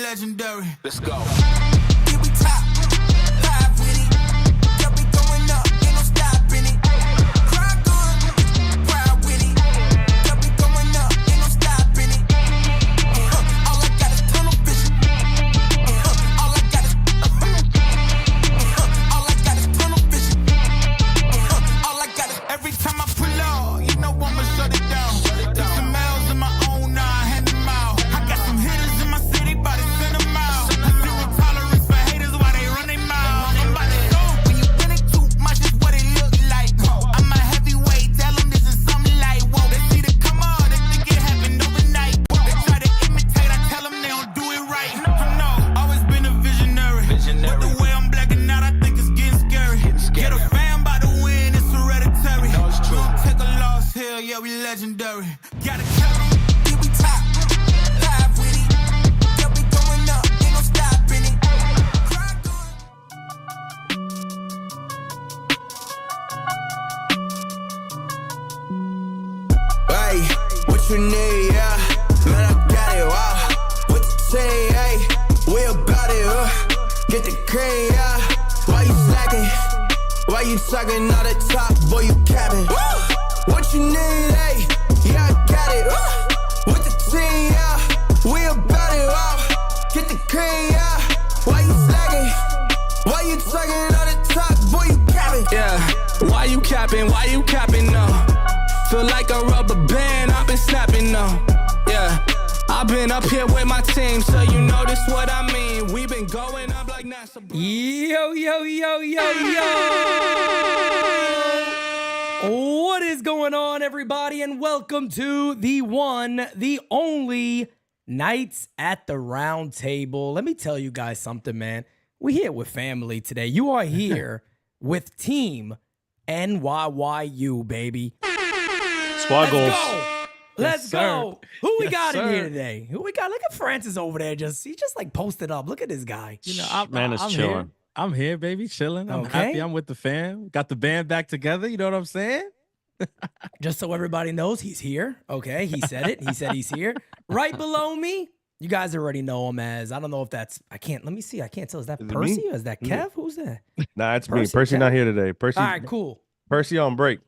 legendary. Let's go. Yeah, we top, live with it. Yeah, we going up, ain't no stopping it. Cry good, ride with it. Yeah, we going up, ain't no stopping it. All I got is tunnel vision. All I got is tunnel vision. All I got is every time I pull up, you know I'ma shut it down. Took some L's in my own, now I hand them out. I got some hitters in my city, but they send them out. Zero tolerance for haters while they run their mouth. I'm about to go when you win it too much, is what it look like. I'm a heavyweight, tell them this is something like, whoa, they see the come on, they think it happened overnight. They try to imitate, I tell them they don't do it right. No, always been a visionary. But the way I'm blacking out, I think it's getting scary. Get a fan by the win, it's hereditary. We don't take a loss here, yeah, we legendary. Gotta kill 'em. Yeah, we top, live with it. Yeah, we going up, ain't no stopping it. Cry good. Hey, what you need, yeah? Man, I got it, wow. What you say, hey? We about it, get the cream, yeah. Why you slacking? Why you talking all the top, boy, you capping? What you need, hey? Yeah, I got it, with the team, yeah. We about it, wow. Get the cream, yeah. Why you slacking? Why you talking all the top, boy, you capping? Yeah, why you capping, no? Feel like a rubber band, I've been snapping, no. Yeah, I've been up here with my team, so you know this what I mean. We've been going up like NASA. Yo. What is going on, everybody? And welcome to the one, the only Nights at the Roundtable. Let me tell you guys something, man. We're here with family today. You are here with Team NYYU, baby. Squad goals. Let's go. Who we got in sir. here today? Who we got? Look at Francis over there. He just like posted up. Look at this guy. You know, I'm here. chilling. I'm here, baby, chilling. I'm Okay. happy. I'm with the fam. Got the band back together. You know what I'm saying? Just so everybody knows, he's here. Okay, he said it. He said he's here. Right below me, you guys already know him as, I don't know if that's, let me see. I can't tell. Is that Is it Percy me? or is that Kev? Who's that? Nah, it's Percy, me. Percy Kev. not here today. Percy. All right, cool. Percy on break.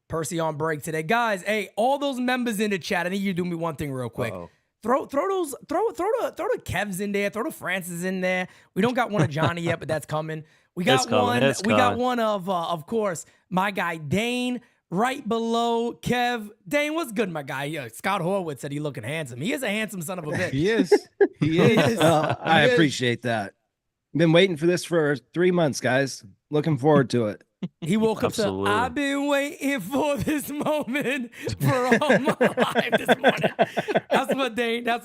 Percy on break today. Guys, hey, all those members in the chat, I need you to do me one thing real quick. Uh-oh. Throw the Kevs in there, throw the Francis in there. We don't got one of Johnny yet, but that's coming. We got It's coming, one. it's We got coming. one of course, my guy Dane. Right below Kev. Dane, what's good, my guy? Yeah, Scott Horwitz said he looking handsome. He is a handsome son of a bitch. He is. He is. I He is. appreciate that. Been waiting for this for 3 months, guys. Looking forward to it. He woke up Absolutely. to, I've been waiting for this moment for all my life this morning. That's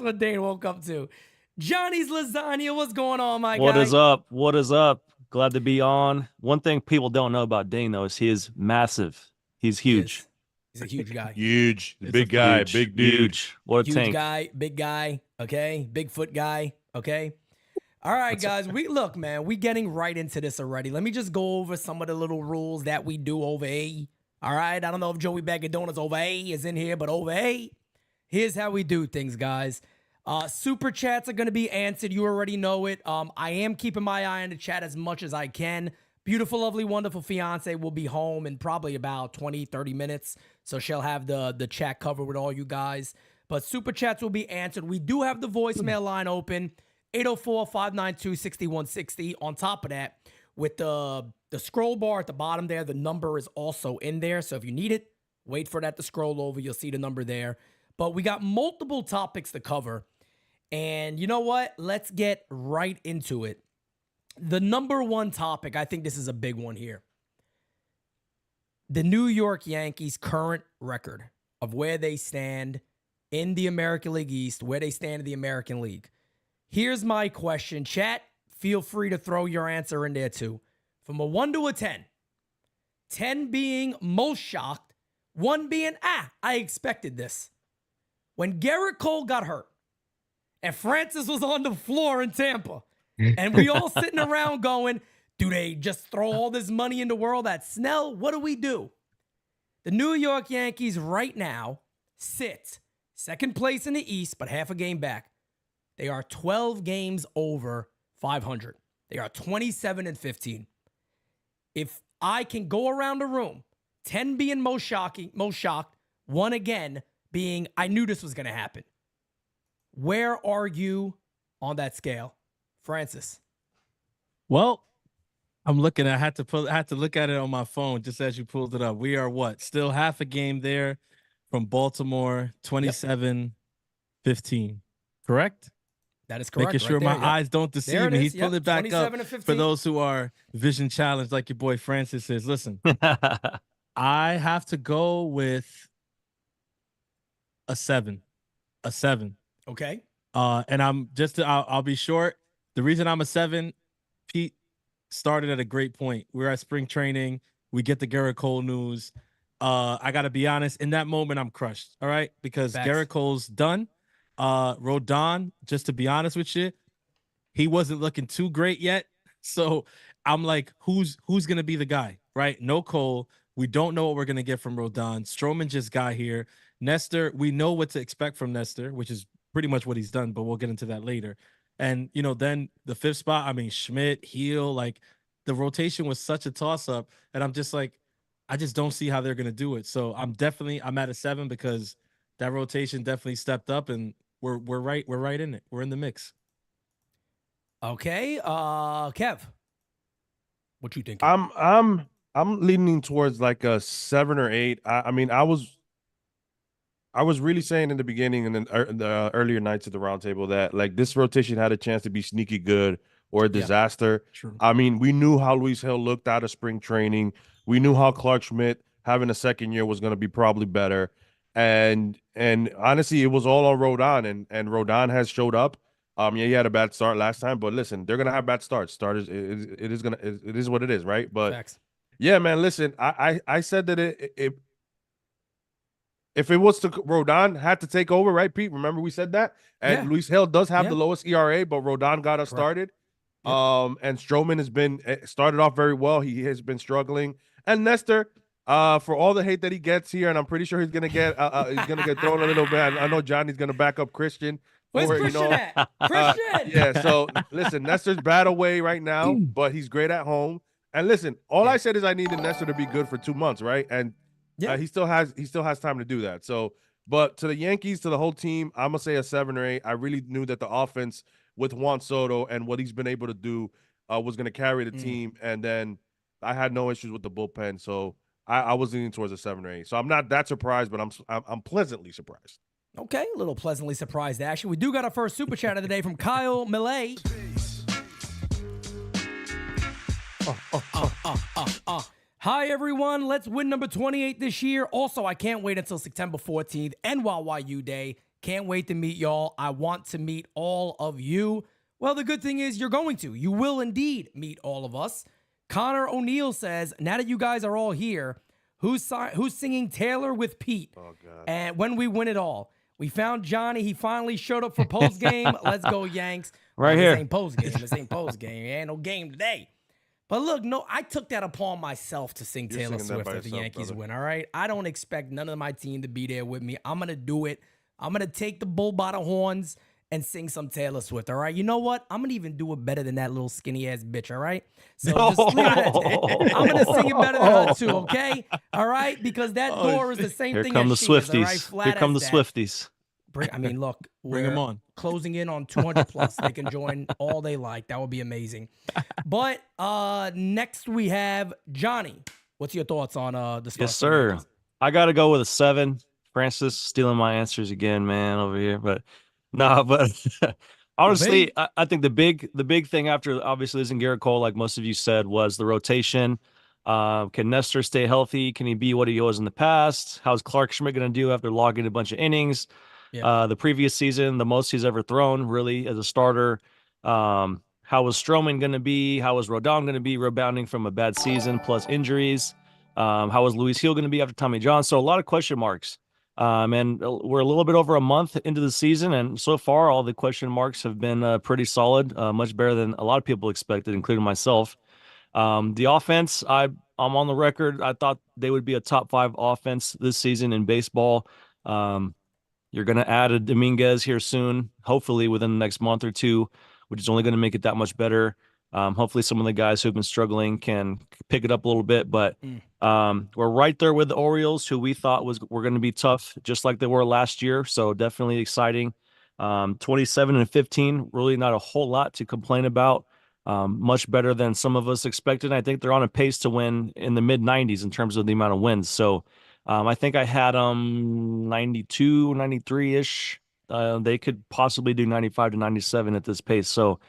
what Dane woke up to. Johnny's Lasagna, what's going on, my guy? What is up? What is up? Glad to be on. One thing people don't know about Dane, though, is he is massive. He's huge. He's a huge guy. Huge. It's Big a guy. Huge, Big dude. Huge. What a Huge tank. guy, big guy, okay? Bigfoot guy, okay? All right, guys, we getting right into this already. Let me just go over some of the little rules that we do over A. All right? I don't know if Joey Bag of Donuts over A is in here, but over A, here's how we do things, guys. Super chats are going to be answered. You already know it. I am keeping my eye on the chat as much as I can. Beautiful, lovely, wonderful fiance will be home in probably about 20, 30 minutes. So she'll have the chat covered with all you guys. But super chats will be answered. We do have the voicemail line open, 804-592-6160. On top of that, with the scroll bar at the bottom there, the number is also in there. So if you need it, wait for that to scroll over. You'll see the number there. But we got multiple topics to cover. And you know what? Let's get right into it. The number one topic, I think this is a big one here. The New York Yankees' current record of where they stand in the American League East, where they stand in the American League. Here's my question. Chat, feel free to throw your answer in there too. From a 1 to a 10. 10 being most shocked. 1 being, I expected this. When Garrett Cole got hurt and Francis was on the floor in Tampa, and we all sitting around going, do they just throw all this money in the world at Snell? What do we do? The New York Yankees right now sit second place in the East, but half a game back. They are 12 games over 500. They are 27-15. If I can go around the room, 10 being most shocked, 1 again being I knew this was going to happen. Where are you on that scale, Francis? Well, I'm looking. I had to look at it on my phone just as you pulled it up. We are what? Still half a game there from Baltimore, 27-15. Correct? That is correct. Making sure my eyes don't deceive me. He's pulling it back up for those who are vision challenged, like your boy Francis is. Listen, I have to go with a 7. A 7. Okay. And I'll be short. The reason I'm a 7, Pete started at a great point. We're at spring training. We get the Garrett Cole news. I got to be honest. In that moment, I'm crushed. All right. Because Garrett Cole's done. Rodon, just to be honest with you, he wasn't looking too great yet. So I'm like, who's going to be the guy, right? No Cole. We don't know what we're going to get from Rodon. Stroman just got here. Nestor, we know what to expect from Nestor, which is pretty much what he's done, but we'll get into that later. And, then the 5th spot, I mean, Schmidt, Heel, like the rotation was such a toss-up. And I'm just like, I just don't see how they're going to do it. So I'm at a 7 because that rotation definitely stepped up and we're right in it. We're in the mix. Okay. Kev, what you think? I'm leaning towards like a 7 or 8. I mean, I was really saying in the beginning and then the earlier nights at the roundtable that like this rotation had a chance to be sneaky good or a disaster. True. I mean, we knew how Luis Hill looked out of spring training. We knew how Clark Schmidt having a second year was going to be probably better. And honestly, it was all on Rodon, and Rodon has showed up. Yeah, he had a bad start last time, but listen, they're gonna have bad starts. It is what it is, right? But Facts. yeah, man, listen, I said that if it was to Rodon had to take over, right, Pete? Remember we said that? And Luis Hill does have the lowest ERA, but Rodon got us started. Yep. And Stroman has been started off very well. He has been struggling. And Nestor, for all the hate that he gets here, and I'm pretty sure he's gonna get thrown a little bit. I know Johnny's gonna back up Christian. Where's Christian at? Christian! Yeah, so listen, Nestor's bad away right now, but he's great at home. And listen, all I said is I needed Nestor to be good for 2 months, right? And he still has time to do that. So, but to the Yankees, to the whole team, I'm gonna say a 7 or 8. I really knew that the offense with Juan Soto and what he's been able to do was gonna carry the team. And then I had no issues with the bullpen, so I was leaning towards a 7 or 8. So I'm not that surprised, but I'm pleasantly surprised. Okay, a little pleasantly surprised, actually. We do got our first super chat of the day from Kyle Millay. Hi, everyone. Let's win number 28 this year. Also, I can't wait until September 14th, NYYU Day. Can't wait to meet y'all. I want to meet all of you. Well, the good thing is you're going to. You will indeed meet all of us. Connor O'Neill says, now that you guys are all here, who's singing Taylor with Pete? Oh, God. And when we win it all. We found Johnny. He finally showed up for post game. Let's go, Yanks. Right here. This ain't post game. This ain't post game. Ain't no game today. But look, no, I took that upon myself to sing Taylor Swift if the Yankees win, all right? I don't expect none of my team to be there with me. I'm going to do it. I'm going to take the bull by the horns and sing some Taylor Swift, all right? You know what? I'm going to even do it better than that little skinny-ass bitch, all right? So just leave it. I'm going to sing it better than her, too, okay? All right? Because that door is the same thing as she is, all right? Flat Here come the as that. Swifties. I mean, look, Bring them on. Closing in on 200 plus. They can join all they like. That would be amazing. But next we have Johnny. What's your thoughts on the start? Yes, sir. I got to go with a 7. Francis stealing my answers again, man, over here. But honestly, I think the big thing after obviously losing Garrett Cole, like most of you said, was the rotation. Can Nestor stay healthy? Can he be what he was in the past? How's Clark Schmidt going to do after logging a bunch of innings? Yeah. The previous season, the most he's ever thrown really as a starter. How was Stroman going to be? How was Rodon going to be rebounding from a bad season plus injuries? How was Luis Hill going to be after Tommy John? So a lot of question marks. And we're a little bit over a month into the season, and so far all the question marks have been pretty solid, much better than a lot of people expected, including myself. The offense, I'm on the record. I thought they would be a top 5 offense this season in baseball. You're going to add a Dominguez here soon, hopefully within the next month or two, which is only going to make it that much better. Hopefully some of the guys who've been struggling can pick it up a little bit, but we're right there with the Orioles, who we thought were going to be tough, just like they were last year. So definitely exciting. 27-15, really not a whole lot to complain about. Much better than some of us expected. I think they're on a pace to win in the mid 90s in terms of the amount of wins. So I think I had 92, 93-ish. They could possibly do 95 to 97 at this pace. So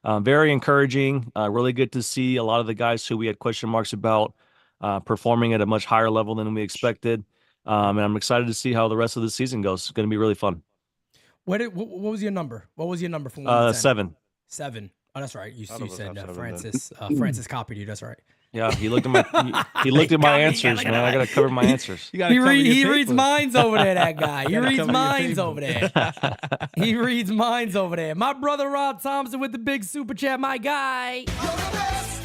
very encouraging. Really good to see a lot of the guys who we had question marks about performing at a much higher level than we expected. And I'm excited to see how the rest of the season goes. It's going to be really fun. What was your number? What was your number from 1 to 10? 7. 7. Oh, that's right. You said Francis. Francis copied you. That's right. Yeah, he looked at my he looked at my answers, man. I gotta cover my answers. He reads minds over there. That guy. He reads minds over there. He reads minds over there. My brother Rob Thompson with the big super chat. My guy. You're the best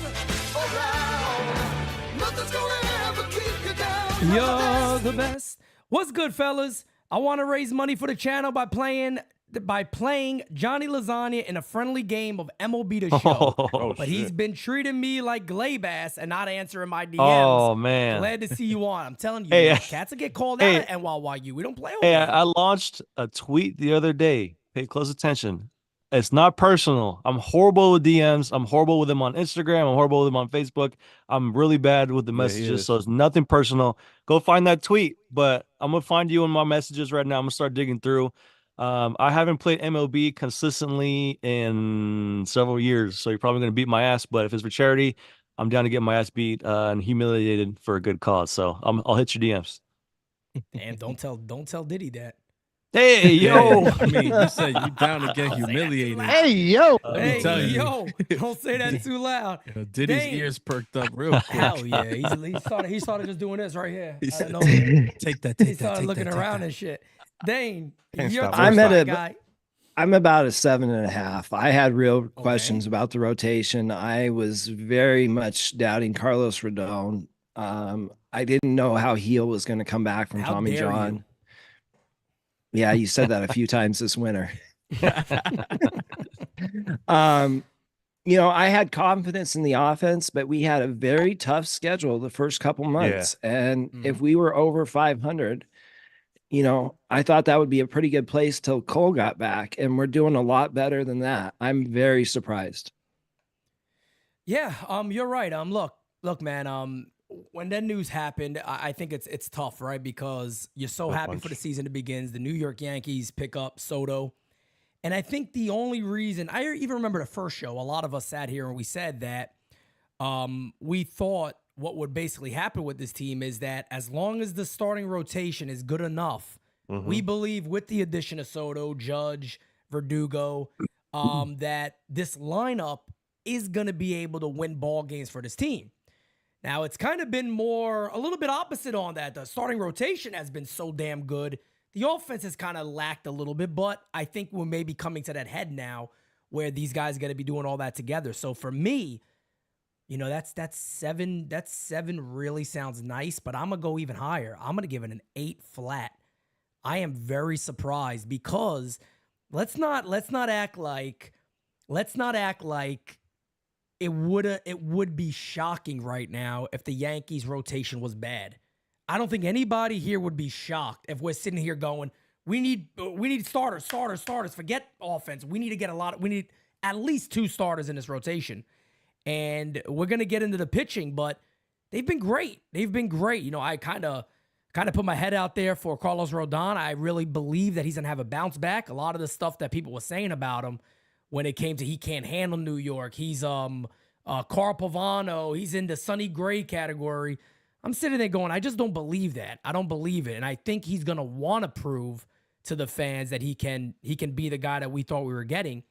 around. Nothing's gonna ever keep you down. You're the best. What's good, fellas? I want to raise money for the channel by playing Johnny Lasagna in a friendly game of MLB The Show. But he's been treating me like Glabass and not answering my DMs. Oh, man. Glad to see you on. I'm telling you, Hey, cats will get called out at NYYU. We don't play over Hey, there. I launched a tweet the other day. Pay close attention. It's not personal. I'm horrible with DMs. I'm horrible with them on Instagram. I'm horrible with them on Facebook. I'm really bad with the messages, so it's nothing personal. Go find that tweet. But I'm going to find you in my messages right now. I'm going to start digging through. I haven't played MLB consistently in several years, so you're probably going to beat my ass. But if it's for charity, I'm down to get my ass beat and humiliated for a good cause. So I'll hit your DMs. Damn, don't tell Diddy that. Hey, yo. I mean, you said you down to get humiliated. Hey, yo. Hey, tell you. yo, don't say that too loud. Diddy's Dang. ears perked up real quick. Hell yeah. He started just doing this right here. He said, Take that, He started looking around and shit. Dane, Can't your stop. turn, I'm at my a- guy. I'm about a 7.5. I had real questions about the rotation. I was very much doubting Carlos Rodon. I didn't know how Heel was going to come back from How Tommy dare John. you. Yeah, you said that a few times this winter. I had confidence in the offense, but we had a very tough schedule the first couple months. And if we were over 500, I thought that would be a pretty good place till Cole got back, and we're doing a lot better than that. I'm very surprised. Yeah, you're right. Look, man, when that news happened, I think it's tough, right? Because you're so happy for the season to begin. The New York Yankees pick up Soto. And I think the only reason, I even remember the first show, a lot of us sat here and we said that we thought what would basically happen with this team is that as long as the starting rotation is good enough, we believe with the addition of Soto, Judge, Verdugo, that this lineup is going to be able to win ball games for this team. Now, it's kind of been a little bit opposite on that. The starting rotation has been so damn good. The offense has kind of lacked a little bit, but I think we're maybe coming to that head now where these guys are going to be doing all that together. So for me, that's 7. That 7 really sounds nice, but I'm going to go even higher. I'm going to give it an 8 flat. I am very surprised because let's not act like it would be shocking right now if the Yankees rotation was bad. I don't think anybody here would be shocked if we're sitting here going, we need starters. Forget offense. We need at least 2 starters in this rotation. And we're going to get into the pitching, but they've been great. I kind of put my head out there for Carlos Rodon. I really believe that he's going to have a bounce back. A lot of the stuff that people were saying about him when it came to he can't handle New York. He's Carl Pavano. He's in the Sonny Gray category. I'm sitting there going, I just don't believe that. I don't believe it. And I think he's going to want to prove to the fans that he can be the guy that we thought we were getting.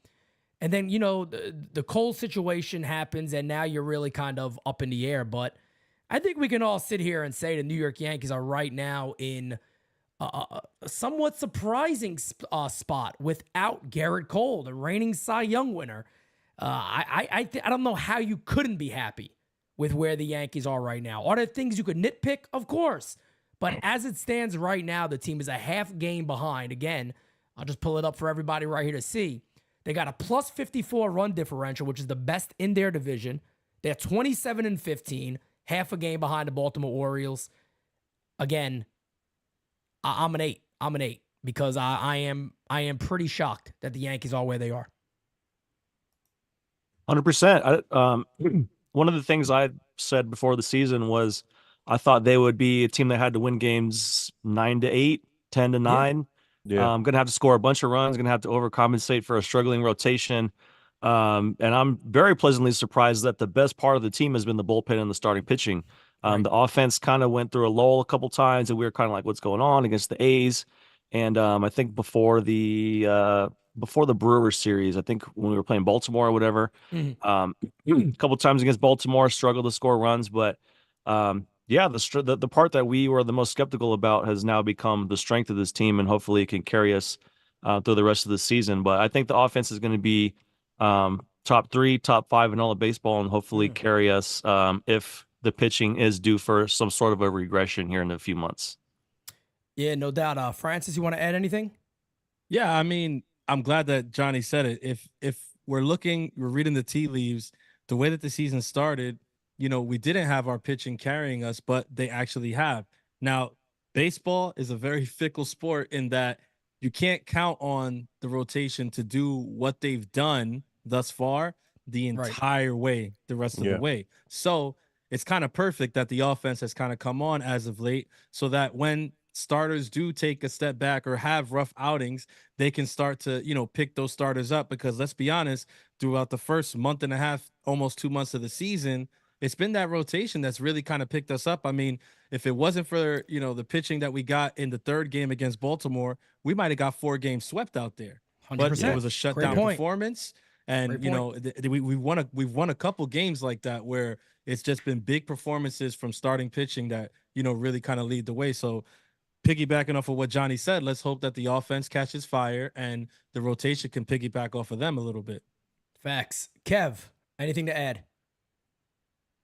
And then, the Cole situation happens, and now you're really kind of up in the air. But I think we can all sit here and say the New York Yankees are right now in a somewhat surprising spot without Garrett Cole, the reigning Cy Young winner. I don't know how you couldn't be happy with where the Yankees are right now. Are there things you could nitpick? Of course. But as it stands right now, the team is a half game behind. Again, I'll just pull it up for everybody right here to see. They got a plus 54 run differential, which is the best in their division. They're 27-15, half a game behind the Baltimore Orioles. Again, I'm an 8. I'm an 8 because I am pretty shocked that the Yankees are where they are. 100%. One of the things I said before the season was I thought they would be a team that had to win games 9-8, 10-9. Yeah. Going to have to score a bunch of runs, going to have to overcompensate for a struggling rotation. And I'm very pleasantly surprised that the best part of the team has been the bullpen and the starting pitching. The offense kind of went through a lull a couple times, and we were kind of like, what's going on against the A's? And I think before the Brewers series, I think when we were playing Baltimore or whatever, a couple times against Baltimore, struggled to score runs. But the part that we were the most skeptical about has now become the strength of this team, and hopefully it can carry us through the rest of the season. But I think the offense is going to be top 3, top 5 in all of baseball, and hopefully carry us if the pitching is due for some sort of a regression here in a few months. Yeah, no doubt. Francis, you want to add anything? Yeah, I mean, I'm glad that Johnny said it. If we're reading the tea leaves, the way that the season started, we didn't have our pitching carrying us, but they actually have. Now, baseball is a very fickle sport in that you can't count on the rotation to do what they've done thus far the entire way, the rest of the way. So it's kind of perfect that the offense has kind of come on as of late, so that when starters do take a step back or have rough outings, they can start to, pick those starters up. Because let's be honest, throughout the first month and a half, almost 2 months of the season, it's been that rotation that's really kind of picked us up. I mean, if it wasn't for, the pitching that we got in the third game against Baltimore, we might have got 4 games swept out there. 100%. But it was a shutdown performance. And, we've won a couple games like that where it's just been big performances from starting pitching that, really kind of lead the way. So piggybacking off of what Johnny said, let's hope that the offense catches fire and the rotation can piggyback off of them a little bit. Facts. Kev, anything to add?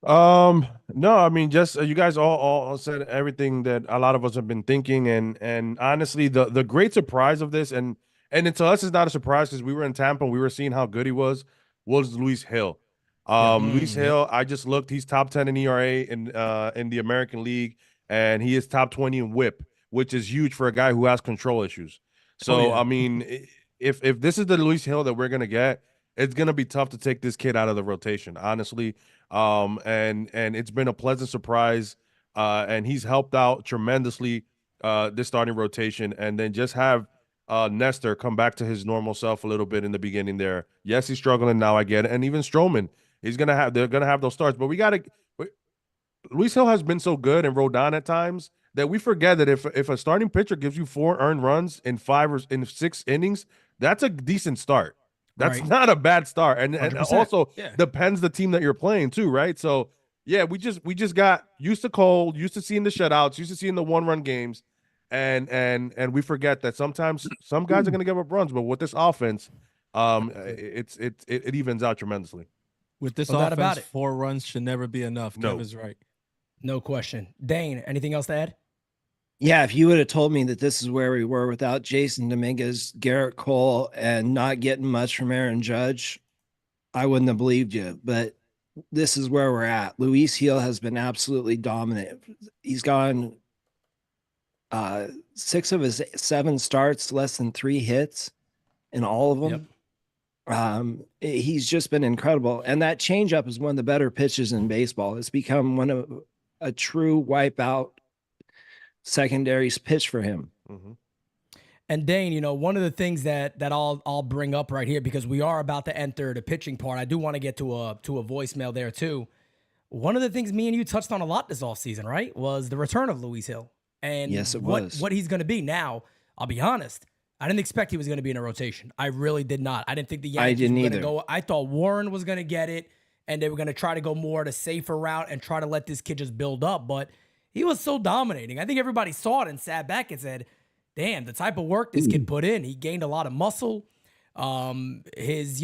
No, I mean, just you guys all said everything that a lot of us have been thinking, and honestly, the great surprise of this, and to us, it's not a surprise because we were in Tampa and we were seeing how good he was Luis Hill. Luis Hill, I just looked; he's top 10 in ERA in the American League, and he is top 20 in WHIP, which is huge for a guy who has control issues. So, I mean, if this is the Luis Hill that we're gonna get, it's gonna be tough to take this kid out of the rotation, honestly. And it's been a pleasant surprise, and he's helped out tremendously this starting rotation, and then just have Nestor come back to his normal self a little bit in the beginning there. Yes, he's struggling now, I get it, and even Stroman, they're gonna have those starts, but Luis Hill has been so good and Rodon at times that we forget that if a starting pitcher gives you 4 earned runs in 5 or in 6 innings, that's a decent start. That's not a bad start, and also depends the team that you're playing too, right? So yeah, we just got used to Cole, used to seeing the shutouts, used to seeing the 1-run games, and we forget that sometimes some guys are going to give up runs, but with this offense, it evens out tremendously. With this offense, 4 runs should never be enough. Kev is right. No question. Dane, anything else to add? Yeah, if you would have told me that this is where we were without Jason Dominguez, Garrett Cole, and not getting much from Aaron Judge, I wouldn't have believed you. But this is where we're at. Luis Hill has been absolutely dominant. He's gone 6 of his 7 starts, less than 3 hits in all of them. He's just been incredible. And that changeup is one of the better pitches in baseball. It's become one of a true wipeout secondary pitch for him. And Dane, one of the things that I'll bring up right here, because we are about to enter the pitching part, I do want to get to a voicemail there too. One of the things me and you touched on a lot this offseason, right, was the return of Luis Hill. And yes, it was. What he's going to be. Now, I'll be honest, I didn't expect he was going to be in a rotation. I really did not. I didn't think the Yankees were going to go. I thought Warren was going to get it, and they were going to try to go more the safer route and try to let this kid just build up. But he was so dominating. I think everybody saw it and sat back and said, damn, the type of work this kid put in. He gained a lot of muscle. His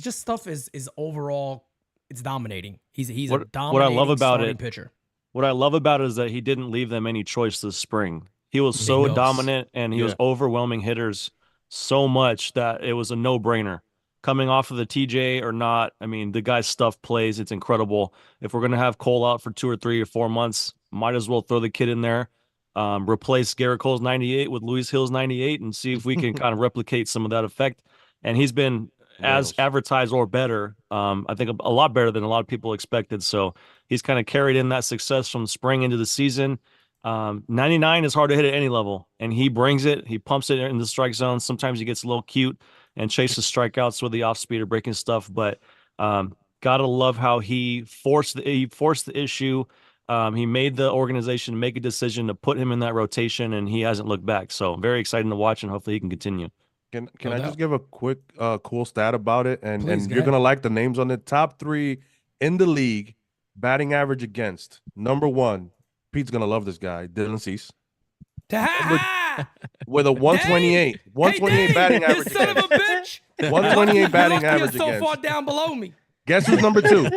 just stuff is overall, it's dominating. He's a dominating what I love about starting it, pitcher. what I love about it is that he didn't leave them any choice this spring. He was so knows. dominant and he was overwhelming hitters so much that it was a no-brainer. Coming off of the TJ or not, I mean, the guy's stuff plays. It's incredible. If we're going to have Cole out for 2 or 3 or 4 months, might as well throw the kid in there, replace Garrett Cole's 98 with Luis Hill's 98 and see if we can kind of replicate some of that effect. And he's been as advertised or better. I think a lot better than a lot of people expected. So he's kind of carried in that success from spring into the season. 99 is hard to hit at any level, and he brings it. He pumps it in the strike zone. Sometimes he gets a little cute and chases strikeouts with the off speed or breaking stuff. But gotta love how he forced the issue. He made the organization make a decision to put him in that rotation, and he hasn't looked back. So very exciting to watch, and hopefully he can continue. Can I just give a quick cool stat about it? And Please, you're going to like the names on the top 3 in the league, batting average against. Number 1, Pete's going to love this guy, Dylan Cease. With a 128. 128 batting average son of a bitch. 128 batting average so against. far down below me. Guess who's number 2?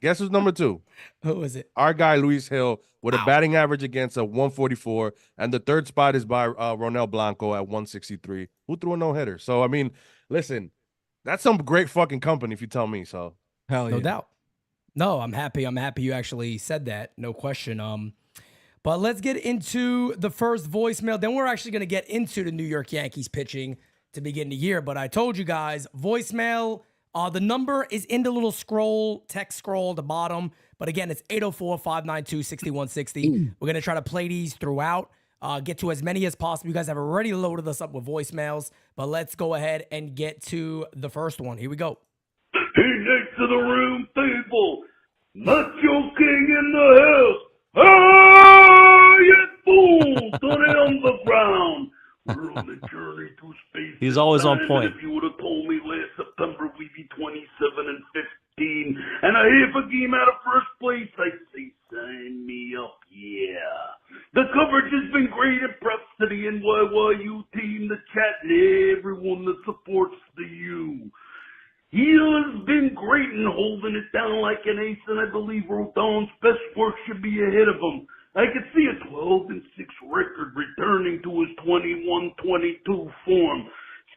Guess who's number 2? Who is it? Our guy, Luis Hill, with a batting average against a 144. And the third spot is by Ronel Blanco at 163, who threw a no-hitter. So, I mean, listen, that's some great fucking company if you tell me so. Hell yeah. No doubt. No, I'm happy. I'm happy you actually said that. No question. But let's get into the first voicemail. Then we're actually going to get into the New York Yankees pitching to begin the year. But I told you guys, voicemail, the number is in the little text scroll at the bottom. But again, it's 804-592-6160. We're going to try to play these throughout, get to as many as possible. You guys have already loaded us up with voicemails. But let's go ahead and get to the first one. Here we go. Hey, next to the room, people. Macho King in the house. Oh, you fools on the underground. We're on the journey to space. He's always on point. If you would have told me last September we'd be 27-15 and a half a game out of first place, I'd say sign me up, yeah. The coverage has been great and props to the NYYU team, the chat, and everyone that supports the U. He has been great in holding it down like an ace, and I believe Rodon's best work should be ahead of him. I could see a 12-6 record returning to his 21-22 form.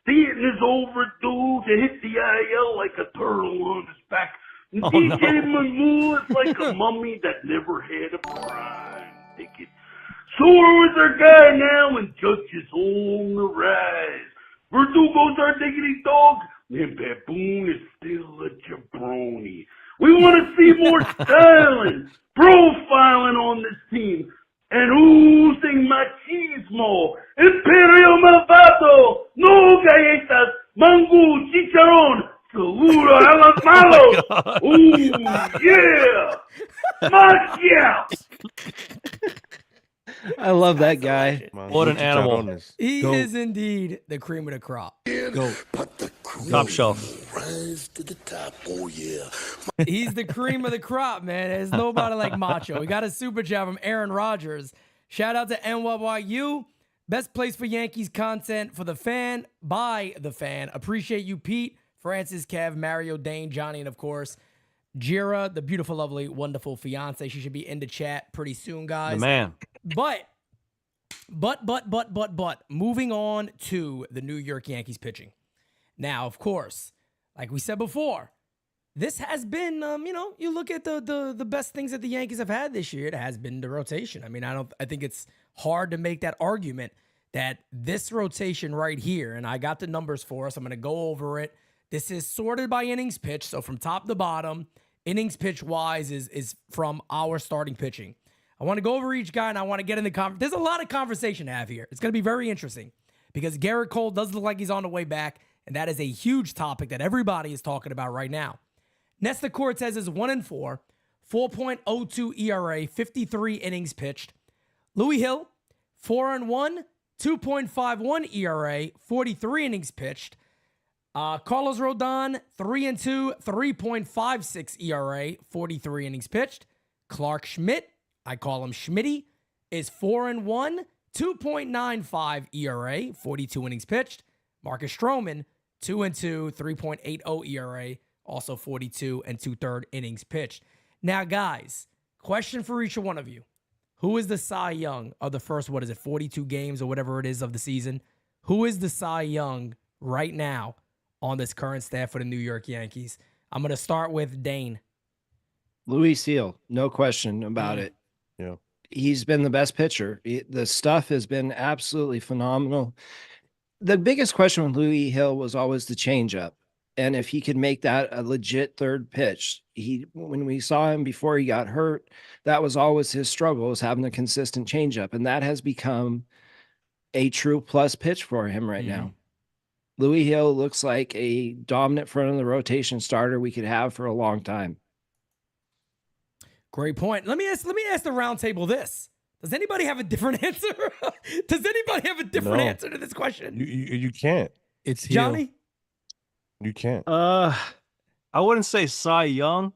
Stanton is overdue to hit the IL like a turtle on his back. And DJ Manula is like a mummy that never had a prime ticket. So is our guy now, and Judge is on the rise. Verdugo's our diggity dog. And Baboon is still a jabroni. We want to see more styling, profiling on this team, and oozing machismo, Imperio Malvado, no galletas, mango, chicharrón, seguro a los malos. Ooh, yeah, magia. I love that guy. What an animal. He is indeed the cream of the crop. Go. Top shelf. Rise to the top, oh yeah. He's the cream of the crop, man. There's nobody like Macho. We got a super chat from Aaron Rodgers. Shout out to NYYU. Best place for Yankees content for the fan, by the fan. Appreciate you, Pete, Francis, Kev, Mario, Dane, Johnny, and of course, Jira, the beautiful, lovely, wonderful fiance. She should be in the chat pretty soon, guys. The man. But, moving on to the New York Yankees pitching. Now, of course, like we said before, this has been, you look at the best things that the Yankees have had this year, it has been the rotation. I mean, I think it's hard to make that argument that this rotation right here, and I got the numbers for us. I'm going to go over it. This is sorted by innings pitched. So from top to bottom, innings pitch wise is from our starting pitching. I want to go over each guy and I want to get in the conversation. There's a lot of conversation to have here. It's going to be very interesting because Garrett Cole does look like he's on the way back. And that is a huge topic that everybody is talking about right now. Nestor Cortes is 1-4, 4.02 ERA, 53 innings pitched. Louis Hill, 4-1, 2.51 ERA, 43 innings pitched. Carlos Rodon, 3-2, 3.56 ERA, 43 innings pitched. Clark Schmidt, I call him Schmitty, is 4-1, 2.95 ERA, 42 innings pitched. Marcus Stroman, 2-2, 3.80 ERA, also 42 and 2/3 innings pitched. Now, guys, Question for each one of you. Who is the Cy Young of the first, 42 games or whatever it is of the season? Who is the Cy Young right now on this current staff for the New York Yankees? I'm going to start with Dane. Luis Seal, no question about it. Yeah. He's been the best pitcher. The stuff has been absolutely phenomenal. The biggest question with Louis Hill was always the changeup. And if he could make that a legit third pitch, when we saw him before he got hurt, that was always his struggle, was having a consistent changeup. And that has become a true plus pitch for him right now. Louis Hill looks like a dominant front of the rotation starter we could have for a long time. Great point. Let me ask the roundtable this. Does anybody have a different answer? Does anybody have a different answer to this question? You can't. It's Johnny? Hill. You can't. I wouldn't say Cy Young,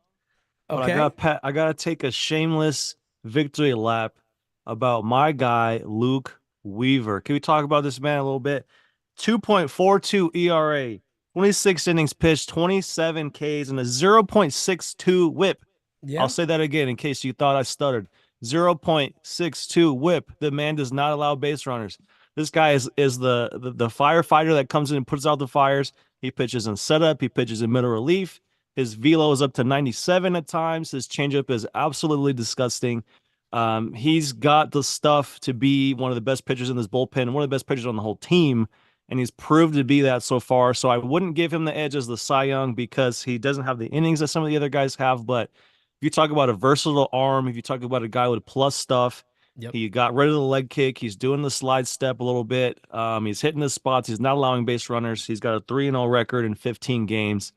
but Okay. I gotta take a shameless victory lap about my guy Luke Weaver. Can we talk about this man a little bit? 2.42 ERA, 26 innings pitched, 27 Ks, and a 0.62 WHIP. Yeah. I'll say that again in case you thought I stuttered. 0.62 WHIP. The man does not allow base runners. This guy is the firefighter that comes in and puts out the fires. He pitches in setup. He pitches in middle relief. His velo is up to 97 at times. His changeup is absolutely disgusting. He's got the stuff to be one of the best pitchers in this bullpen, one of the best pitchers on the whole team, and he's proved to be that so far. So I wouldn't give him the edge as the Cy Young because he doesn't have the innings that some of the other guys have. But if you talk about a versatile arm, if you talk about a guy with plus stuff, he got rid of the leg kick. He's doing the slide step a little bit. He's hitting the spots. He's not allowing base runners. He's got a 3-0 record in 15 games.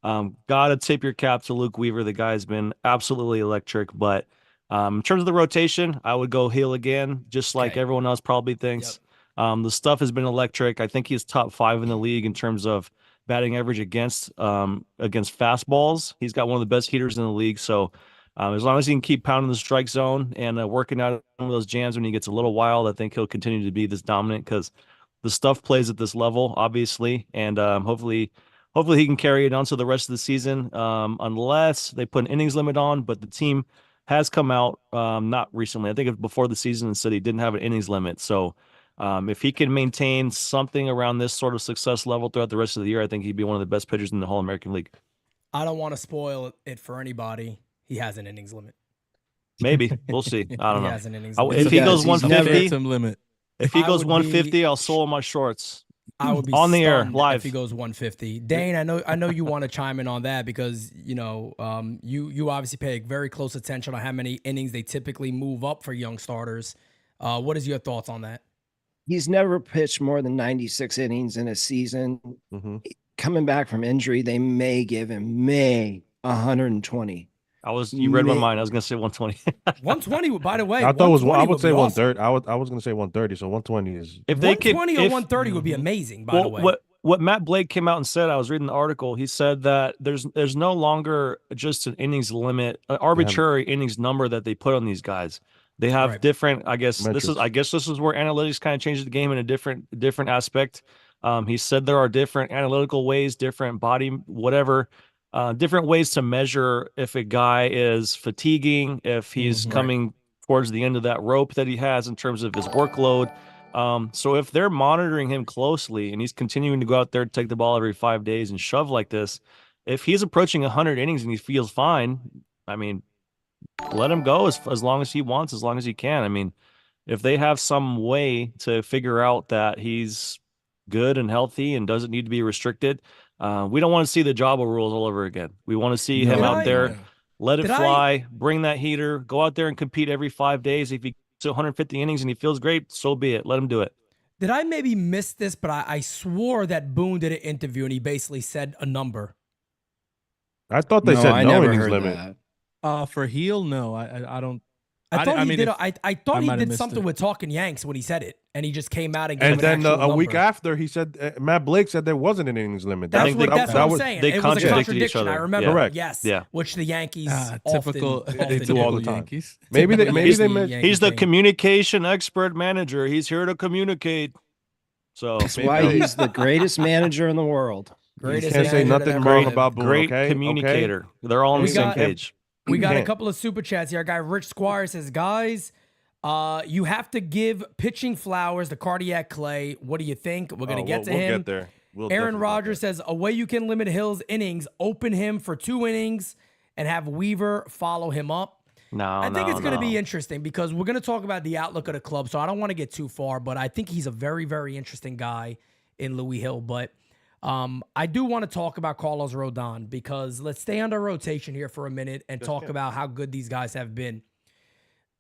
Gotta tip your cap to Luke Weaver. The guy's been absolutely electric. But in terms of the rotation, I would go Hill again, just like everyone else probably thinks. The stuff has been electric. I think he's top 5 in the league in terms of batting average against fastballs. He's got one of the best heaters in the league. So as long as he can keep pounding the strike zone and working out one of those jams when he gets a little wild, I think he'll continue to be this dominant because the stuff plays at this level, obviously, and hopefully he can carry it on to the rest of the season, unless they put an innings limit on. But the team has come out not recently. I think it was before the season and said he didn't have an innings limit. So if he can maintain something around this sort of success level throughout the rest of the year, I think he'd be one of the best pitchers in the whole American League. I don't want to spoil it for anybody. He has an innings limit. Maybe. We'll see. I don't know. Has an innings limit. If he goes 150, Some limit. If he goes 150, I'll sole my shorts. I would be on the air stunned live if he goes 150. Dane, I know you want to chime in on that because you obviously pay very close attention on how many innings they typically move up for young starters. What is your thoughts on that? He's never pitched more than 96 innings in a season. Coming back from injury, they may give him 120. You read my mind. I was going to say 120. 120, by the way. I thought it was. I would say awesome. 130. I was going to say 130. So 120 is. If they 120 or 130 would be amazing. By the way, what Matt Blake came out and said, I was reading the article. He said that there's no longer just an innings limit, an arbitrary innings number that they put on these guys. They have different. I guess this is where analytics kind of changes the game in a different aspect. He said there are different analytical ways, different body, whatever. Different ways to measure if a guy is fatiguing, if he's coming towards the end of that rope that he has in terms of his workload. So if they're monitoring him closely and he's continuing to go out there and take the ball every 5 days and shove like this, if he's approaching 100 innings and he feels fine, I mean, let him go as long as he wants, as long as he can. I mean, if they have some way to figure out that he's good and healthy and doesn't need to be restricted, we don't want to see the Jabba rules all over again. We want to see him out there, let it fly, bring that heater, go out there and compete every 5 days. If he gets 150 innings and he feels great, so be it. Let him do it. Did I maybe miss this? But I swore that Boone did an interview and he basically said a number. I thought they said no innings limit. For Heel, no, I don't. I thought he did. I thought he did missed something it. with Talking Yanks when he said it, and he just came out and gave And an then actual a week number. after, he said Matt Blake said there wasn't an innings limit. That's what I'm saying. They It was a contradicted each contradiction. other. I remember. Yeah. Correct. Yes. Yeah. Which the Yankees Typical. often do all the time. Yankees. Maybe they Yankee mentioned. He's the thing. communication expert manager. He's here to communicate. So That's why he's the greatest manager in the world. You Greatest can't say manager nothing that wrong ever about Boone. great okay? communicator. They're all on We the same got- page. We got a couple of super chats here. Our guy Rich Squire says, guys, you have to give pitching flowers the cardiac clay. What do you think? We're going to get to him. We'll get there. Aaron Rodgers says, a way you can limit Hill's innings, open him for 2 innings and have Weaver follow him up. I think it's going to be interesting because we're going to talk about the outlook of the club, so I don't want to get too far, but I think he's a very, very interesting guy in Louis Hill. But I do want to talk about Carlos Rodon because let's stay under rotation here for a minute and talk about how good these guys have been.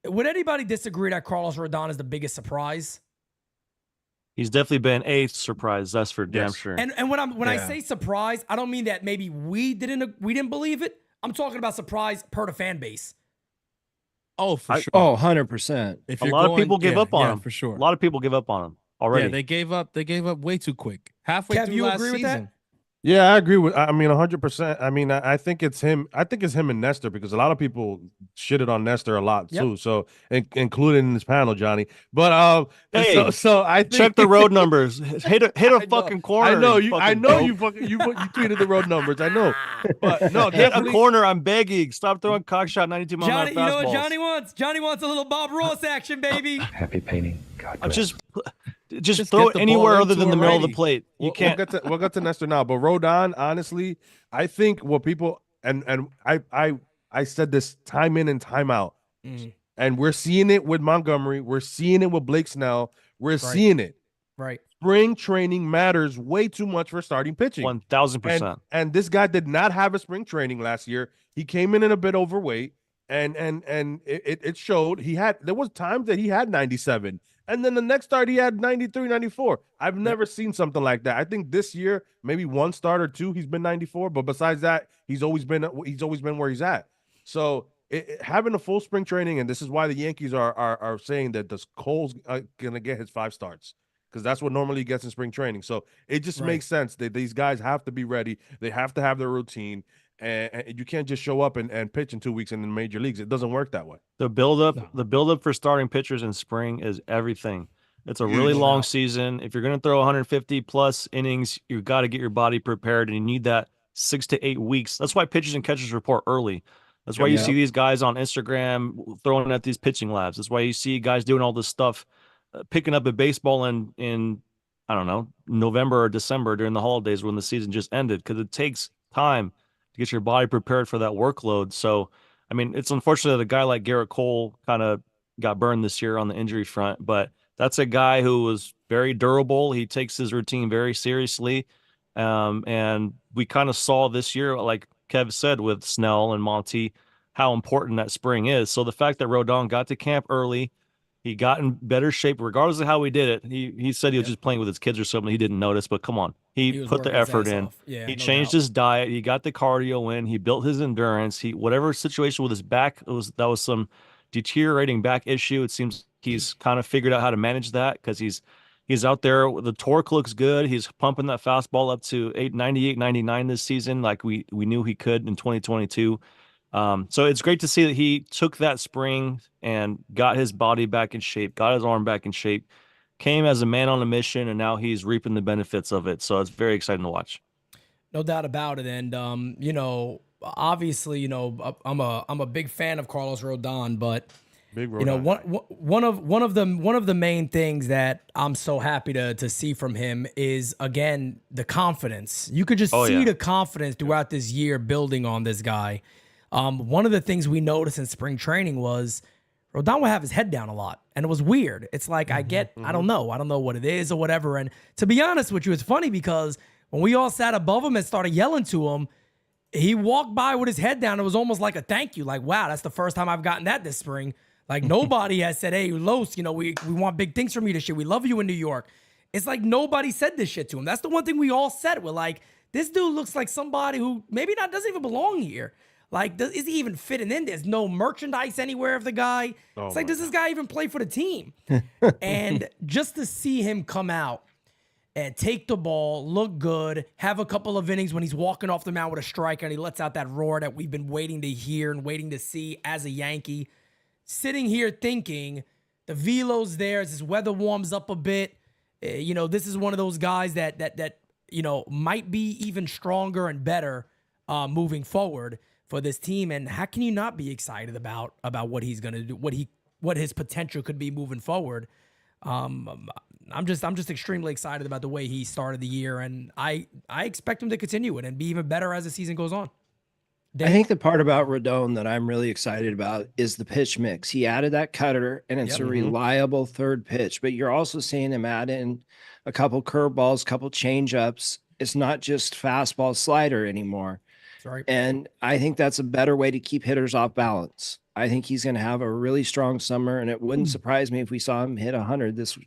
Would anybody disagree that Carlos Rodon is the biggest surprise? He's definitely been a surprise. That's for damn sure. And when I say surprise, I don't mean that maybe we didn't believe it. I'm talking about surprise per the fan base. Oh, for sure. Oh, 100%. A lot of people give up on him for sure. A lot of people give up on him already. Yeah, they gave up way too quick. Halfway Kev, through you last agree with season. that? Yeah, I agree with. I mean, 100%. I mean, I think it's him. I think it's him and Nestor because a lot of people shitted on Nestor a lot too. So, including in this panel, Johnny. But hey, so I think, check the road numbers. Hit a fucking corner. I know you tweeted the road numbers. I know, but no, hit a corner. I'm begging. Stop throwing cockshot 92 mile an hour fastballs. You know what Johnny wants? Johnny wants a little Bob Ross action, baby. Happy painting. God bless. Just throw it anywhere other than the middle of the plate. You can't. We'll get to Nestor now, but Rodon, honestly, I think what people and I said this time in and time out, and we're seeing it with Montgomery, we're seeing it with Blake Snell, we're seeing it. Right. Spring training matters way too much for starting pitching. 1000%. And this guy did not have a spring training last year. He came in a bit overweight, and it showed. There was times that he had 97. And then the next start, he had 93, 94. I've never seen something like that. I think this year, maybe one start or two, he's been 94. But besides that, he's always been where he's at. So having a full spring training, and this is why the Yankees are saying that Cole's going to get his 5 starts because that's what normally he gets in spring training. So it just makes sense that these guys have to be ready. They have to have their routine. And you can't just show up and pitch in 2 weeks in the major leagues. It doesn't work that way. The buildup for starting pitchers in spring is everything. It's a really long season. If you're going to throw 150 plus innings, you've got to get your body prepared, and you need that 6 to 8 weeks. That's why pitchers and catchers report early. That's why you see these guys on Instagram throwing at these pitching labs. That's why you see guys doing all this stuff, picking up a baseball in I don't know, November or December during the holidays when the season just ended, because it takes time to get your body prepared for that workload. So, I mean, it's unfortunate that a guy like Garrett Cole kind of got burned this year on the injury front, but that's a guy who was very durable. He takes his routine very seriously. And we kind of saw this year, like Kev said, with Snell and Monty, how important that spring is. So the fact that Rodon got to camp early, he got in better shape, regardless of how he did it. He said he was just playing with his kids or something. He didn't notice, but come on. He put the effort in. Yeah, he changed his diet. He got the cardio in. He built his endurance. Whatever situation with his back that was some deteriorating back issue. It seems he's kind of figured out how to manage that because he's out there. The torque looks good. He's pumping that fastball up to 98, 99 this season, like we knew he could in 2022. So it's great to see that he took that spring and got his body back in shape, got his arm back in shape, came as a man on a mission, and now he's reaping the benefits of it. So it's very exciting to watch. No doubt about it. And, obviously, I'm a big fan of Carlos Rodon, but one of the main things that I'm so happy to see from him is, again, the confidence. You could just see the confidence throughout this year building on this guy. One of the things we noticed in spring training was Rodon would have his head down a lot, and it was weird. It's like, I don't know what it is or whatever. And to be honest with you, it's funny because when we all sat above him and started yelling to him, he walked by with his head down. It was almost like a thank you. Like, wow, that's the first time I've gotten that this spring. Like, nobody has said, hey, Los, we want big things from you this year. We love you in New York. It's like nobody said this shit to him. That's the one thing we all said. We're like, this dude looks like somebody who maybe doesn't even belong here. Like, is he even fitting in? There's no merchandise anywhere of the guy. It's like, does this guy even play for the team? And just to see him come out and take the ball, look good, have a couple of innings when he's walking off the mound with a strike and he lets out that roar that we've been waiting to hear and waiting to see as a Yankee. Sitting here thinking the velo's there as his weather warms up a bit. This is one of those guys that might be even stronger and better moving forward. for this team. And how can you not be excited about what he's going to do, what his potential could be moving forward? I'm just extremely excited about the way he started the year, and I expect him to continue it and be even better as the season goes on. I think the part about Rodon that I'm really excited about is the pitch mix. He added that cutter, and it's a reliable third pitch, but you're also seeing him add in a couple curveballs, couple changeups. It's not just fastball slider anymore. That's right. And I think that's a better way to keep hitters off balance. I think he's going to have a really strong summer, and it wouldn't surprise me if we saw him hit 100 this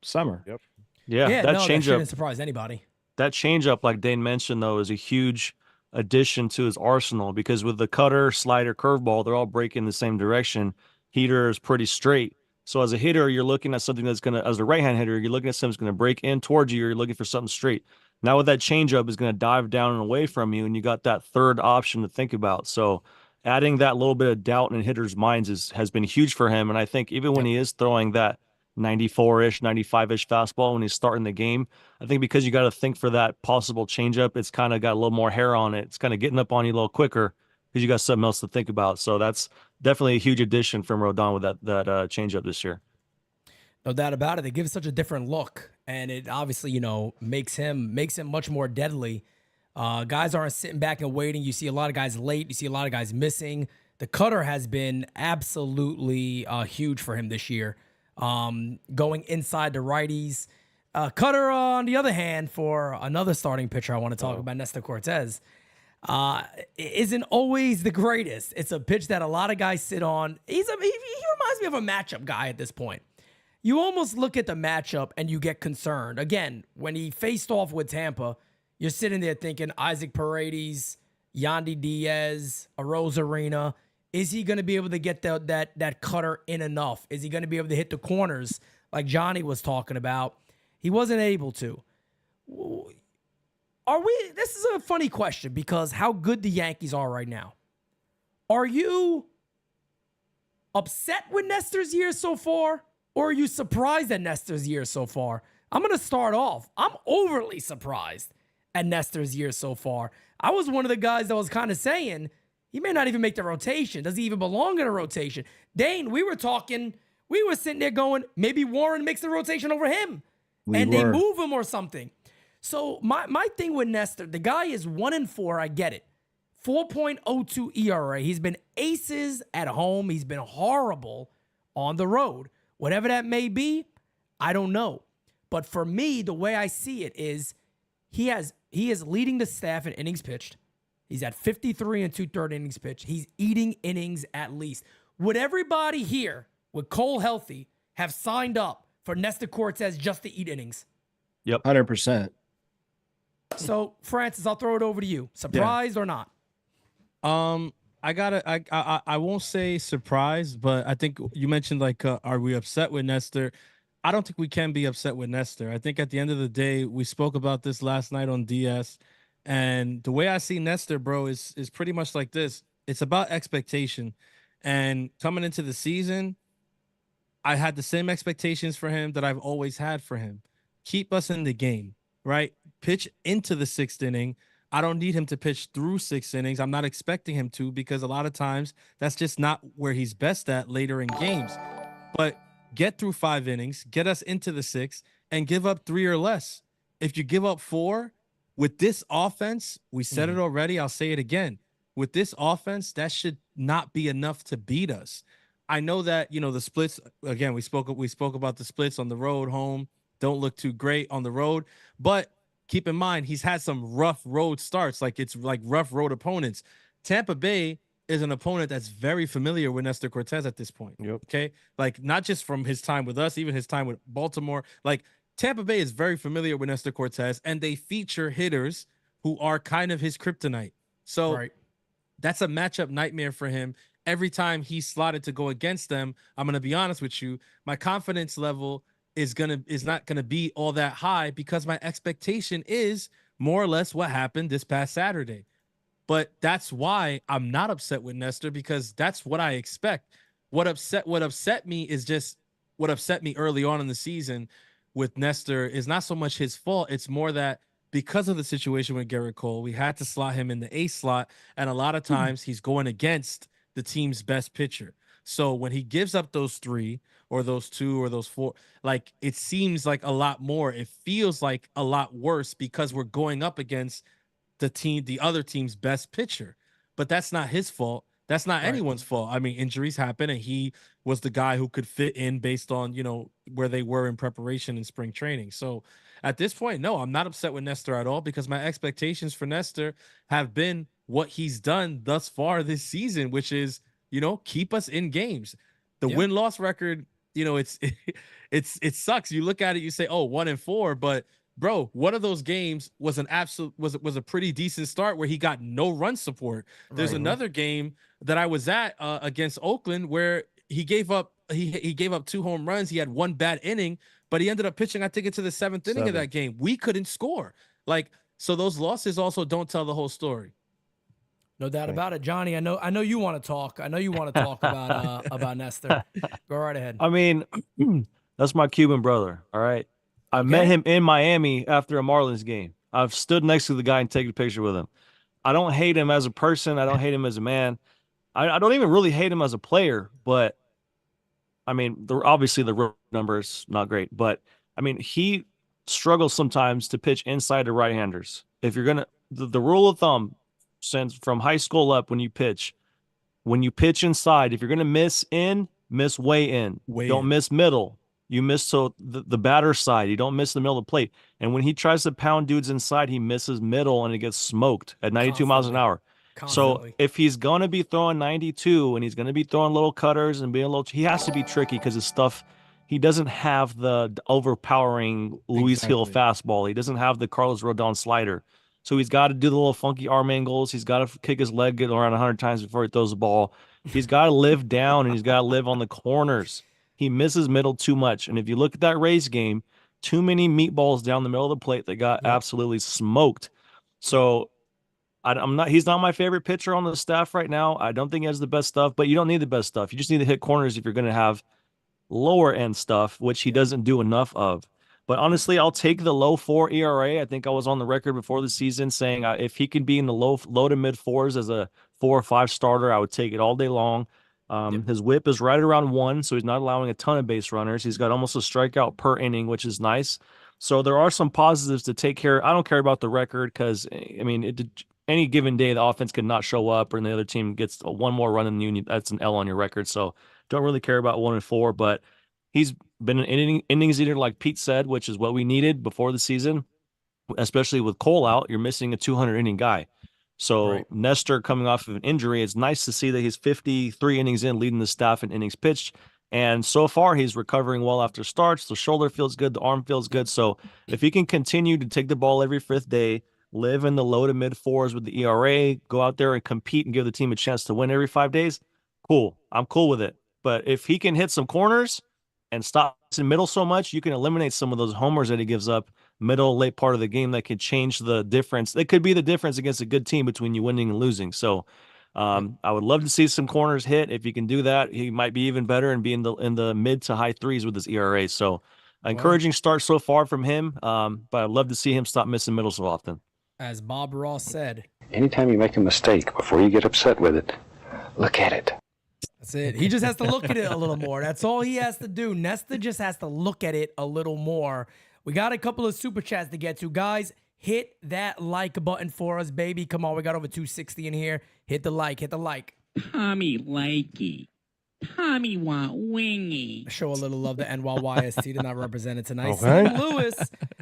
summer. Yep. Yeah, that shouldn't surprise anybody. That changeup, like Dane mentioned, though, is a huge addition to his arsenal, because with the cutter, slider, curveball, they're all breaking the same direction. Heater is pretty straight. So as a hitter, you're looking at something that's going to, as a right-hand hitter, you're looking at something that's going to break in towards you. You're looking for something straight. Now with that changeup is going to dive down and away from you, and you got that third option to think about. So adding that little bit of doubt in hitters' minds has been huge for him. And I think even when he is throwing that 94-ish, 95-ish fastball when he's starting the game, I think because you got to think for that possible changeup, it's kind of got a little more hair on it. It's kind of getting up on you a little quicker because you got something else to think about. So that's definitely a huge addition from Rodon with that changeup this year. No doubt about it. They give such a different look, and it obviously, makes him much more deadly. Guys aren't sitting back and waiting. You see a lot of guys late. You see a lot of guys missing. The cutter has been absolutely huge for him this year. Going inside the righties. Cutter, on the other hand, for another starting pitcher I want to talk about, Nestor Cortes, isn't always the greatest. It's a pitch that a lot of guys sit on. He reminds me of a matchup guy at this point. You almost look at the matchup and you get concerned. Again, when he faced off with Tampa, you're sitting there thinking Isaac Paredes, Yandy Diaz, Arozarena. Is he going to be able to get that cutter in enough? Is he going to be able to hit the corners like Johnny was talking about? He wasn't able to. This is a funny question because how good the Yankees are right now. Are you upset with Nestor's year so far, or are you surprised at Nestor's year so far? I'm going to start off. I'm overly surprised at Nestor's year so far. I was one of the guys that was kind of saying, he may not even make the rotation. Does he even belong in a rotation? Dane, we were sitting there going, maybe Warren makes the rotation over him. They move him or something. So my thing with Nestor, the guy is 1-4, I get it. 4.02 ERA. He's been aces at home. He's been horrible on the road. Whatever that may be, I don't know. But for me, the way I see it is he is leading the staff in innings pitched. He's at 53 and 2/3 innings pitched. He's eating innings at least. Would everybody here with Cole healthy have signed up for Nestor Cortes just to eat innings? Yep. 100%. So, Francis, I'll throw it over to you. Surprised or not? I won't say surprised, but I think you mentioned are we upset with Nestor? I don't think we can be upset with Nestor. I think at the end of the day, we spoke about this last night on DS. And the way I see Nestor, bro, is pretty much like this. It's about expectation. And coming into the season, I had the same expectations for him that I've always had for him. Keep us in the game, right? Pitch into the sixth inning. I don't need him to pitch through 6 innings. I'm not expecting him to, because a lot of times that's just not where he's best at later in games. But get through 5 innings, get us into the 6th, and give up 3 or less. If you give up 4, with this offense, we said it already, I'll say it again. With this offense, that should not be enough to beat us. I know that, the splits, again, we spoke about the splits on the road, home, don't look too great on the road. But keep in mind, he's had some rough road starts, it's like rough road opponents. Tampa Bay is an opponent that's very familiar with Nestor Cortes at this point. Yep. Okay? Not just from his time with us, even his time with Baltimore. Tampa Bay is very familiar with Nestor Cortes, and they feature hitters who are kind of his kryptonite. So that's a matchup nightmare for him. Every time he's slotted to go against them, I'm going to be honest with you, my confidence level is not going to be all that high, because my expectation is more or less what happened this past Saturday. But that's why I'm not upset with Nestor, because that's what I expect. What upset me is just what upset me early on in the season with Nestor is not so much his fault. It's more that because of the situation with Garrett Cole, we had to slot him in the A slot. And a lot of times he's going against the team's best pitcher. So when he gives up those 3 or those 2 or those 4, like it seems like a lot more. It feels like a lot worse because we're going up against the other team's best pitcher. But that's not his fault. That's not anyone's fault. I mean, injuries happen, and he was the guy who could fit in based on, where they were in preparation in spring training. So at this point, no, I'm not upset with Nestor at all because my expectations for Nestor have been what he's done thus far this season, which is, keep us in games. The win-loss record, it sucks. You look at it, you say, oh, 1-4, but bro, one of those games was was a pretty decent start where he got no run support. There's another game that I was at against Oakland where he gave up 2 home runs. He had 1 bad inning, but he ended up pitching, I think, into the 7th inning of that game. We couldn't score. So those losses also don't tell the whole story. No doubt about it, Johnny. I know you want to talk. I know you want to talk about Nestor. Go right ahead. I mean, that's my Cuban brother. All right. I met him in Miami after a Marlins game. I've stood next to the guy and taken a picture with him. I don't hate him as a person. I don't hate him as a man. I don't even really hate him as a player, but I mean, obviously the road number is not great, but I mean, he struggles sometimes to pitch inside to right-handers. If you're going to, the rule of thumb since from high school up, when you pitch inside, if you're going to miss in, miss way in. Don't miss middle. You miss the batter side. You don't miss the middle of the plate. And when he tries to pound dudes inside, he misses middle and it gets smoked at 92 miles an hour. So if he's going to be throwing 92 and he's going to be throwing little cutters and being a little, he has to be tricky because his stuff, he doesn't have the overpowering Luis Hill fastball. He doesn't have the Carlos Rodon slider. So he's got to do the little funky arm angles. He's got to kick his leg around 100 times before he throws the ball. He's got to live down and he's got to live on the corners. He misses middle too much. And if you look at that Rays game, too many meatballs down the middle of the plate that got absolutely smoked. So he's not my favorite pitcher on the staff right now. I don't think he has the best stuff, but you don't need the best stuff. You just need to hit corners if you're going to have lower end stuff, which he doesn't do enough of. But honestly, I'll take the low 4 ERA. I think I was on the record before the season saying if he can be in the low to mid 4s as a 4 or 5 starter, I would take it all day long. His whip is right around 1, so he's not allowing a ton of base runners. He's got almost a strikeout per inning, which is nice. So there are some positives to take care. I don't care about the record because, I mean, any given day, the offense could not show up and the other team gets one more run than you. That's an L on your record. So don't really care about 1-4, but he's been an innings eater, like Pete said, which is what we needed before the season, especially with Cole out. You're missing a 200-inning guy. So Nestor coming off of an injury, it's nice to see that he's 53 innings in, leading the staff in innings pitched. And so far, he's recovering well after starts. The shoulder feels good. The arm feels good. So if he can continue to take the ball every 5th day, live in the low to mid 4s with the ERA, go out there and compete and give the team a chance to win every 5 days, cool. I'm cool with it. But if he can hit some corners and stop in middle so much, you can eliminate some of those homers that he gives up middle, late part of the game that could change the difference. It could be the difference against a good team between you winning and losing. So I would love to see some corners hit. If he can do that, he might be even better and be in the mid to high 3s with his ERA. So encouraging start so far from him, but I'd love to see him stop missing middle so often. As Bob Ross said, anytime you make a mistake, before you get upset with it, look at it. That's it. He just has to look at it a little more. That's all he has to do. Nestor just has to look at it a little more. We got a couple of super chats to get to. Guys, hit that like button for us, baby. Come on, we got over 260 in here. Hit the like. Tommy likey. Tommy want wingy. Show a little love to NYYST. They're not represented tonight. Okay. Sam Lewis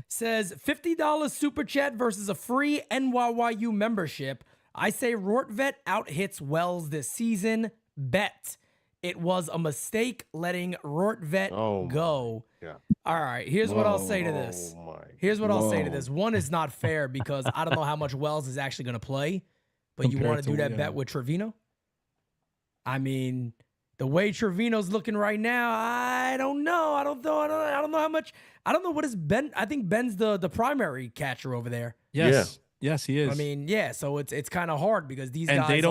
says $50 super chat versus a free NYYU membership. I say Rortvet out-hits Wells this season. Bet. It was a mistake letting Rortvet go. Yeah. All right, here's what I'll say to this. I'll say to this. One is not fair because I don't know how much Wells is actually going to play, but you want to do that bet with Trevino? I mean, the way Trevino's looking right now, I don't know. I don't know how much. I don't know what is Ben. I think Ben's the primary catcher over there. Yes. Yeah. Yes, he is. I mean, yeah, so it's kind of hard because these guys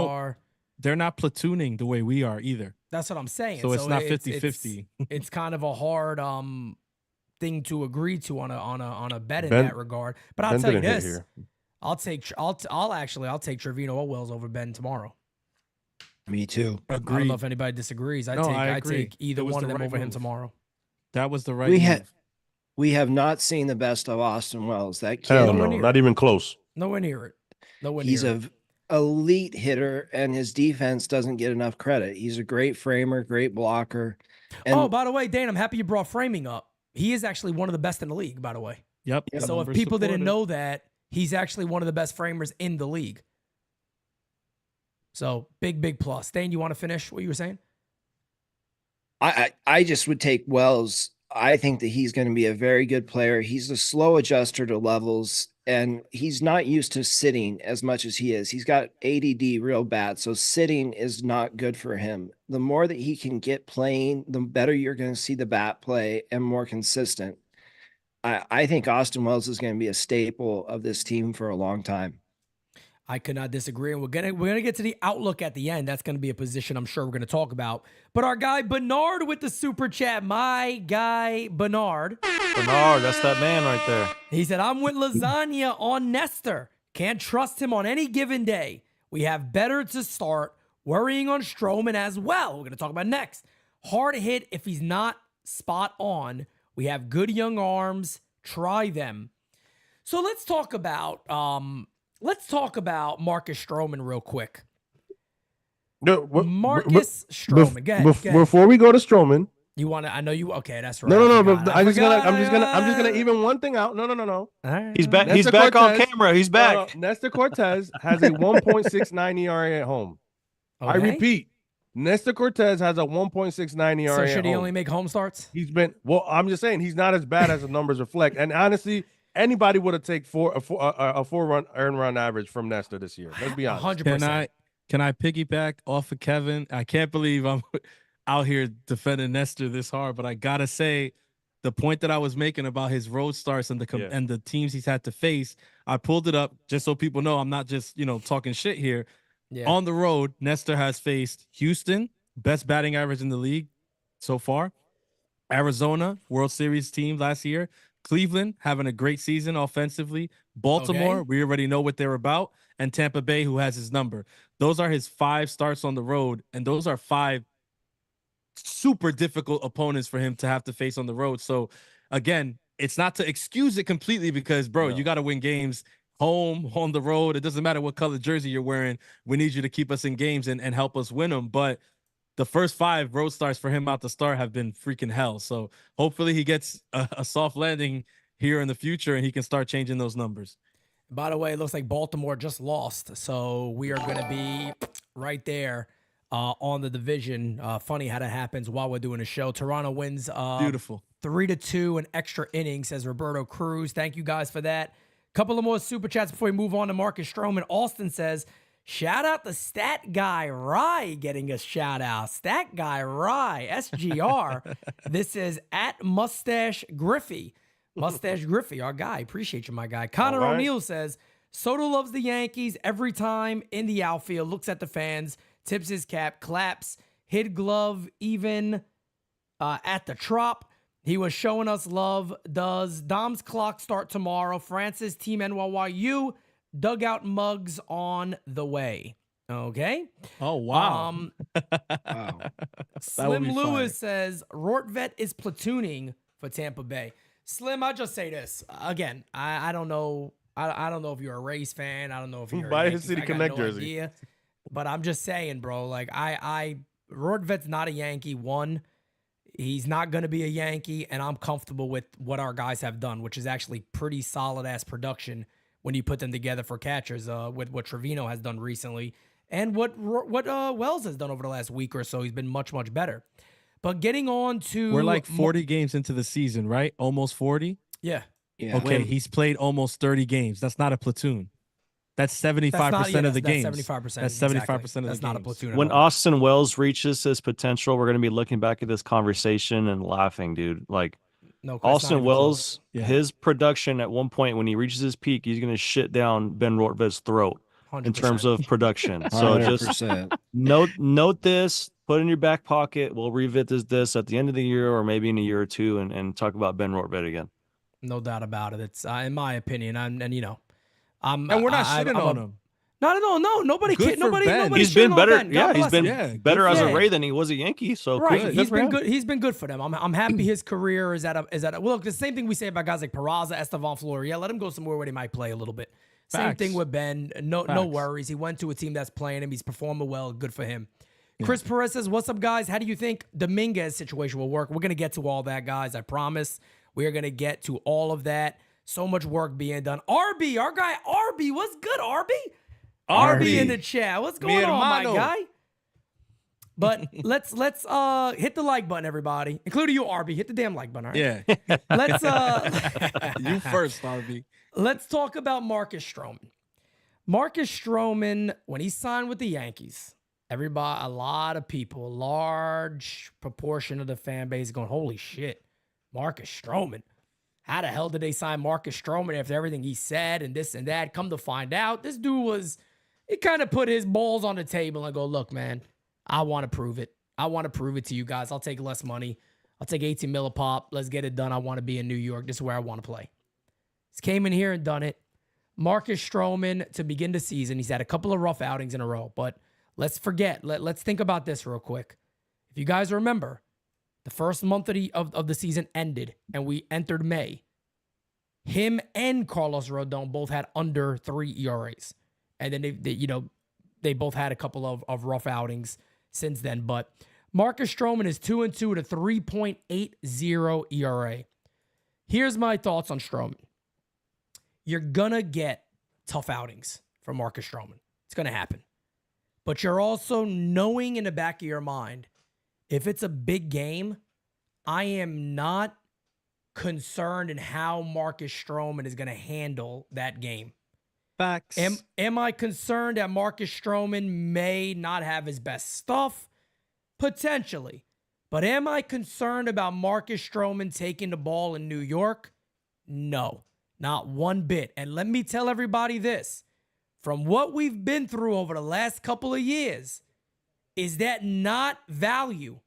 they're not platooning the way we are either. That's what I'm saying. So it's not 50-50. It's kind of a hard thing to agree to on a bet in Ben- that regard. But I'll Ben tell you didn't hit this: here. I'll take Trevino or Wells over Ben tomorrow. Me too. I don't Agreed. know if anybody disagrees. No, I I agree. take either It was one of the them right over him move. tomorrow. That was the right We move. we have not seen the best of Austin Wells. That kid, Hell nowhere no, near not even close. Nowhere near it. Nowhere he's near a it. elite hitter, and his defense doesn't get enough credit. He's a great framer, great blocker. And Oh, by the way, Dan, I'm happy you brought framing up. He is actually one of the best in the league, by the way. Yep. Yeah. the So if numbers people support didn't it. know that, he's actually one of the best framers in the league. So big plus. Dan, you want to finish what you were saying? I just would take Wells. I think that he's going to be a very good player. He's a slow adjuster to levels, and he's not used to sitting as much as he is. He's got ADD real bad, so sitting is not good for him. The more that he can get playing, the better you're going to see the bat play and more consistent. I think Austin Wells is going to be a staple of this team for a long time. I could not disagree. And we're gonna get to the outlook at the end. That's gonna be a position I'm sure we're gonna talk about. But our guy Bernard with the super chat, my guy Bernard. Bernard, that's that man right there. He said, I'm with lasagna on Nestor. Can't trust him on any given day. We have better to start. Worrying on Stroman as well. We're gonna talk about next. Hard hit if he's not spot on. We have good young arms. Try them. So let's talk about Marcus Stroman real quick. No, Marcus Stroman. Go ahead. Before we go to Stroman, you want to? I know you. Okay, that's right. no. I But I'm just forgot. gonna even one thing out. No. All right. He's back. Nestor He's back Cortes- on camera. He's back. Nestor Cortes has a 1.69 ERA at home. I Okay. repeat, Nestor Cortes has a 1.69 ERA. So at should he home. only make home starts? He's been I'm just saying he's not as bad as the numbers reflect. And honestly, anybody would have taken a 4-run earned run average from Nestor this year. Let's be honest. 100%. Can I piggyback off of Kevin? I can't believe I'm out here defending Nestor this hard, but I gotta say, the point that I was making about his road starts and the teams he's had to face, I pulled it up just so people know I'm not just talking shit here. Yeah. On the road, Nestor has faced Houston, best batting average in the league so far. Arizona, World Series team last year. Cleveland, having a great season offensively. Baltimore, we already know what they're about. And Tampa Bay, who has his number. Those are his 5 starts on the road. And those are 5 super difficult opponents for him to have to face on the road. So, again, it's not to excuse it completely because, bro, you got to win games home, on the road. It doesn't matter what color jersey you're wearing. We need you to keep us in games and help us win them. But the first 5 road starts for him out the start have been freaking hell. So hopefully he gets a soft landing here in the future and he can start changing those numbers. By the way, it looks like Baltimore just lost. So we are going to be right there on the division. Funny how that happens while we're doing a show. Toronto wins Beautiful 3-2 in extra innings, says Roberto Cruz. Thank you guys for that. Couple of more super chats before we move on to Marcus Stroman. Austin says, shout out the Stat Guy Rye getting a shout out. Stat Guy Rye, SGR. This is at Mustache Griffey. Mustache Griffey, our guy. Appreciate you, my guy. Connor O'Neill says, Soto loves the Yankees every time in the outfield, looks at the fans, tips his cap, claps, hid glove, even at the Trop. He was showing us love. Does Dom's clock start tomorrow? Francis, Team NYYU, dugout mugs on the way. Okay. Oh, wow. Wow. Slim Lewis says, Rortvet is platooning for Tampa Bay. Slim, I'll just say this. Again, I don't know. I don't know if you're a Rays fan. I don't know if you're Buy a his Yankees City fan. I got Connect no jersey. idea. But I'm just saying, bro, like Rortvet's not a Yankee. One, he's not going to be a Yankee, and I'm comfortable with what our guys have done, which is actually pretty solid-ass production when you put them together for catchers with what Trevino has done recently and what Wells has done over the last week or so. He's been much, much better. But getting on to... We're like 40 games into the season, right? Almost 40? Yeah. Okay, he's played almost 30 games. That's not a platoon. That's 75% of the games. That's 75%. That's 75% exactly. of the games. That's not a platoon. When Austin Wells reaches his potential, we're going to be looking back at this conversation and laughing, dude. Like, no, Austin Wells, Yeah. his production at one point when he reaches his peak, he's going to shit down Ben Rortvet's throat 100%. in terms of production. So just 100%. note this. put in your back pocket. We'll revisit this at the end of the year or maybe in a year or two and talk about Ben Rortvedt again. No doubt about it. It's in my opinion, and we're not shitting on him. Not at all. No, nobody. He's been better. Yeah, he's been better as a Ray than he was a Yankee. So right, he's been good. He's been good for them. I'm happy his career is at a. Well, look, the same thing we say about guys like Peraza, Estevan Flores. Yeah, let him go somewhere where they might play a little bit. Same thing with Ben. No worries. He went to a team that's playing him. He's performing well. Good for him. Yeah. Chris Perez says, "What's up, guys? How do you think Dominguez situation will work?" We're gonna get to all that, guys. I promise. We are gonna get to all of that. So much work being done. RB, our guy RB, what's good, RB? RB in the chat. What's going on, my guy? But let's hit the like button, everybody, including you, RB. Hit the damn like button. All right? Yeah. Let's you first, RB. Let's talk about Marcus Stroman. Marcus Stroman, when he signed with the Yankees, a lot of people, a large proportion of the fan base going, holy shit, Marcus Stroman. How the hell did they sign Marcus Stroman after everything he said and this and that? Come to find out, this dude he kind of put his balls on the table and go, look, man, I want to prove it. I want to prove it to you guys. I'll take less money. I'll take 18 mil a pop. Let's get it done. I want to be in New York. This is where I want to play. He's came in here and done it. Marcus Stroman, to begin the season, he's had a couple of rough outings in a row, but let's think about this real quick. If you guys remember, the first month of the season ended, and we entered May. Him and Carlos Rodon both had under 3 ERAs. And then they both had a couple of rough outings since then. But Marcus Stroman is 2-2 with a 3.80 ERA. Here's my thoughts on Stroman. You're gonna get tough outings from Marcus Stroman. It's gonna happen. But you're also knowing in the back of your mind, if it's a big game, I am not concerned in how Marcus Stroman is going to handle that game. Facts. Am I concerned that Marcus Stroman may not have his best stuff? Potentially. But am I concerned about Marcus Stroman taking the ball in New York? No, not one bit. And let me tell everybody this. From what we've been through over the last couple of years, is that not value?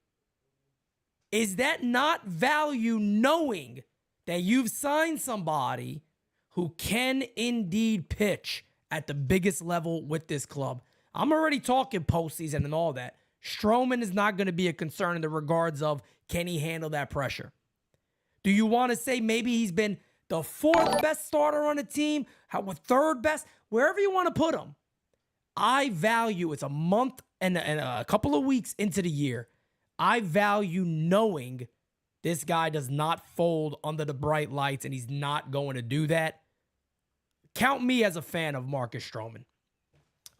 Is that not value knowing that you've signed somebody who can indeed pitch at the biggest level with this club? I'm already talking postseason and all that. Stroman is not going to be a concern in the regards of can he handle that pressure? Do you want to say maybe he's been the fourth best starter on the team, third best, wherever you want to put him? I value, it's a month and a couple of weeks into the year. I value knowing this guy does not fold under the bright lights and he's not going to do that. Count me as a fan of Marcus Stroman.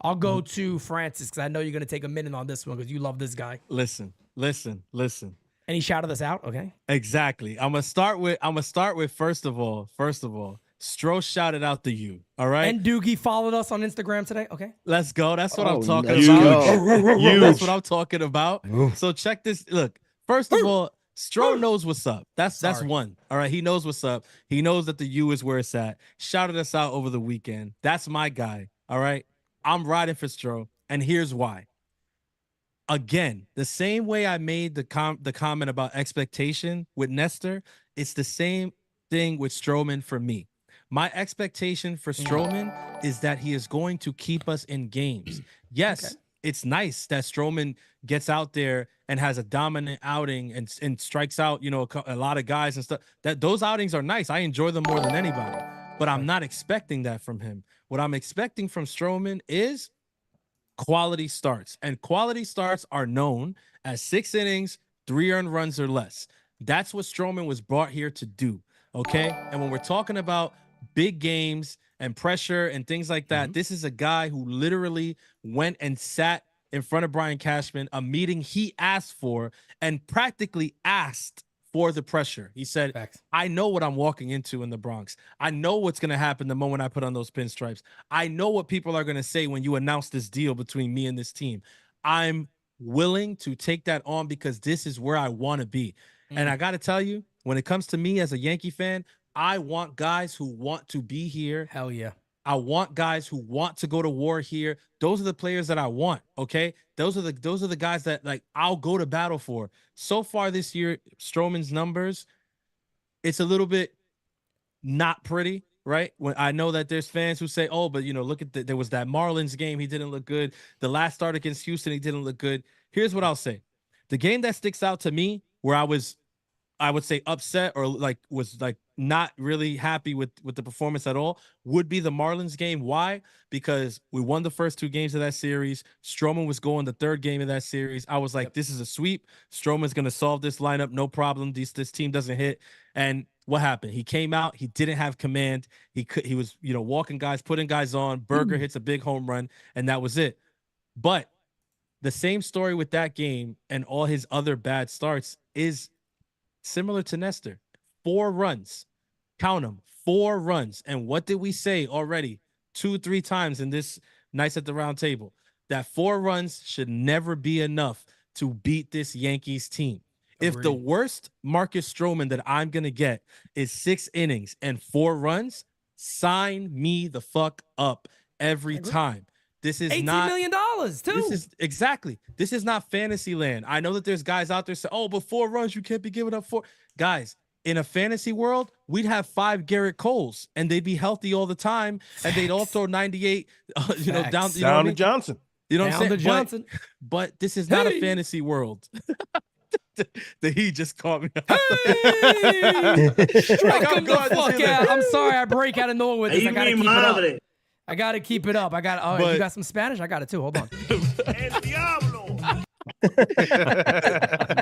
I'll go to Francis because I know you're going to take a minute on this one because you love this guy. Listen. And he shouted us out, okay? Exactly. I'm gonna start with first of all, Stro shouted out to you. All right. And Doogie followed us on Instagram today. Okay. Let's go. That's what I'm talking about. That's what I'm talking about. So check this. Look, first of all, Stro knows what's up. That's one. All right. He knows what's up. He knows that the U is where it's at. Shouted us out over the weekend. That's my guy. All right. I'm riding for Stro. And here's why. Again, the same way I made the comment about expectation with Nestor, it's the same thing with Stroman for me. My expectation for Stroman is that he is going to keep us in games. Yes, it's nice that Stroman gets out there and has a dominant outing and strikes out, a lot of guys and stuff. Those outings are nice. I enjoy them more than anybody. But I'm not expecting that from him. What I'm expecting from Stroman is quality starts. And quality starts are known as 6 innings, 3 earned runs or less. That's what Stroman was brought here to do. Okay? And when we're talking about big games and pressure and things like that, this is a guy who literally went and sat in front of Brian Cashman, a meeting he asked for and practically asked for the pressure. He said, I know what I'm walking into in the Bronx. I know what's going to happen the moment I put on those pinstripes. I know what people are going to say when you announce this deal between me and this team. I'm willing to take that on because this is where I want to be. And I got to tell you, when it comes to me as a Yankee fan, I want guys who want to be here. Hell yeah. I want guys who want to go to war here. Those are the players that I want. Okay. Those are the guys that like I'll go to battle for. So far this year, Stroman's numbers, it's a little bit not pretty, right? When I know that there's fans who say, oh, but look at there was that Marlins game. He didn't look good. The last start against Houston, he didn't look good. Here's what I'll say. The game that sticks out to me where I would say upset or was not really happy with the performance at all would be the Marlins game. Why? Because we won the first 2 games of that series. Stroman was going the 3rd game of that series. I was like, this is a sweep. Stroman's going to solve this lineup. No problem. This team doesn't hit. And what happened? He came out. He didn't have command. He was, walking guys, putting guys on. Berger hits a big home run, and that was it. But the same story with that game and all his other bad starts is similar to Nestor. 4 runs. Count them. 4 runs. And what did we say already 2-3 times in this Nights at the Round Table? That 4 runs should never be enough to beat this Yankees team. If the worst Marcus Stroman that I'm going to get is 6 innings and 4 runs, sign me the fuck up every time. This is $18 million too. This is not fantasy land. I know that there's guys out there say, oh, but 4 runs, you can't be giving up 4. Guys, in a fantasy world, we'd have 5 Garrett Coles and they'd be healthy all the time. And they'd all throw 98, down to Johnson. You know what I'm saying? Johnson. But this is not a fantasy world. The Heat just caught me. Hey! Strike him the fuck out. I'm sorry, I break out of nowhere with this. I gotta keep it up. You got some Spanish? I got it too. Hold on. Come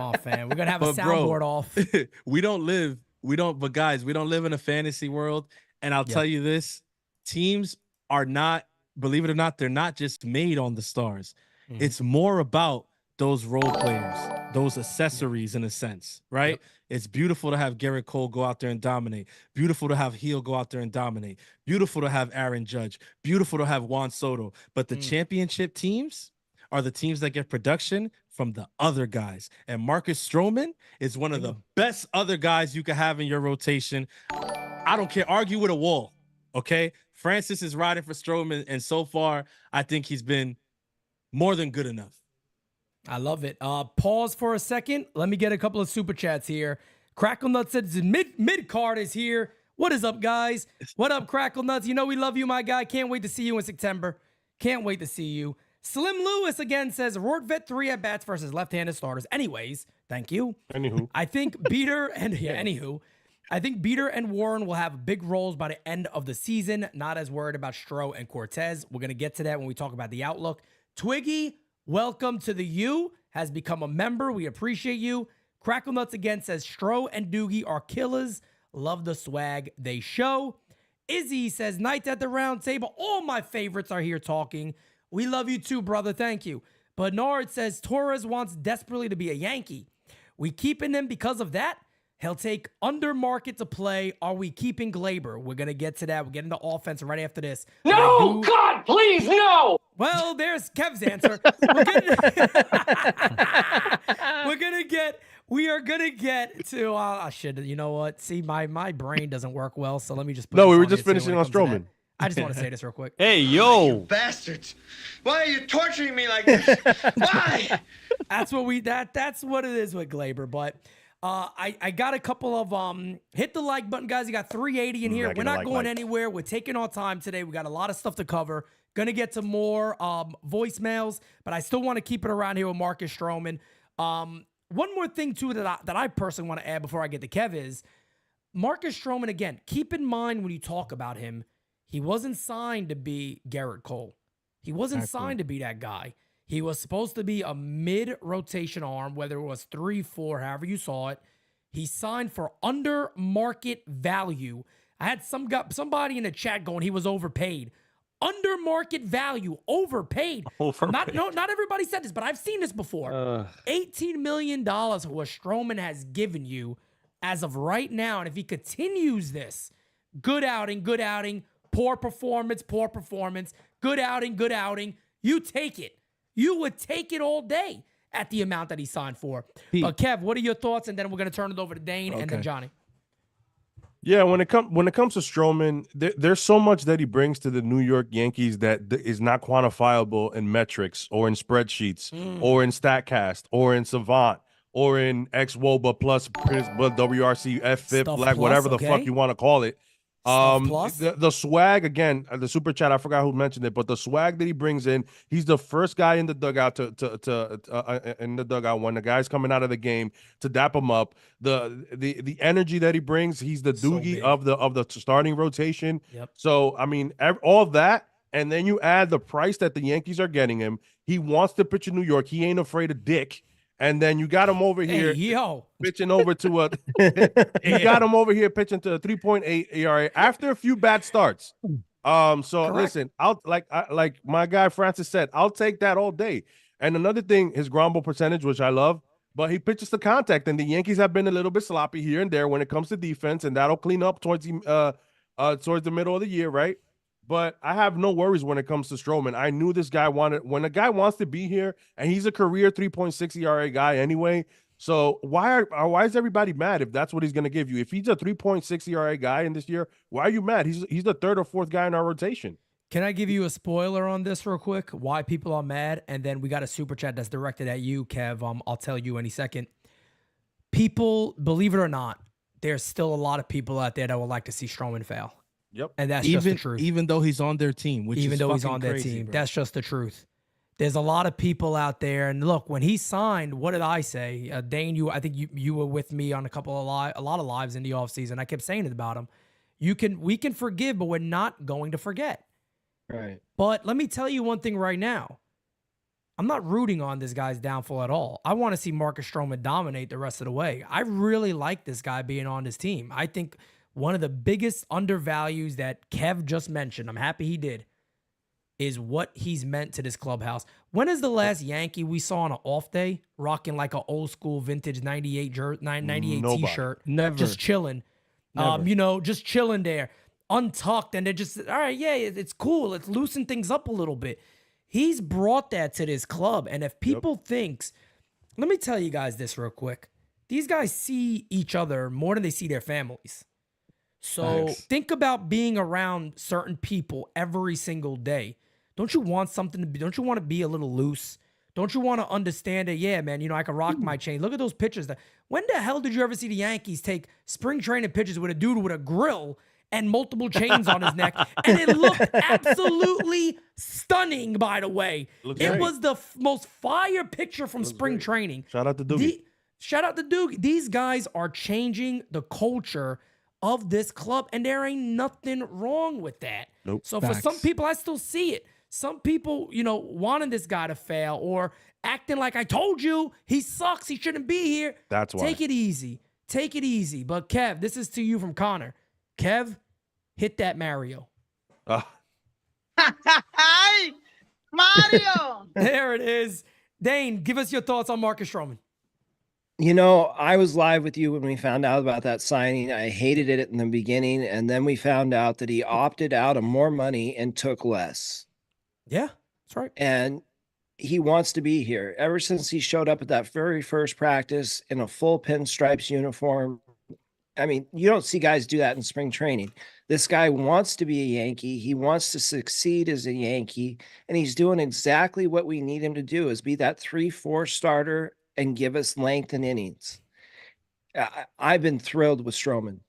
on, fam. We're gonna have a soundboard off. But guys, we don't live in a fantasy world. And I'll tell you this: teams are not, believe it or not, they're not just made on the stars. It's more about those role players, those accessories in a sense, right? It's beautiful to have Garrett Cole go out there and dominate. Beautiful to have Heel go out there and dominate. Beautiful to have Aaron Judge. Beautiful to have Juan Soto. But the championship teams are the teams that get production from the other guys. And Marcus Stroman is one of the best other guys you can have in your rotation. I don't care. Argue with a wall, okay? Francis is riding for Stroman, and so far, I think he's been more than good enough. I love it. Pause for a second. Let me get a couple of super chats here. Crackle Nuts says mid card is here. What is up, guys? What up, Crackle Nuts? You know we love you, my guy. Can't wait to see you in September. Can't wait to see you. Slim Lewis again says Rortvet 3 at bats versus left-handed starters. Anyways, thank you. Anywho, I think Beater and I think Beater and Warren will have big roles by the end of the season. Not as worried about Stroh and Cortes. We're gonna get to that when we talk about the outlook. Twiggy, welcome to the U, has become a member. We appreciate you. Crackle Nuts again says Stroh and Doogie are killers. Love the swag they show. Izzy says Nights at the Round Table. All my favorites are here talking. We love you too, brother. Thank you. Bernard says Torres wants desperately to be a Yankee. We keeping him because of that. He'll take under market to play. Are we keeping Glaber? We're going to get to that. We'll get into offense right after this. No, God, please, no. Well, there's Kev's answer. We are gonna get to shit. You know what? See, my brain doesn't work well, so let me just put we were just finishing on Stroman. I just want to say this real quick. Hey, yo, you bastards! Why are you torturing me like this? Why? That's what it is with Glaber. But I got a couple of hit the like button, guys. You got 380 in here. We're not going anywhere. We're taking our time today. We got a lot of stuff to cover. Gonna get to more voicemails, but I still want to keep it around here with Marcus Stroman. One more thing too that I personally want to add before I get to Kev is Marcus Stroman. Again, keep in mind when you talk about him, he wasn't signed to be Garrett Cole. He wasn't signed to be that guy. He was supposed to be a mid-rotation arm, whether it was 3, 4, however you saw it. He signed for under market value. I had somebody in the chat going, he was overpaid. Under market value, overpaid. Not everybody said this, but I've seen this before. $18 million what Stroman has given you as of right now. And if he continues this, good outing, poor performance, good outing, you take it. You would take it all day at the amount that he signed for. But Kev, what are your thoughts? And then we're going to turn it over to Dane and then Johnny. Yeah, when it comes to Stroman, there's so much that he brings to the New York Yankees that is not quantifiable in metrics or in spreadsheets or in Statcast or in Savant or in XWOBA plus WRC FFIP, Stuff like plus, whatever the okay? fuck you want to call it. Stuff plus. The swag again, the super chat. I forgot who mentioned it, but the swag that he brings in, he's the first guy in the dugout in the dugout when the guy's coming out of the game to dap him up. The energy that he brings, he's the Doogie of the starting rotation. Yep. So I mean, all that, and then you add the price that the Yankees are getting him. He wants to pitch in New York. He ain't afraid of dick. And then you got him over here pitching over to you got him over here pitching to a 3.8 ERA after a few bad starts. So Correct. Listen, like my guy Francis said, I'll take that all day. And another thing, his ground ball percentage, which I love, but he pitches to contact, and the Yankees have been a little bit sloppy here and there when it comes to defense, and that'll clean up towards the middle of the year, right? But I have no worries when it comes to Stroman. I knew this guy when a guy wants to be here, and he's a career 3.6 ERA guy anyway. So why is everybody mad if that's what he's going to give you? If he's a 3.6 ERA guy in this year, why are you mad? He's the third or fourth guy in our rotation. Can I give you a spoiler on this real quick? Why people are mad? And then we got a super chat that's directed at you, Kev. I'll tell you any second. People, believe it or not, there's still a lot of people out there that would like to see Stroman fail. Yep. And that's just the truth. Even though he's on their team, which even is though he's fucking on their crazy, team, bro. that's just the truth. There's a lot of people out there, and look, when he signed, what did I say? Dane, I think you were with me on a lot of lives in the offseason. I kept saying it about him. We can forgive, but we're not going to forget. Right. But let me tell you one thing right now. I'm not rooting on this guy's downfall at all. I want to see Marcus Stroman dominate the rest of the way. I really like this guy being on this team. I think one of the biggest undervalues that Kev just mentioned, I'm happy he did, is what he's meant to this clubhouse. When is the last Yankee we saw on an off day rocking like an old school vintage 98 t-shirt? Never. Just chilling. Just chilling there, untucked, and they're just, all right, yeah, it's cool. It's loosened things up a little bit. He's brought that to this club. And if people thinks, let me tell you guys this real quick. These guys see each other more than they see their families. So think about being around certain people every single day. Don't you want don't you want to be a little loose? Don't you want to understand that, yeah, man, I can rock my chain. Look at those pictures. When the hell did you ever see the Yankees take spring training pictures with a dude with a grill and multiple chains on his neck? And it looked absolutely stunning, by the way. It was the most fire picture from spring training. Shout out to Doogie. Shout out to Doogie. These guys are changing the culture of this club, and there ain't nothing wrong with that. Nope. So for some people, I still see it. Some people, wanting this guy to fail or acting like, I told you, he sucks, he shouldn't be here. That's why. Take it easy. Take it easy. But Kev, this is to you from Connor. Kev, hit that Mario. Hi, Mario. There it is. Dane, give us your thoughts on Marcus Stroman. I was live with you when we found out about that signing. I hated it in the beginning, and then we found out that he opted out of more money and took less. Yeah, that's right. And he wants to be here. Ever since he showed up at that very first practice in a full pinstripes uniform. I mean, you don't see guys do that in spring training. This guy wants to be a Yankee. He wants to succeed as a Yankee, and he's doing exactly what we need him to do, is be that 3-4 starter and give us length and innings. I've been thrilled with Stroman.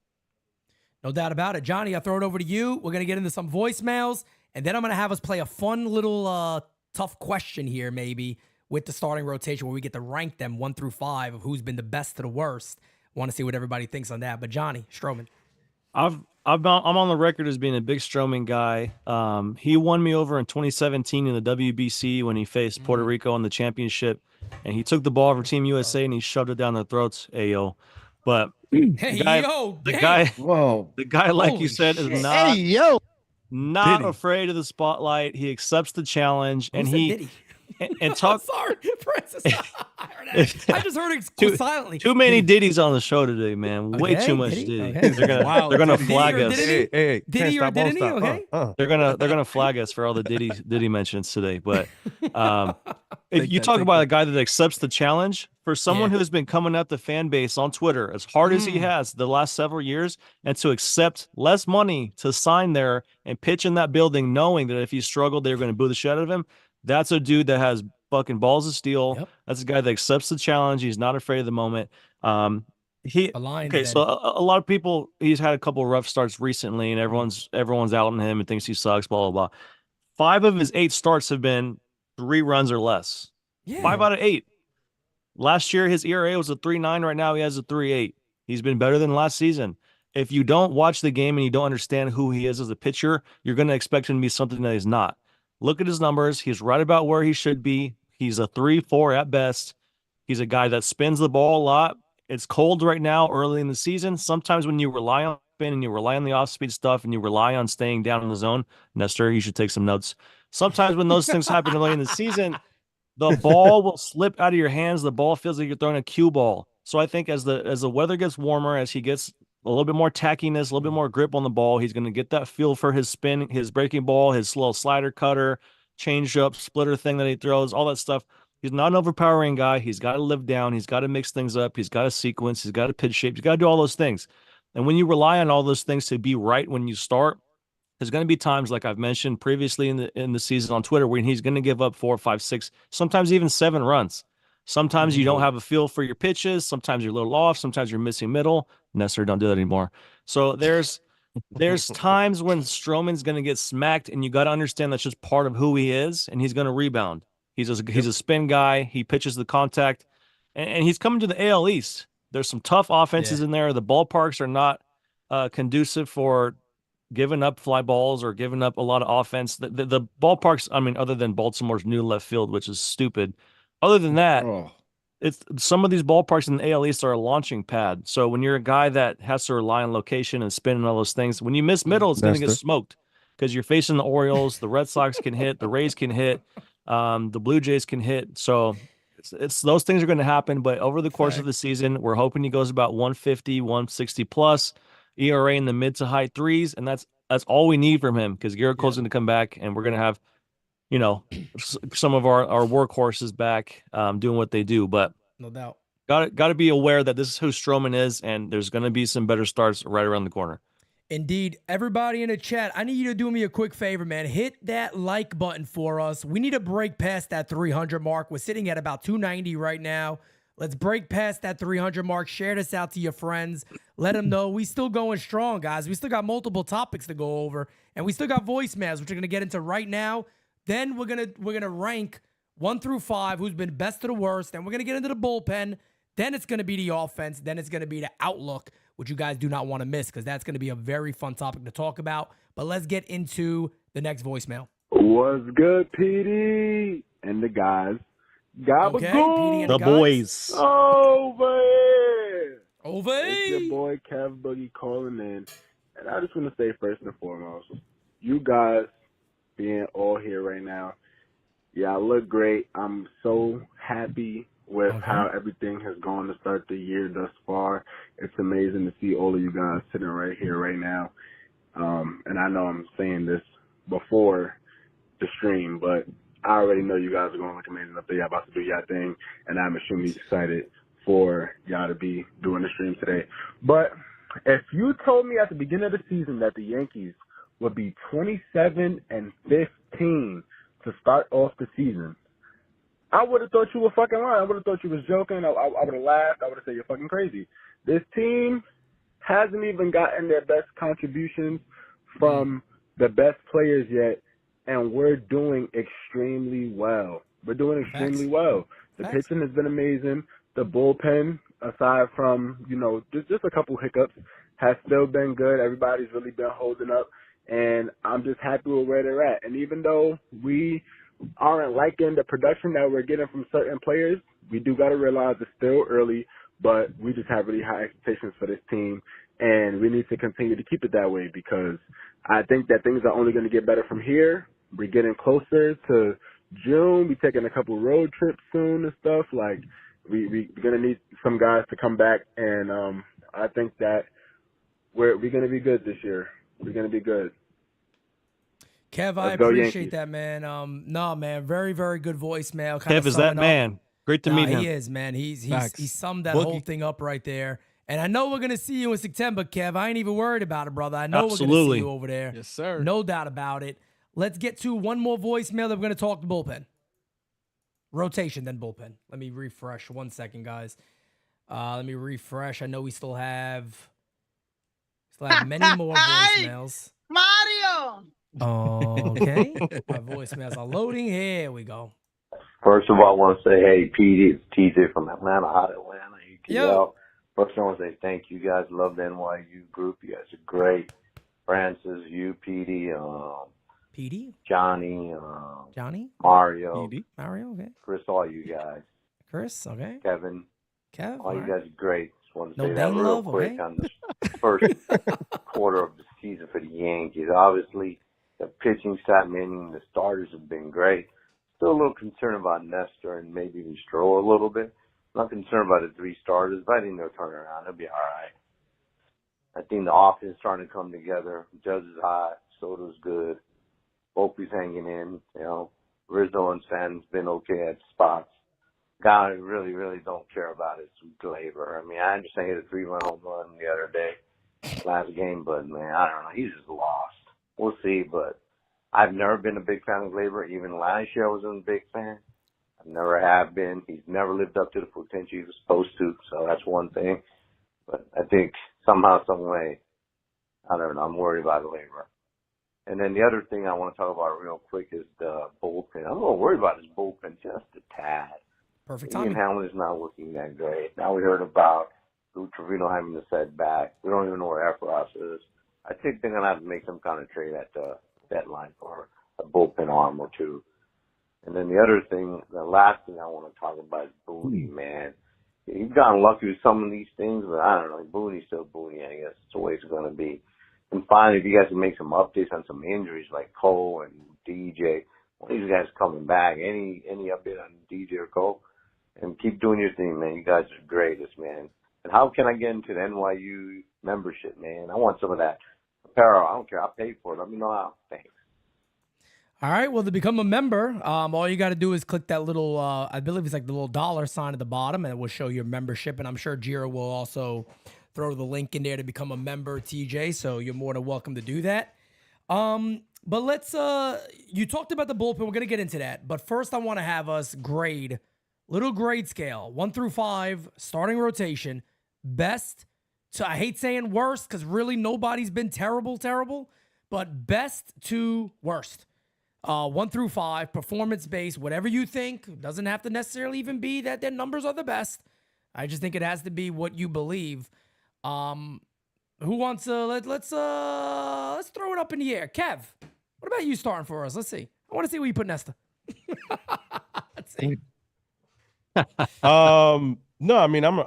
No doubt about it. Johnny, I'll throw it over to you. We're going to get into some voicemails, and then I'm going to have us play a fun little tough question here maybe with the starting rotation where we get to rank them 1 through 5 of who's been the best to the worst. Want to see what everybody thinks on that. But Johnny, Stroman. I'm on the record as being a big Stroman guy. He won me over in 2017 in the WBC when he faced Puerto Rico in the championship, and he took the ball from Team USA and he shoved it down their throats. Ayo, but the guy, like you said, is not afraid of the spotlight. He accepts the challenge, and Sorry, Francis. I just heard it silently. Too many ditties on the show today, man. Way too much ditty. Okay. They're gonna flag us. Hey, Diddy or Diddy? Okay. They're gonna flag us for all the ditty mentions today. But if you talk about a guy that accepts the challenge, for someone who's been coming at the fan base on Twitter as hard as he has the last several years, and to accept less money to sign there and pitch in that building, knowing that if he struggled, they were going to boo the shit out of him. That's a dude that has fucking balls of steel. Yep. That's a guy that accepts the challenge. He's not afraid of the moment. So a lot of people, he's had a couple of rough starts recently, and everyone's outing him and thinks he sucks, blah, blah, blah. 5 of his 8 starts have been 3 runs or less. 5 out of 8. Last year, his ERA was a 3.9. Right now, he has a 3.8. He's been better than last season. If you don't watch the game and you don't understand who he is as a pitcher, you're going to expect him to be something that he's not. Look at his numbers. He's right about where he should be. He's a 3.4 at best. He's a guy that spins the ball a lot. It's cold right now, early in the season. Sometimes when you rely on spin and you rely on the off-speed stuff and you rely on staying down in the zone, Nestor, you should take some notes. Sometimes when those things happen early in the season, the ball will slip out of your hands. The ball feels like you're throwing a cue ball. So I think as the weather gets warmer, as he gets a little bit more tackiness, a little bit more grip on the ball, he's going to get that feel for his spin, his breaking ball, his little slider cutter, change up, splitter thing that he throws, all that stuff. He's not an overpowering guy. He's got to live down. He's got to mix things up. He's got to sequence. He's got to pitch shape. He's got to do all those things. And when you rely on all those things to be right when you start, there's going to be times, like I've mentioned previously in the season on Twitter, when he's going to give up 4, 5, 6, sometimes even 7 runs. Sometimes you don't have a feel for your pitches. Sometimes you're a little off. Sometimes you're missing middle. Nestor, don't do that anymore. So there's times when Stroman's going to get smacked, and you got to understand that's just part of who he is, and he's going to rebound. He's a spin guy. He pitches the contact, and he's coming to the AL East. There's some tough offenses in there. The ballparks are not conducive for giving up fly balls or giving up a lot of offense. The ballparks, I mean, other than Baltimore's new left field, which is stupid. Other than that, it's some of these ballparks in the AL East are a launching pad. So when you're a guy that has to rely on location and spin and all those things, when you miss middle, it's going to get smoked because you're facing the Orioles. The Red Sox can hit. The Rays can hit. The Blue Jays can hit. So it's those things are going to happen. But over the course of the season, we're hoping he goes about 150, 160 plus, ERA in the mid to high 3s, and that's all we need from him because Garrett Cole's going to come back, and we're going to have, some of our workhorses back doing what they do. But no doubt, got to be aware that this is who Stroman is, and there's going to be some better starts right around the corner. Indeed. Everybody in the chat, I need you to do me a quick favor, man. Hit that like button for us. We need to break past that 300 mark. We're sitting at about 290 right now. Let's break past that 300 mark. Share this out to your friends. Let them know we still going strong, guys. We still got multiple topics to go over, and we still got voicemails, which we're gonna get into right now. Then we're gonna rank 1 through 5, who's been best to the worst. Then we're gonna get into the bullpen. Then it's gonna be the offense. Then it's gonna be the outlook, which you guys do not want to miss because that's gonna be a very fun topic to talk about. But let's get into the next voicemail. What's good, PD and the guys? Okay, the boys. Over here. Over It's your boy Kev Boogie calling in. And I just want to say first and foremost, you guys being all here right now, I look great. I'm so happy with how everything has gone to start the year thus far. It's amazing to see all of you guys sitting right here right now. And I know I'm saying this before the stream, but I already know you guys are going to look amazing up there. Y'all about to do y'all thing, and I'm extremely excited for y'all to be doing the stream today. But if you told me at the beginning of the season that the Yankees would be 27-15 to start off the season, I would have thought you were fucking lying. I would have thought you was joking. I would have laughed. I would have said you're fucking crazy. This team hasn't even gotten their best contributions from the best players yet, and we're doing extremely well. We're doing extremely well. The pitching has been amazing. The bullpen, aside from, just a couple hiccups, has still been good. Everybody's really been holding up, and I'm just happy with where they're at. And even though we aren't liking the production that we're getting from certain players, we do got to realize it's still early, but we just have really high expectations for this team, and we need to continue to keep it that way because I think that things are only going to get better from here. We're getting closer to June. We're taking a couple road trips soon and stuff. Like, we're going to need some guys to come back, and I think that we're going to be good this year. We're going to be good. Kev, I go appreciate Yankees. that, man. No, man, very, very good voicemail. Kev is that man. Great to meet him. He is, man. He summed that Boogie. whole thing up right there. And I know we're gonna see you in September, Kev. I ain't even worried about it, brother. I know we're gonna see you over there. Yes, sir. No doubt about it. Let's get to one more voicemail that we're gonna talk to bullpen. Rotation, then bullpen. Let me refresh 1 second, guys. Let me refresh. I know we still have many more voicemails. Mario. Okay. My voicemails are loading. Here we go. First of all, I want to say, hey, Pete, it's TJ from Atlanta, hot Atlanta. Yo. First, I want to say thank you guys. Love the NYU group. You guys are great. Francis, you, Petey, Johnny, Mario, okay. Chris, all you guys. Chris, okay. Kevin, all you guys are great. Just want to say that Dane real love, quick okay. on the first quarter of the season for the Yankees. Obviously, the pitching staff, meaning the starters, have been great. Still a little concerned about Nestor and maybe even Stroman a little bit. Not concerned about the 3 starters, but I think they'll turn around. They'll be all right. I think the offense is starting to come together. Judge is hot. Soto's good. Volpe's hanging in. You know, Rizzo and Stanton's been okay at spots. Guy I really, really don't care about is Glaber. I mean, I understand he had a 3-run home run the other day, last game, but, man, I don't know. He's just lost. We'll see, but I've never been a big fan of Glaber. Even last year I wasn't a big fan. I never have been. He's never lived up to the potential he was supposed to, so that's one thing. But I think somehow, some way, I don't know, I'm worried about Glaber. And then the other thing I want to talk about real quick is the bullpen. I'm a little worried about his bullpen just a tad. Perfect Ian timing. Hamlin is not looking that great. Now we heard about Lou Trevino having a setback. We don't even know where Efros is. I think they're going to have to make some kind of trade at the deadline for a bullpen arm or two. And then the other thing, the last thing I want to talk about is Booney, man. He's gotten lucky with some of these things, but I don't know. Booney's still Booney, I guess. It's the way it's going to be. And finally, if you guys can make some updates on some injuries like Cole and DJ, one of these guys coming back. Any update on DJ or Cole? And keep doing your thing, man. You guys are greatest, man. And how can I get into the NYU membership, man? I want some of that apparel. I don't care. I'll pay for it. Let me know how. Thanks. All right. Well, to become a member, all you got to do is click that little, I believe it's like the little dollar sign at the bottom, and it will show your membership. And I'm sure Jira will also throw the link in there to become a member, TJ. So you're more than welcome to do that. But let's, you talked about the bullpen. We're going to get into that. But first, I want to have us grade, little grade scale, 1 through 5, starting rotation, best to, I hate saying worst because really nobody's been terrible, but best to worst. 1 through 5, performance-based, whatever you think. Doesn't have to necessarily even be that their numbers are the best. I just think it has to be what you believe. Who wants to, let's throw it up in the air. Kev, what about you starting for us? Let's see. I want to see where you put Nestor. Let's see. No, I mean, I'm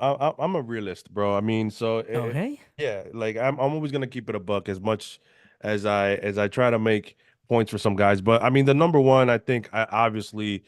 a realist, bro. I mean, so okay. Yeah, like I'm always gonna keep it a buck as much as I try to make points for some guys. But I mean, the number one, I think, obviously,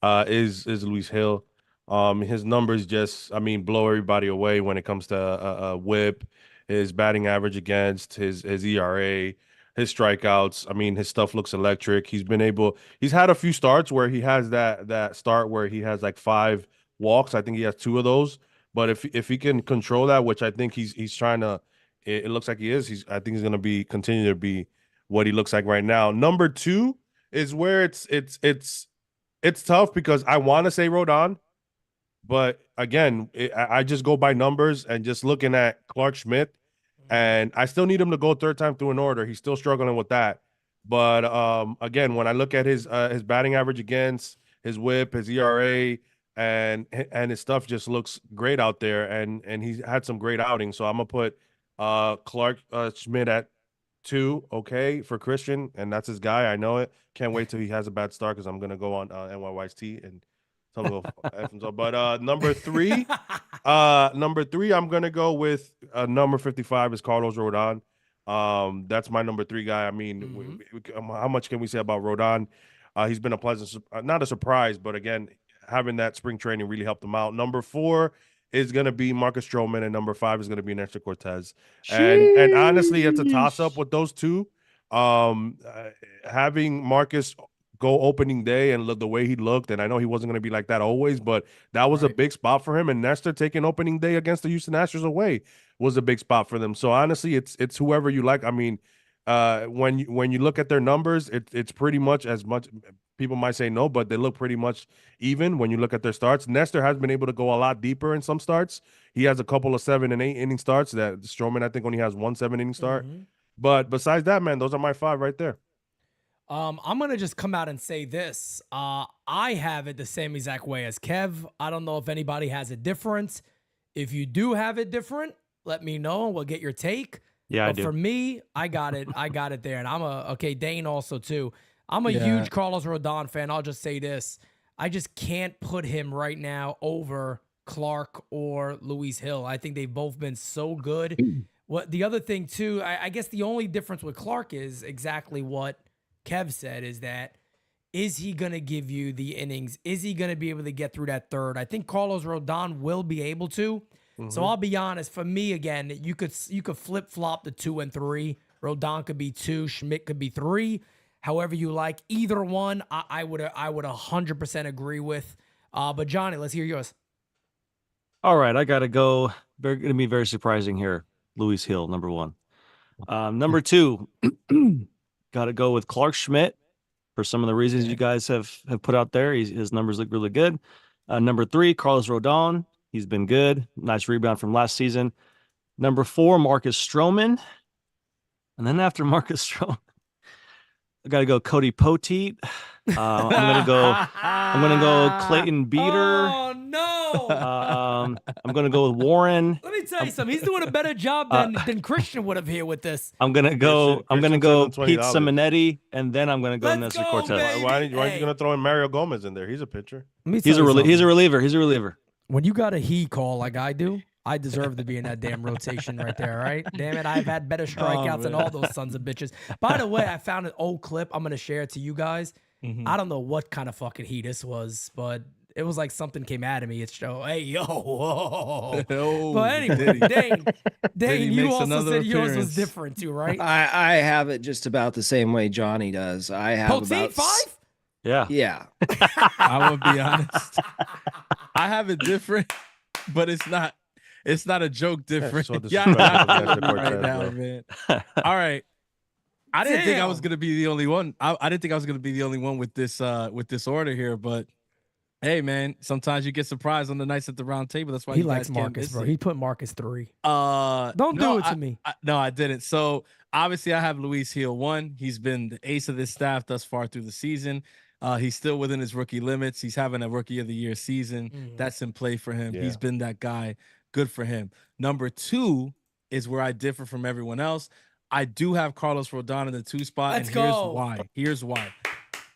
is Luis Hill. His numbers just, I mean, blow everybody away when it comes to whip, his batting average against, his ERA, his strikeouts. I mean, his stuff looks electric. He's had a few starts where he has that start where he has like 5 walks. I think he has 2 of those. But if he can control that, which I think he's trying to, it looks like he is. I think he's going to continue to be what he looks like right now. Number 2 is where it's tough because I want to say Rodon, but again, I just go by numbers and just looking at Clark Schmidt, and I still need him to go 3rd time through an order. He's still struggling with that. But again, when I look at his batting average against, his whip, his ERA, and his stuff just looks great out there, and he's had some great outings. So I'm gonna put Clark Schmidt at 2, okay, for Christian, and that's his guy. I know it. Can't wait till he has a bad start because I'm gonna go on NYY's T and tell him to go F himself. But number 3, I'm gonna go with number 55 is Carlos Rodon. That's my number 3 guy. I mean, how much can we say about Rodon? He's been a pleasant, not a surprise, but again, having that spring training really helped him out. Number 4 is going to be Marcus Stroman, and number 5 is going to be Nestor Cortes. And honestly, it's a toss-up with those 2. Having Marcus go opening day and look the way he looked, and I know he wasn't going to be like that always, but that was a big spot for him. And Nestor taking opening day against the Houston Astros away was a big spot for them. So honestly, it's whoever you like. I mean, when you look at their numbers, it's pretty much as much. People might say no, but they look pretty much even when you look at their starts. Nestor has been able to go a lot deeper in some starts. He has a couple of 7 and 8 inning starts that Stroman, I think, only has 1 7-inning start. But besides that, man, those are my 5 right there. I'm going to just come out and say this. I have it the same exact way as Kev. I don't know if anybody has it different. If you do have it different, let me know. We'll get your take. Yeah, but I do. For me, I got it. I got it there. And Dane also too. I'm a huge Carlos Rodon fan. I'll just say this. I just can't put him right now over Clark or Luis Hill. I think they've both been so good. What the other thing too, I guess the only difference with Clark is exactly what Kev said, is he going to give you the innings? Is he going to be able to get through that third? I think Carlos Rodon will be able to. So I'll be honest, for me, again, you could flip-flop the 2 and 3. Rodon could be 2, Schmidt could be 3. However you like. Either one, I would 100% agree with. But Johnny, let's hear yours. All right, I got to go. Going to be very surprising here. Luis Hill, number 1. Number 2, got to go with Clark Schmidt for some of the reasons you guys have put out there. His numbers look really good. Number 3, Carlos Rodon. He's been good. Nice rebound from last season. Number 4, Marcus Stroman. And then after Marcus Stroman, I got to go Cody Poteet. I'm gonna go Clayton Beater. Oh no! I'm gonna go with Warren. Let me tell you something. He's doing a better job than Christian would have here with this. I'm gonna go Pete Simonetti, and then I'm gonna go Nestor Cortes. Why are you gonna throw in Mario Gomez in there? He's a pitcher. He's a reliever. When you got a he call like I do, I deserve to be in that damn rotation right there, right? Damn it, I've had better strikeouts than all those sons of bitches. By the way, I found an old clip. I'm going to share it to you guys. I don't know what kind of fucking heat this was, but it was like something came out of me. It's hey, yo, whoa. But anyway, Dane, you also said yours was different too, right? I have it just about the same way Johnny does. I have about 5? Yeah. I would be honest. I have it different, but it's not a joke different. Yeah, right now, man. All right. I didn't think I was gonna be the only one. I didn't think I was gonna be the only one with this order here, but hey, man, sometimes you get surprised on the nights at the round table. That's why he likes Marcus, bro. He put Marcus 3. Don't do it to me. I didn't. So obviously, I have Luis Hill 1. He's been the ace of this staff thus far through the season. He's still within his rookie limits. He's having a rookie of the year season. That's in play for him. Yeah. He's been that guy. Good for him. Number 2 is where I differ from everyone else. I do have Carlos Rodon in the 2 spot. Let's and go. Here's why.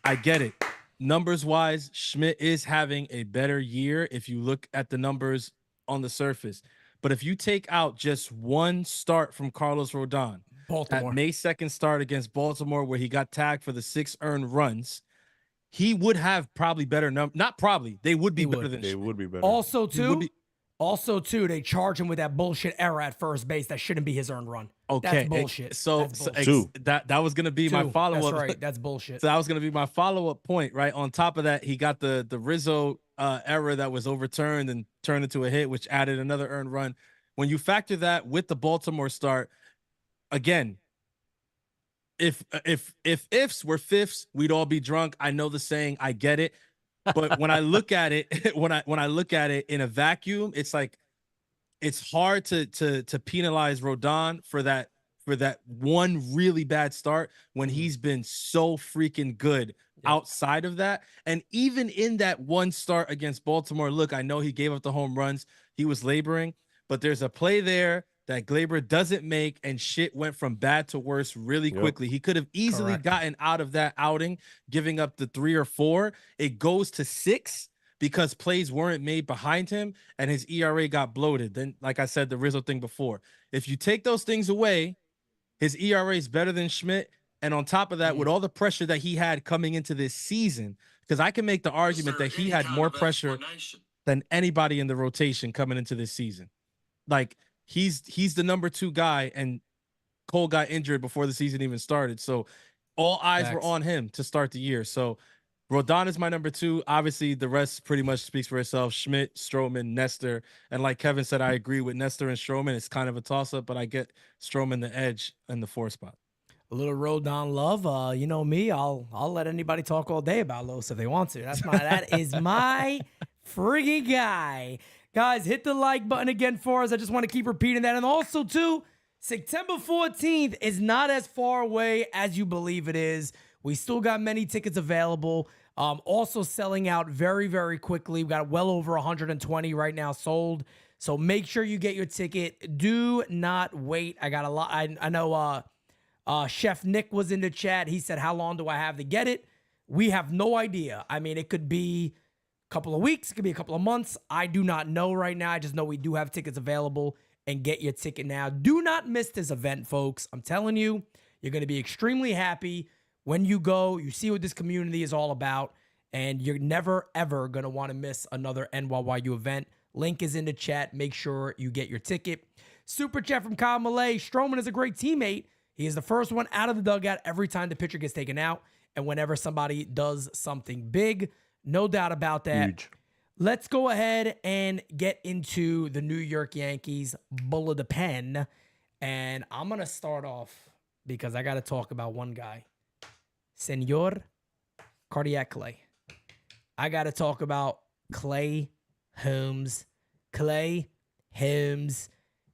I get it. Numbers wise, Schmidt is having a better year if you look at the numbers on the surface. But if you take out just one start from Carlos Rodon, Baltimore, that May 2nd start against Baltimore where he got tagged for the 6 earned runs, he would have probably better numbers. Not probably. They would be better than Schmidt. They would be better. Also, too, they charge him with that bullshit error at first base. That shouldn't be his earned run. Okay. That's bullshit. That was going to be my follow-up. That's right. That's bullshit. So that was going to be my follow-up point, right? On top of that, he got the Rizzo error that was overturned and turned into a hit, which added another earned run. When you factor that with the Baltimore start, again, if ifs were fifths, we'd all be drunk. I know the saying. I get it. But when I look at it, when I look at it in a vacuum, it's like it's hard to penalize Rodon for that one really bad start when he's been so freaking good outside of that. And even in that one start against Baltimore, look, I know he gave up the home runs. He was laboring, but there's a play there that Gleyber doesn't make, and shit went from bad to worse really quickly. He could have easily gotten out of that outing, giving up the 3 or 4. It goes to 6 because plays weren't made behind him, and his ERA got bloated. Then, like I said, the Rizzo thing before. If you take those things away, his ERA is better than Schmidt. And on top of that, with all the pressure that he had coming into this season, because I can make the argument that he had more pressure than anybody in the rotation coming into this season. Like, he's the number 2 guy, and Cole got injured before the season even started. So all eyes were Facts. on him to start the year. So Rodon is my number 2. Obviously, the rest pretty much speaks for itself. Schmidt, Stroman, Nestor. And like Kevin said, I agree with Nestor and Stroman. It's kind of a toss-up, but I get Stroman the edge in the 4 spot. A little Rodon love. You know me, I'll let anybody talk all day about Los if they want to. That is my friggin' guy. Guys, hit the like button again for us. I just want to keep repeating that. And also, too, September 14th is not as far away as you believe it is. We still got many tickets available. Also selling out very, very quickly. We got well over 120 right now sold. So make sure you get your ticket. Do not wait. I got a lot. I know Chef Nick was in the chat. He said, how long do I have to get it? We have no idea. I mean, it could be a couple of weeks. It could be a couple of months. I do not know right now. I just know we do have tickets available. And get your ticket now. Do not miss this event, folks. I'm telling you, you're going to be extremely happy. When you go, you see what this community is all about, and you're never, ever going to want to miss another NYYU event. Link is in the chat. Make sure you get your ticket. Super chat from Kyle Malay. Stroman is a great teammate. He is the first one out of the dugout every time the pitcher gets taken out and whenever somebody does something big. No doubt about that. Huge. Let's go ahead and get into the New York Yankees Bullpen. And I'm going to start off because I got to talk about one guy. Senor Cardiac Clay. I got to talk about Clay Holmes. Clay Holmes.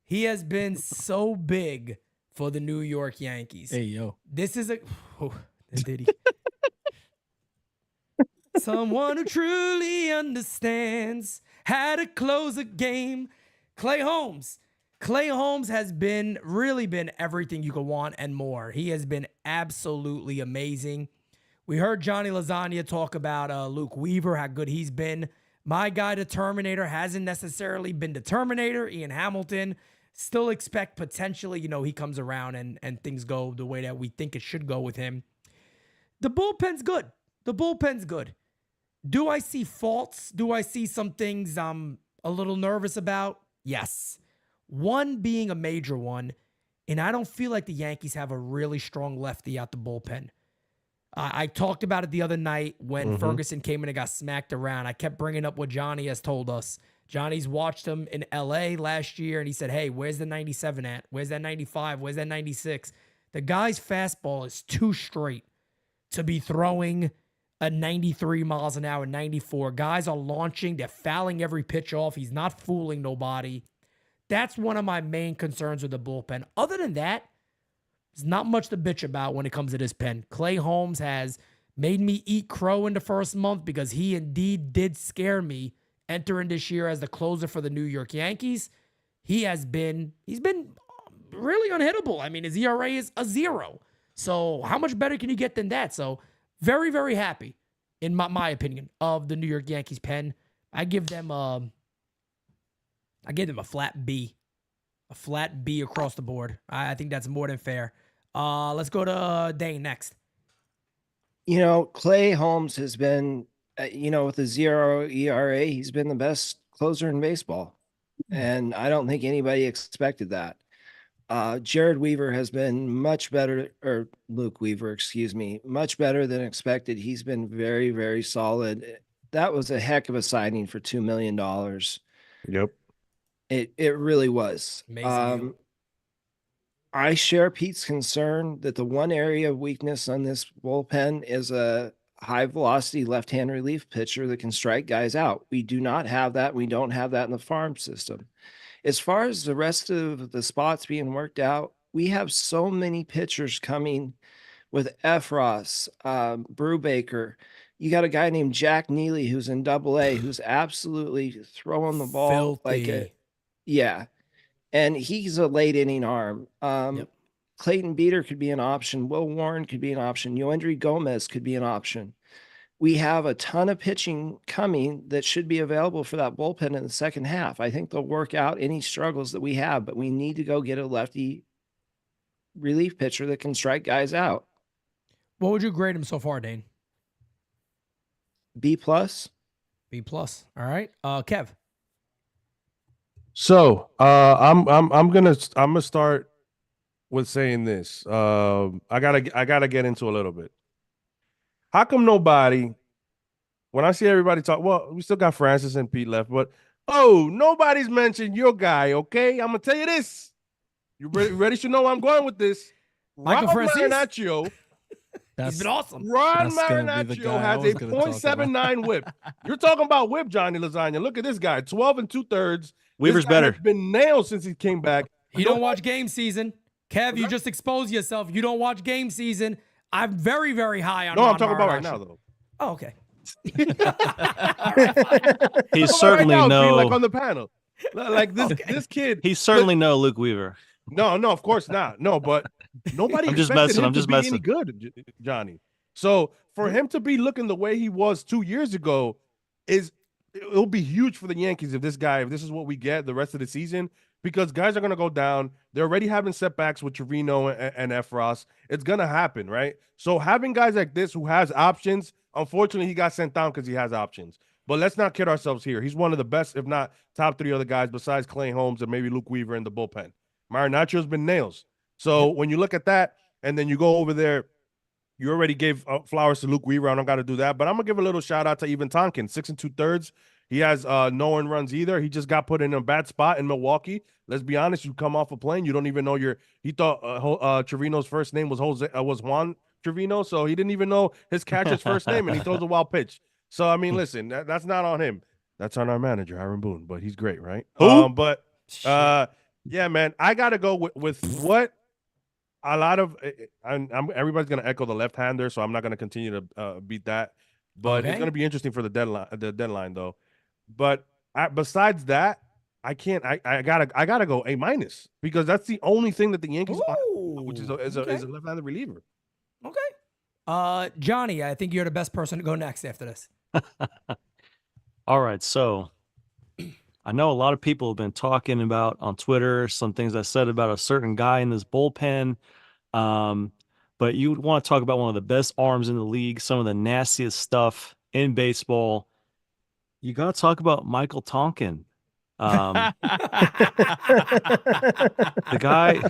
He has been so big for the New York Yankees. Hey, yo. This is a... Oh, did he? Someone who truly understands how to close a game. Clay Holmes. Clay Holmes has really been everything you could want and more. He has been absolutely amazing. We heard Johnny Lasagna talk about Luke Weaver, how good he's been. My guy, the Terminator, hasn't necessarily been the Terminator. Ian Hamilton, still expect potentially, he comes around and things go the way that we think it should go with him. The bullpen's good. The bullpen's good. Do I see faults? Do I see some things I'm a little nervous about? Yes. One being a major one, and I don't feel like the Yankees have a really strong lefty out the bullpen. I talked about it the other night when Ferguson came in and got smacked around. I kept bringing up what Johnny has told us. Johnny's watched him in L.A. last year, and he said, hey, where's the 97 at? Where's that 95? Where's that 96? The guy's fastball is too straight to be throwing a 93 miles an hour, 94. Guys are launching. They're fouling every pitch off. He's not fooling nobody. That's one of my main concerns with the bullpen. Other than that, there's not much to bitch about when it comes to this pen. Clay Holmes has made me eat crow in the first month because he indeed did scare me entering this year as the closer for the New York Yankees. He's been really unhittable. I mean, his ERA is a 0. So how much better can you get than that? So very, very happy, in my opinion, of the New York Yankees pen. I give them a flat B. A flat B across the board. I think that's more than fair. Let's go to Dane next. Clay Holmes has been, with a 0 ERA, he's been the best closer in baseball. And I don't think anybody expected that. Jared Weaver has been much better, or Luke Weaver, excuse me, much better than expected. He's been very, very solid. That was a heck of a signing for $2 million. Yep. It really was. Amazing. I share Pete's concern that the one area of weakness on this bullpen is a high velocity left-hand relief pitcher that can strike guys out. We do not have that. We don't have that in the farm system. As far as the rest of the spots being worked out, we have so many pitchers coming with Efros, Brubaker. You got a guy named Jack Neely who's in Double-A who's absolutely throwing the ball Filthy. Yeah. And he's a late inning arm. Clayton Beater could be an option. Will Warren could be an option. Yoendry Gomez could be an option. We have a ton of pitching coming that should be available for that bullpen in the second half. I think they'll work out any struggles that we have, but we need to go get a lefty relief pitcher that can strike guys out. What would you grade him so far, Dane? B+. B+. All right. Kev. So I'm gonna start with saying this. I gotta get into a little bit. How come nobody? When I see everybody talk, well, we still got Francis and Pete left, but nobody's mentioned your guy. Okay, I'm gonna tell you this. You ready to know where I'm going with this? Michael Ron Francis? Marinaccio. He's been awesome. Ron Marinaccio has a .79 whip. You're talking about whip, Johnny Lasagna. Look at this guy, 12 and 2/3. Weaver's better. Has been nailed since he came back. You don't watch game season. Kev, you just exposed yourself. You don't watch game season. I'm very, very high on No, Ron I'm talking about right Marinaccio. now, though. Oh, okay. He's certainly no like on the panel. Like this kid. He's certainly no Luke Weaver. No, of course not. No, but nobody I'm just expected messing. him I'm just to be messing. any good, Johnny. So for him to be looking the way he was 2 years ago, it'll be huge for the Yankees if this is what we get the rest of the season, because guys are going to go down. They're already having setbacks with Trevino and Efros. It's going to happen, right? So having guys like this who has options, unfortunately, he got sent down because he has options. But let's not kid ourselves here. He's one of the best, if not top 3 other guys besides Clay Holmes and maybe Luke Weaver in the bullpen. Marinaccio's been nails. So when you look at that and then you go over there, you already gave flowers to Luke Weaver. I don't got to do that. But I'm going to give a little shout out to even Tonkin, 6 and 2/3. He has no earned runs either. He just got put in a bad spot in Milwaukee. Let's be honest. You come off a plane, you don't even know he thought Trevino's first name was Juan Trevino. So he didn't even know his catcher's first name, and he throws a wild pitch. So, I mean, listen, that's not on him. That's on our manager, Aaron Boone, but he's great, right? Yeah, man, I got to go with what a lot of everybody's going to echo the left-hander, so I'm not going to continue to beat that. But it's going to be interesting for the deadline, though. But besides that, I can't. I gotta go A- because that's the only thing that the Yankees, which is a left-handed reliever. Okay. Johnny, I think you're the best person to go next after this. All right, so I know a lot of people have been talking about on Twitter some things I said about a certain guy in this bullpen. But you want to talk about one of the best arms in the league, some of the nastiest stuff in baseball. You got to talk about Michael Tonkin. The guy.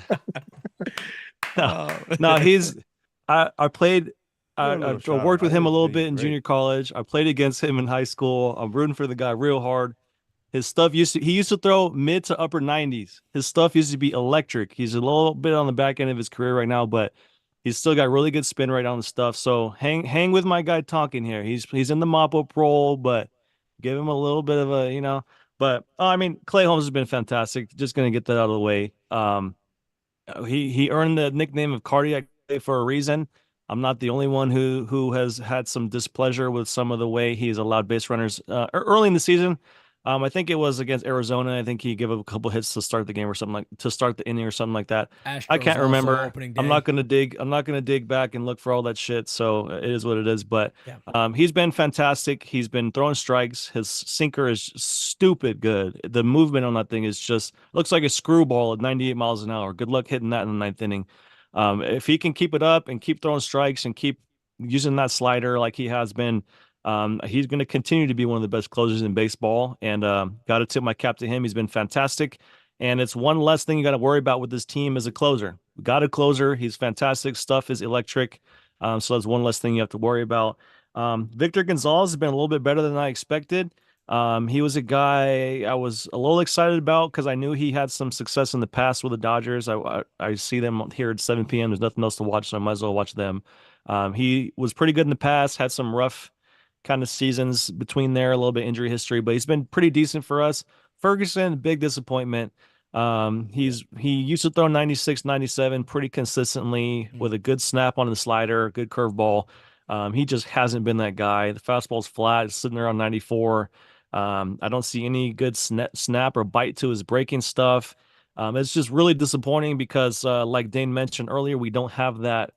I worked with him a little bit in junior college. I played against him in high school. I'm rooting for the guy real hard. His stuff he used to throw mid to upper 90s. His stuff used to be electric. He's a little bit on the back end of his career right now, but he's still got really good spin rate on the stuff. So hang with my guy Tonkin here. He's in the mop-up role, but give him a little bit of a, But I mean, Clay Holmes has been fantastic. Just gonna get that out of the way. He earned the nickname of Cardiac for a reason. I'm not the only one who has had some displeasure with some of the way he's allowed base runners early in the season. I think it was against Arizona. I think he gave up a couple hits to start the game or something to start the inning or something like that. Astros I can't remember. Opening day. I'm not gonna dig back and look for all that shit. So it is what it is. But he's been fantastic. He's been throwing strikes. His sinker is stupid good. The movement on that thing is just looks like a screwball at 98 miles an hour. Good luck hitting that in the ninth inning. If he can keep it up and keep throwing strikes and keep using that slider like he has been, he's going to continue to be one of the best closers in baseball. And got to tip my cap to him. He's been fantastic. And it's one less thing you got to worry about with this team as a closer. We got a closer. He's fantastic. Stuff is electric. So that's one less thing you have to worry about. Victor Gonzalez has been a little bit better than I expected. He was a guy I was a little excited about because I knew he had some success in the past with the Dodgers. I see them here at 7 p.m. There's nothing else to watch, so I might as well watch them. He was pretty good in the past, had some rough kind of seasons between there, a little bit injury history, but he's been pretty decent for us. Ferguson, big disappointment. He used to throw 96, 97 pretty consistently with a good snap on the slider, good curveball. He just hasn't been that guy. The fastball's flat, it's sitting there on 94. I don't see any good snap or bite to his breaking stuff. It's just really disappointing because, like Dane mentioned earlier, we don't have that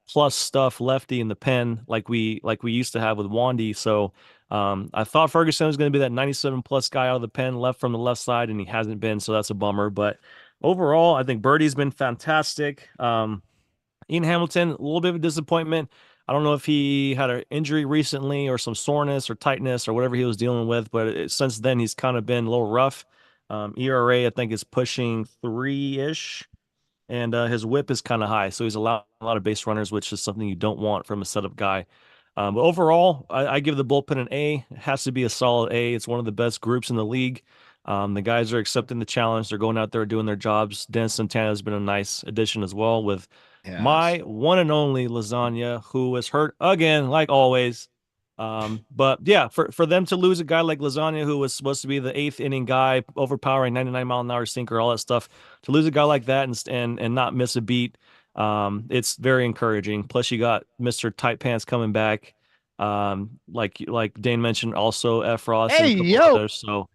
plus stuff lefty in the pen like we used to have with Wandy. So I thought Ferguson was going to be that 97 plus guy out of the pen left from the left side, and he hasn't been. So that's a bummer. But overall, I think Birdie's been fantastic. Ian Hamilton, a little bit of a disappointment. I don't know if he had an injury recently or some soreness or tightness or whatever he was dealing with, but since then he's kind of been a little rough. ERA, I think, is pushing 3-ish. and his whip is kind of high, so he's allowed a lot of base runners, which is something you don't want from a setup guy. But overall, I give the bullpen an A. It has to be a solid A. It's one of the best groups in the league. The guys are accepting the challenge. They're going out there doing their jobs. Dennis Santana has been a nice addition as well, with my one and only Lasagna, who was hurt again, like always. But yeah, for them to lose a guy like Lasagna, who was supposed to be the 8th inning guy, overpowering 99-mile-an-hour sinker, all that stuff, to lose a guy like that and not miss a beat, it's very encouraging. Plus, you got Mr. Tight Pants coming back, like Dane mentioned, also Efros and a couple others. So,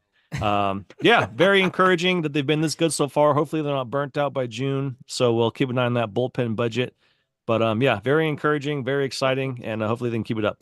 yeah, very encouraging that they've been this good so far. Hopefully, they're not burnt out by June. So we'll keep an eye on that bullpen budget. But yeah, very encouraging, very exciting, and hopefully they can keep it up.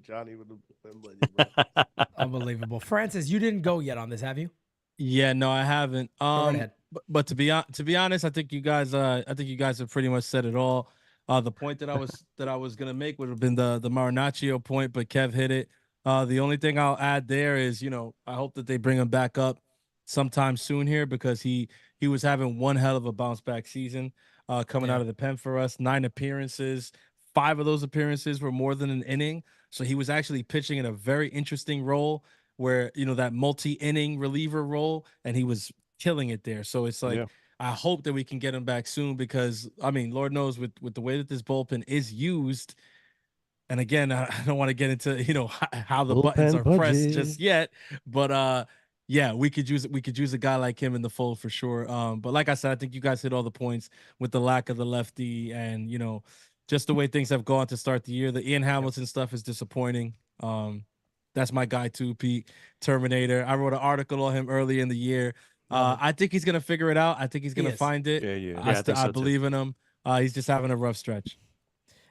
Johnny with the bullpen budget, bro. Unbelievable. Francis, you didn't go yet on this, have you? Yeah, no, I haven't. Go right ahead. But to be honest, I think you guys have pretty much said it all. The point that I was gonna make would have been the Marinaccio point, but Kev hit it. The only thing I'll add there is, I hope that they bring him back up sometime soon here, because he was having one hell of a bounce back season coming out of the pen for us. 9 appearances, 5 of those appearances were more than an inning. So he was actually pitching in a very interesting role where, that multi-inning reliever role, and he was killing it there. So it's like, I hope that we can get him back soon, because, I mean, Lord knows with the way that this bullpen is used, and again, I don't want to get into, how the buttons are pressed just yet, but yeah, we could use a guy like him in the fold for sure. But like I said, I think you guys hit all the points with the lack of the lefty and, just the way things have gone to start the year. The Ian Hamilton stuff is disappointing. That's my guy too, Pete. Terminator. I wrote an article on him early in the year. I think he's gonna figure it out. I think he's gonna find it. I believe in him. He's just having a rough stretch.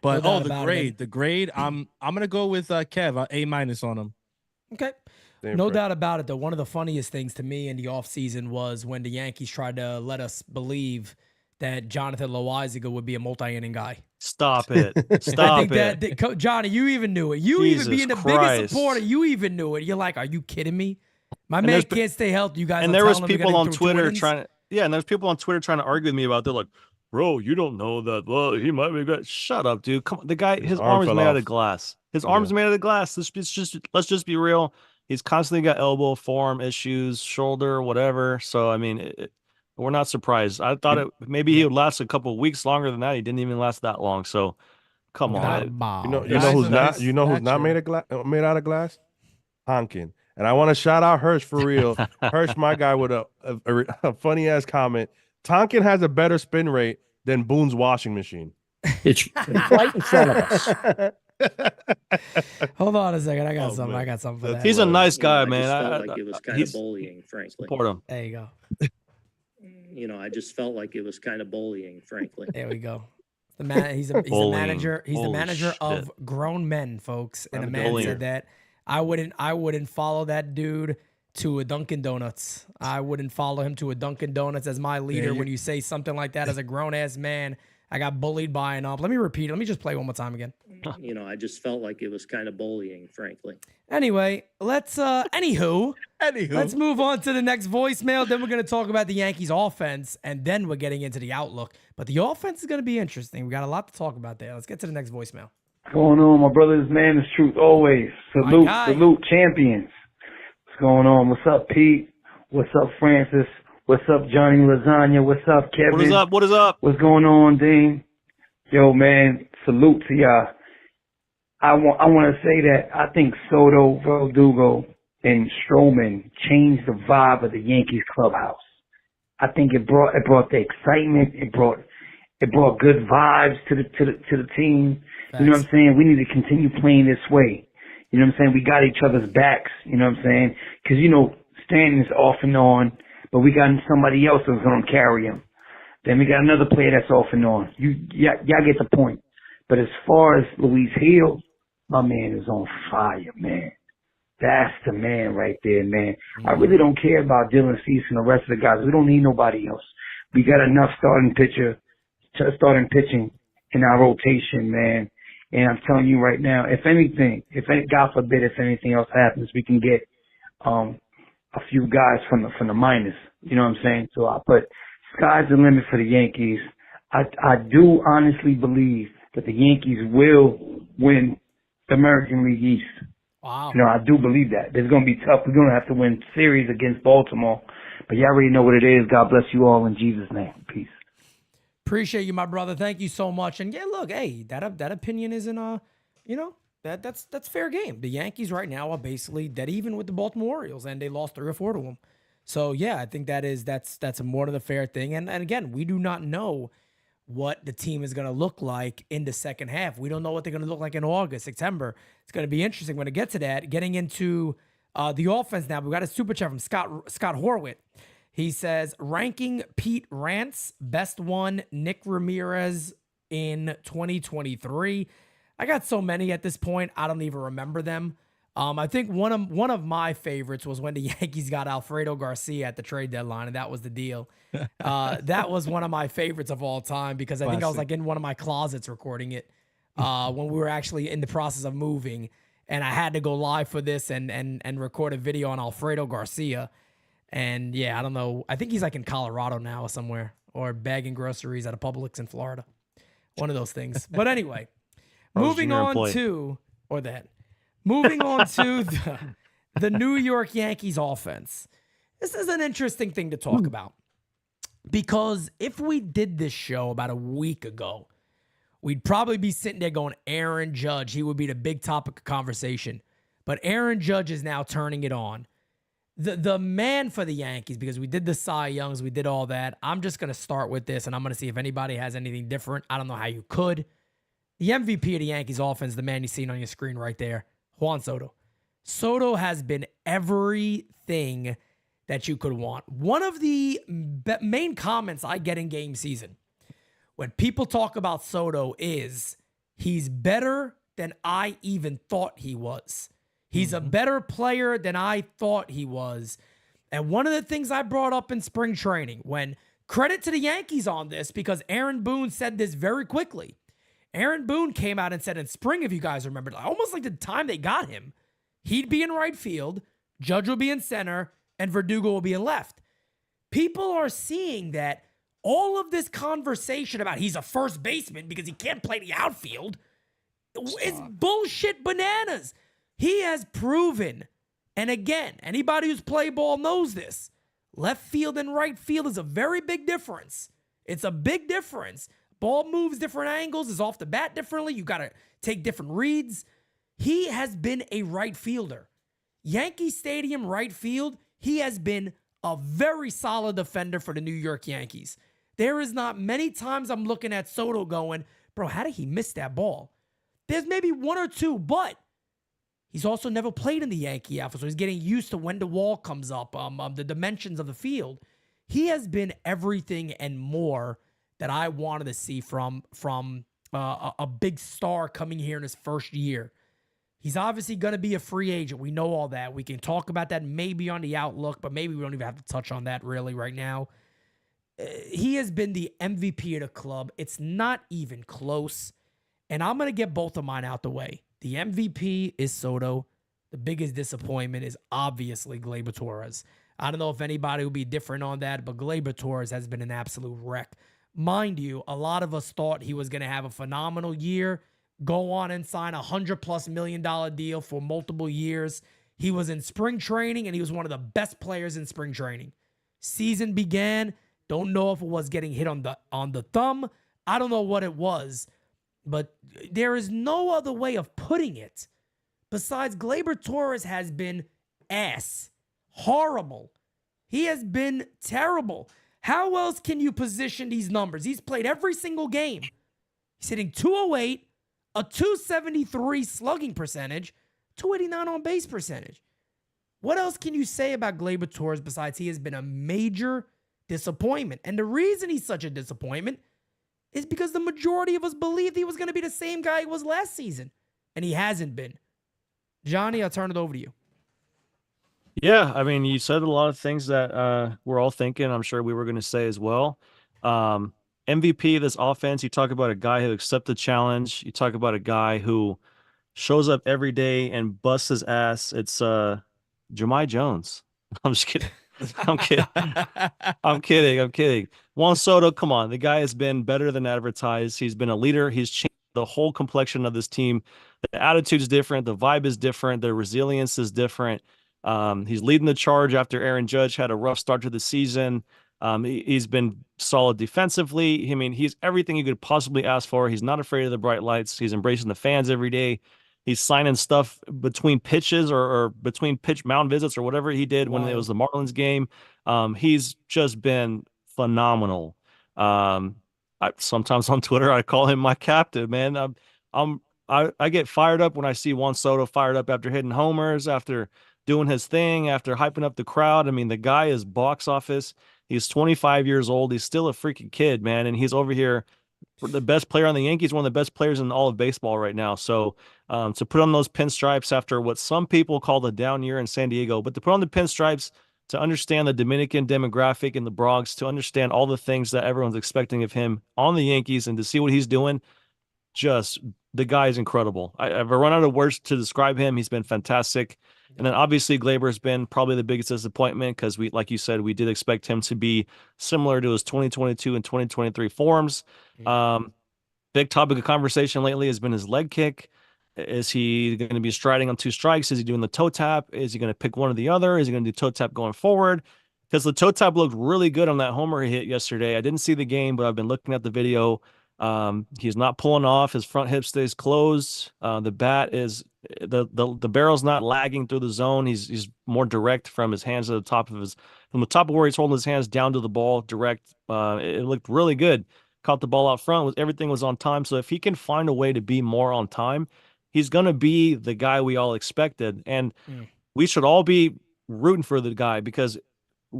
But the grade. I'm gonna go with Kev. A- on him. Okay. No doubt about it, though. One of the funniest things to me in the offseason was when the Yankees tried to let us believe that Jonathan Loaiziga would be a multi-inning guy. Stop it. Stop it. Johnny, you even knew it. You Jesus even being the biggest supporter, you even knew it. You're like, are you kidding me? My man can't stay healthy. You guys and there was people on Twitter trying to argue with me about it. They're like, bro, you don't know that. Well, he might be good. Shut up, dude. Come on. The guy, his arm is made out of glass. His arm's made out of glass. Let's just be real. He's constantly got elbow, forearm issues, shoulder, whatever. So, I mean, we're not surprised. I thought maybe he would last a couple of weeks longer than that. He didn't even last that long. So, come on. You know who's not made out of glass? Honkin. And I want to shout out Hirsch for real. Hirsch, my guy, with a funny ass comment. Tonkin has a better spin rate than Boone's washing machine. It's right in front of us. Hold on a second. I got something for that. He's a nice guy, man. I felt like it was kind of bullying, frankly. Support him. There you go. I just felt like it was kind of bullying, frankly. There we go. He's a manager. He's the manager of grown men, folks. And a man said that I wouldn't follow that dude to a Dunkin' Donuts. I wouldn't follow him to a Dunkin' Donuts as my leader. When you say something like that as a grown ass man, I got bullied by an Let me repeat it. Let me just play one more time again. I just felt like it was kind of bullying, frankly. Anyway, let's anywho, let's move on to the next voicemail. Then we're going to talk about the Yankees offense, and then we're getting into the outlook. But the offense is going to be interesting. We got a lot to talk about there. Let's get to the next voicemail. What's going on, my brothers? Man, it's truth always. Salute champions. What's going on? What's up, Pete? What's up, Francis? What's up, Johnny Lasagna? What's up, Kevin? What is up? What is up? What's going on, Dean? Yo, man, salute to y'all. I want to say that I think Soto, Verdugo, and Stroman changed the vibe of the Yankees clubhouse. I think it brought the excitement. It brought good vibes to the team. Thanks. You know what I'm saying? We need to continue playing this way. You know what I'm saying? We got each other's backs. You know what I'm saying? Because Stanton's off and on, but we got somebody else that's going to carry him. Then we got another player that's off and on. Y'all get the point. But as far as Luis Hill, my man is on fire, man. That's the man right there, man. I really don't care about Dylan Cease and the rest of the guys. We don't need nobody else. We got enough starting pitching in our rotation, man. And I'm telling you right now, God forbid, if anything else happens, we can get a few guys from the minors. You know what I'm saying? So I put sky's the limit for the Yankees. I do honestly believe that the Yankees will win the American League East. Wow. You know, I do believe that. It's going to be tough. We're going to have to win series against Baltimore. But y'all already know what it is. God bless you all in Jesus' name. Peace. Appreciate you, my brother. Thank you so much. And yeah, look, hey, that opinion isn't that's fair game. The Yankees right now are basically dead even with the Baltimore Orioles, and they lost 3 or 4 to them. So yeah, I think that's a more than a fair thing. And again, we do not know what the team is going to look like in the second half. We don't know what they're going to look like in August, September. It's going to be interesting when I get to that. Getting into the offense now, we got a super chat from Scott Horwitz. He says, ranking Pete Rance, best one, Nick Ramirez in 2023. I got so many at this point, I don't even remember them. I think one of my favorites was when the Yankees got Alfredo Garcia at the trade deadline, and that was the deal. That was one of my favorites of all time because I think I was like in one of my closets recording it when we were actually in the process of moving, and I had to go live for this and record a video on Alfredo Garcia. And yeah, I don't know. I think he's like in Colorado now or somewhere, or bagging groceries at a Publix in Florida. One of those things. But anyway, moving on to the New York Yankees offense. This is an interesting thing to talk about because if we did this show about a week ago, we'd probably be sitting there going, Aaron Judge, he would be the big topic of conversation. But Aaron Judge is now turning it on. The man for the Yankees, because we did the Cy Youngs, we did all that. I'm just going to start with this, and I'm going to see if anybody has anything different. I don't know how you could. The MVP of the Yankees offense, the man you've seen on your screen right there, Juan Soto. Soto has been everything that you could want. One of the main comments I get in game season when people talk about Soto is he's better than I even thought he was. He's a better player than I thought he was. And one of the things I brought up in spring training, when credit to the Yankees on this, because Aaron Boone said this very quickly. Aaron Boone came out and said in spring, if you guys remember, almost like the time they got him, he'd be in right field, Judge will be in center, and Verdugo will be in left. People are seeing that all of this conversation about he's a first baseman because he can't play the outfield is bullshit bananas. He has proven, and again, anybody who's played ball knows this, left field and right field is a very big difference. It's a big difference. Ball moves different angles, is off the bat differently. You got to take different reads. He has been a right fielder. Yankee Stadium right field, he has been a very solid defender for the New York Yankees. There is not many times I'm looking at Soto going, bro, how did he miss that ball? There's maybe one or two, but he's also never played in the Yankee outfield, so he's getting used to when the wall comes up, the dimensions of the field. He has been everything and more that I wanted to see from a big star coming here in his first year. He's obviously going to be a free agent. We know all that. We can talk about that maybe on the outlook, but maybe we don't even have to touch on that really right now. He has been the MVP of the club. It's not even close. And I'm going to get both of mine out the way. The MVP is Soto. The biggest disappointment is obviously Gleyber Torres. I don't know if anybody will be different on that, but Gleyber Torres has been an absolute wreck. Mind you, a lot of us thought he was going to have a phenomenal year, go on and sign a $100+ million deal for multiple years. He was in spring training, and he was one of the best players in spring training. Season began. Don't know if it was getting hit on the thumb. I don't know what it was, but there is no other way of putting it besides Gleyber Torres has been ass. Horrible. He has been terrible. How else can you position these numbers? He's played every single game. He's hitting 208, a 273 slugging percentage, 289 on base percentage. What else can you say about Gleyber Torres besides he has been a major disappointment? And the reason he's such a disappointment is because the majority of us believed he was going to be the same guy he was last season, and he hasn't been. Johnny, I'll turn it over to you. Yeah, I mean, you said a lot of things that we're all thinking. I'm sure we were going to say as well. MVP of this offense, you talk about a guy who accepts the challenge. You talk about a guy who shows up every day and busts his ass. It's Jahmai Jones. I'm just kidding. I'm kidding. I'm kidding. I'm kidding. Juan Soto, come on. The guy has been better than advertised. He's been a leader. He's changed the whole complexion of this team. The attitude's different. The vibe is different. The resilience is different. He's leading the charge after Aaron Judge had a rough start to the season. He's been solid defensively. I mean, he's everything you could possibly ask for. He's not afraid of the bright lights. He's embracing the fans every day. He's signing stuff between pitches or between pitch mound visits or whatever he did when it was the Marlins game. He's just been phenomenal. Sometimes on Twitter, I call him my captain, man. I get fired up when I see Juan Soto fired up after hitting homers, after doing his thing, after hyping up the crowd. I mean, the guy is box office. He's 25 years old. He's still a freaking kid, man. And he's over here, the best player on the Yankees, one of the best players in all of baseball right now. So to put on those pinstripes after what some people call the down year in San Diego, but to put on the pinstripes, to understand the Dominican demographic in the Bronx, to understand all the things that everyone's expecting of him on the Yankees and to see what he's doing, just the guy is incredible. I've run out of words to describe him. He's been fantastic. And then obviously Gleyber has been probably the biggest disappointment because we, like you said, we did expect him to be similar to his 2022 and 2023 forms. Big topic of conversation lately has been his leg kick. Is he going to be striding on 2 strikes? Is he doing the toe tap? Is he going to pick one or the other? Is he going to do toe tap going forward? Because the toe tap looked really good on that homer he hit yesterday. I didn't see the game, but I've been looking at the video. He's not pulling off. His front hip stays closed. The bat is the barrel's not lagging through the zone. He's more direct from his hands to the top of from the top of where he's holding his hands down to the ball direct. It looked really good. Caught the ball out front. Everything was on time. So if he can find a way to be more on time, he's going to be the guy we all expected. And we should all be rooting for the guy because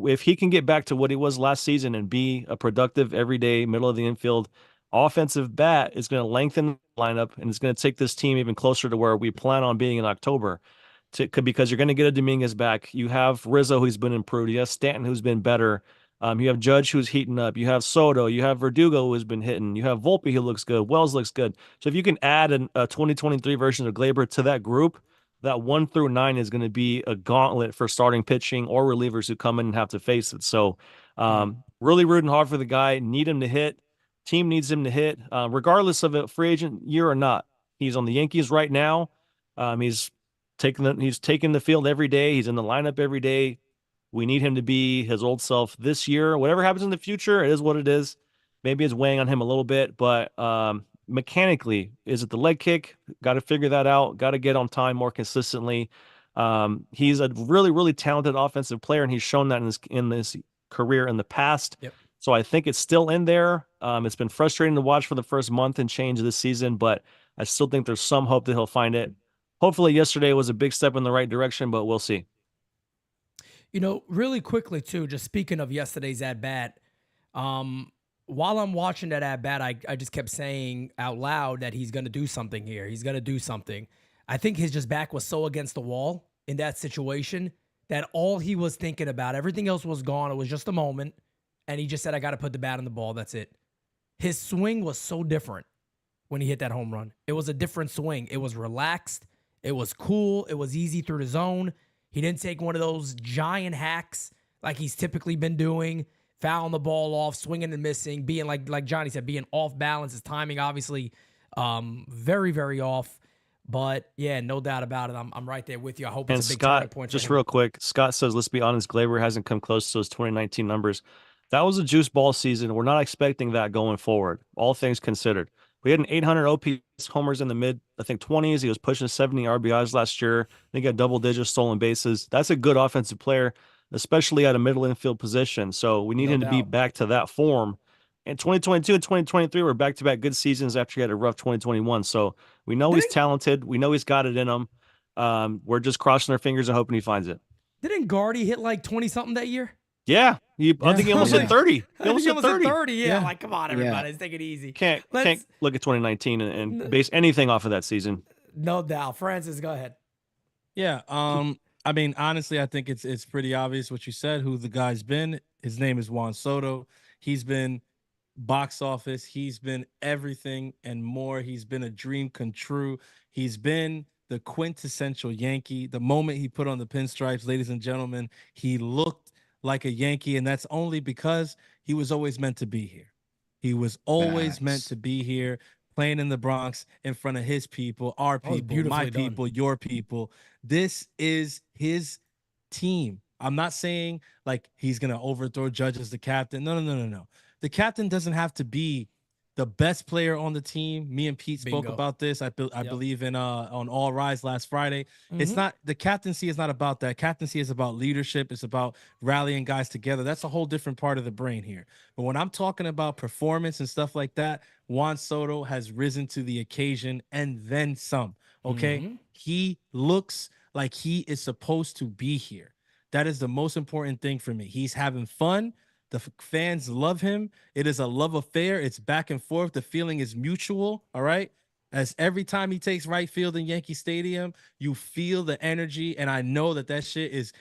if he can get back to what he was last season and be a productive, everyday, middle of the infield offensive bat, is going to lengthen the lineup and it's going to take this team even closer to where we plan on being in October. Because you're going to get a Dominguez back. You have Rizzo, who's been improved. You have Stanton, who's been better. You have Judge, who's heating up. You have Soto. You have Verdugo, who has been hitting. You have Volpe, who looks good. Wells looks good. So if you can add a 2023 version of Gleyber to that group, that 1 through 9 is going to be a gauntlet for starting pitching or relievers who come in and have to face it. So really rooting hard for the guy. Need him to hit. Team needs him to hit, regardless of a free agent year or not. He's on the Yankees right now. He's taking the field every day. He's in the lineup every day. We need him to be his old self this year. Whatever happens in the future, it is what it is. Maybe it's weighing on him a little bit, but mechanically, is it the leg kick? Got to figure that out. Got to get on time more consistently. He's a really, really talented offensive player, and he's shown that in this career in the past. Yep. So I think it's still in there. It's been frustrating to watch for the first month and change this season, but I still think there's some hope that he'll find it. Hopefully yesterday was a big step in the right direction, but we'll see. You know, really quickly too, just speaking of yesterday's at-bat, while I'm watching that at-bat, I just kept saying out loud that he's going to do something here. He's going to do something. I think his just back was so against the wall in that situation that all he was thinking about, everything else was gone. It was just a moment. And he just said, I got to put the bat on the ball. That's it. His swing was so different when he hit that home run. It was a different swing. It was relaxed. It was cool. It was easy through the zone. He didn't take one of those giant hacks like he's typically been doing, fouling the ball off, swinging and missing, being like Johnny said, being off balance. His timing, obviously, very, very off. But yeah, no doubt about it. I'm right there with you. I hope it's a big turning point. Just real quick, Scott says, let's be honest, Gleyber hasn't come close to those 2019 numbers. That was a juice ball season. We're not expecting that going forward, all things considered. We had an 800 OPS homers in the mid, 20s. He was pushing 70 RBIs last year. I think he got double-digit stolen bases. That's a good offensive player, especially at a middle infield position. So we need him to be back to that form. And 2022 and 2023 were back-to-back good seasons after he had a rough 2021. So we know he's talented. We know he's got it in him. We're just crossing our fingers and hoping he finds it. Didn't Gardy hit like 20-something that year? Yeah, I think he almost hit 30. He almost hit 30. Yeah, like, come on, everybody. Let's take it easy. Can't look at 2019 and base anything off of that season. No doubt. Francis, go ahead. Yeah, I mean, honestly, I think it's pretty obvious what you said, who the guy's been. His name is Juan Soto. He's been box office. He's been everything and more. He's been a dream come true. He's been the quintessential Yankee. The moment he put on the pinstripes, ladies and gentlemen, he looked like a Yankee, and that's only because he was always meant to be here. He was always meant to be here, playing in the Bronx in front of his people, our people, my people, your people. This is his team. I'm not saying like he's going to overthrow Judge as the captain. No. The captain doesn't have to be the best player on the team. Me and Pete spoke about this. I believe in on All Rise last Friday. It's not, the captaincy is not about that. Captaincy is about leadership. It's about rallying guys together. That's a whole different part of the brain here. But when I'm talking about performance and stuff like that, Juan Soto has risen to the occasion and then some. Okay, he looks like he is supposed to be here. That is the most important thing for me. He's having fun. The fans love him. It is a love affair. It's back and forth. The feeling is mutual. All right. As every time he takes right field in Yankee Stadium, you feel the energy. And I know that shit is,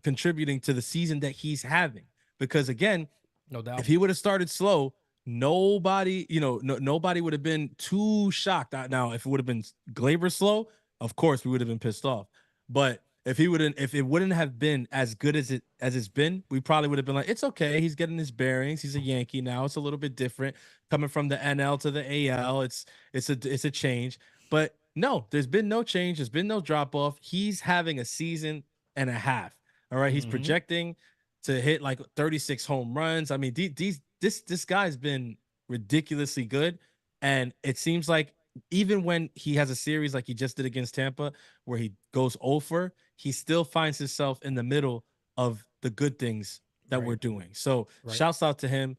contributing to the season that he's having. Because again, no doubt, if he would have started slow, nobody, nobody would have been too shocked. Now, if it would have been Gleyber slow, of course we would have been pissed off. But if it wouldn't have been as good as it's been, we probably would have been like, it's okay. He's getting his bearings. He's a Yankee now. It's a little bit different coming from the NL to the AL. It's a change. But no, there's been no change. There's been no drop off. He's having a season and a half. All right. He's projecting to hit like 36 home runs. I mean, this guy's been ridiculously good. And it seems like even when he has a series like he just did against Tampa, where he goes over, he still finds himself in the middle of the good things that we're doing. So shouts out to him.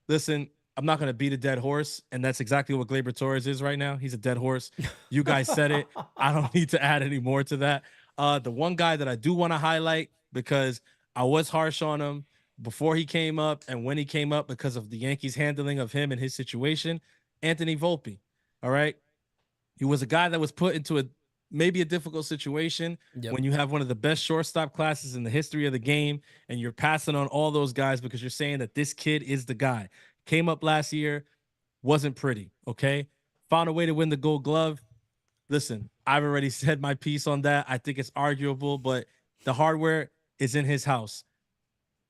Listen, I'm not going to beat a dead horse. And that's exactly what Gleyber Torres is right now. He's a dead horse. You guys said it. I don't need to add any more to that. The one guy that I do want to highlight, because I was harsh on him before he came up and when he came up because of the Yankees handling of him and his situation, Anthony Volpe. All right. He was a guy that was put into maybe a difficult situation when you have one of the best shortstop classes in the history of the game, and you're passing on all those guys because you're saying that this kid is the guy. Came up last year, wasn't pretty. Okay. Found a way to win the Gold Glove. Listen, I've already said my piece on that. I think it's arguable, but the hardware is in his house.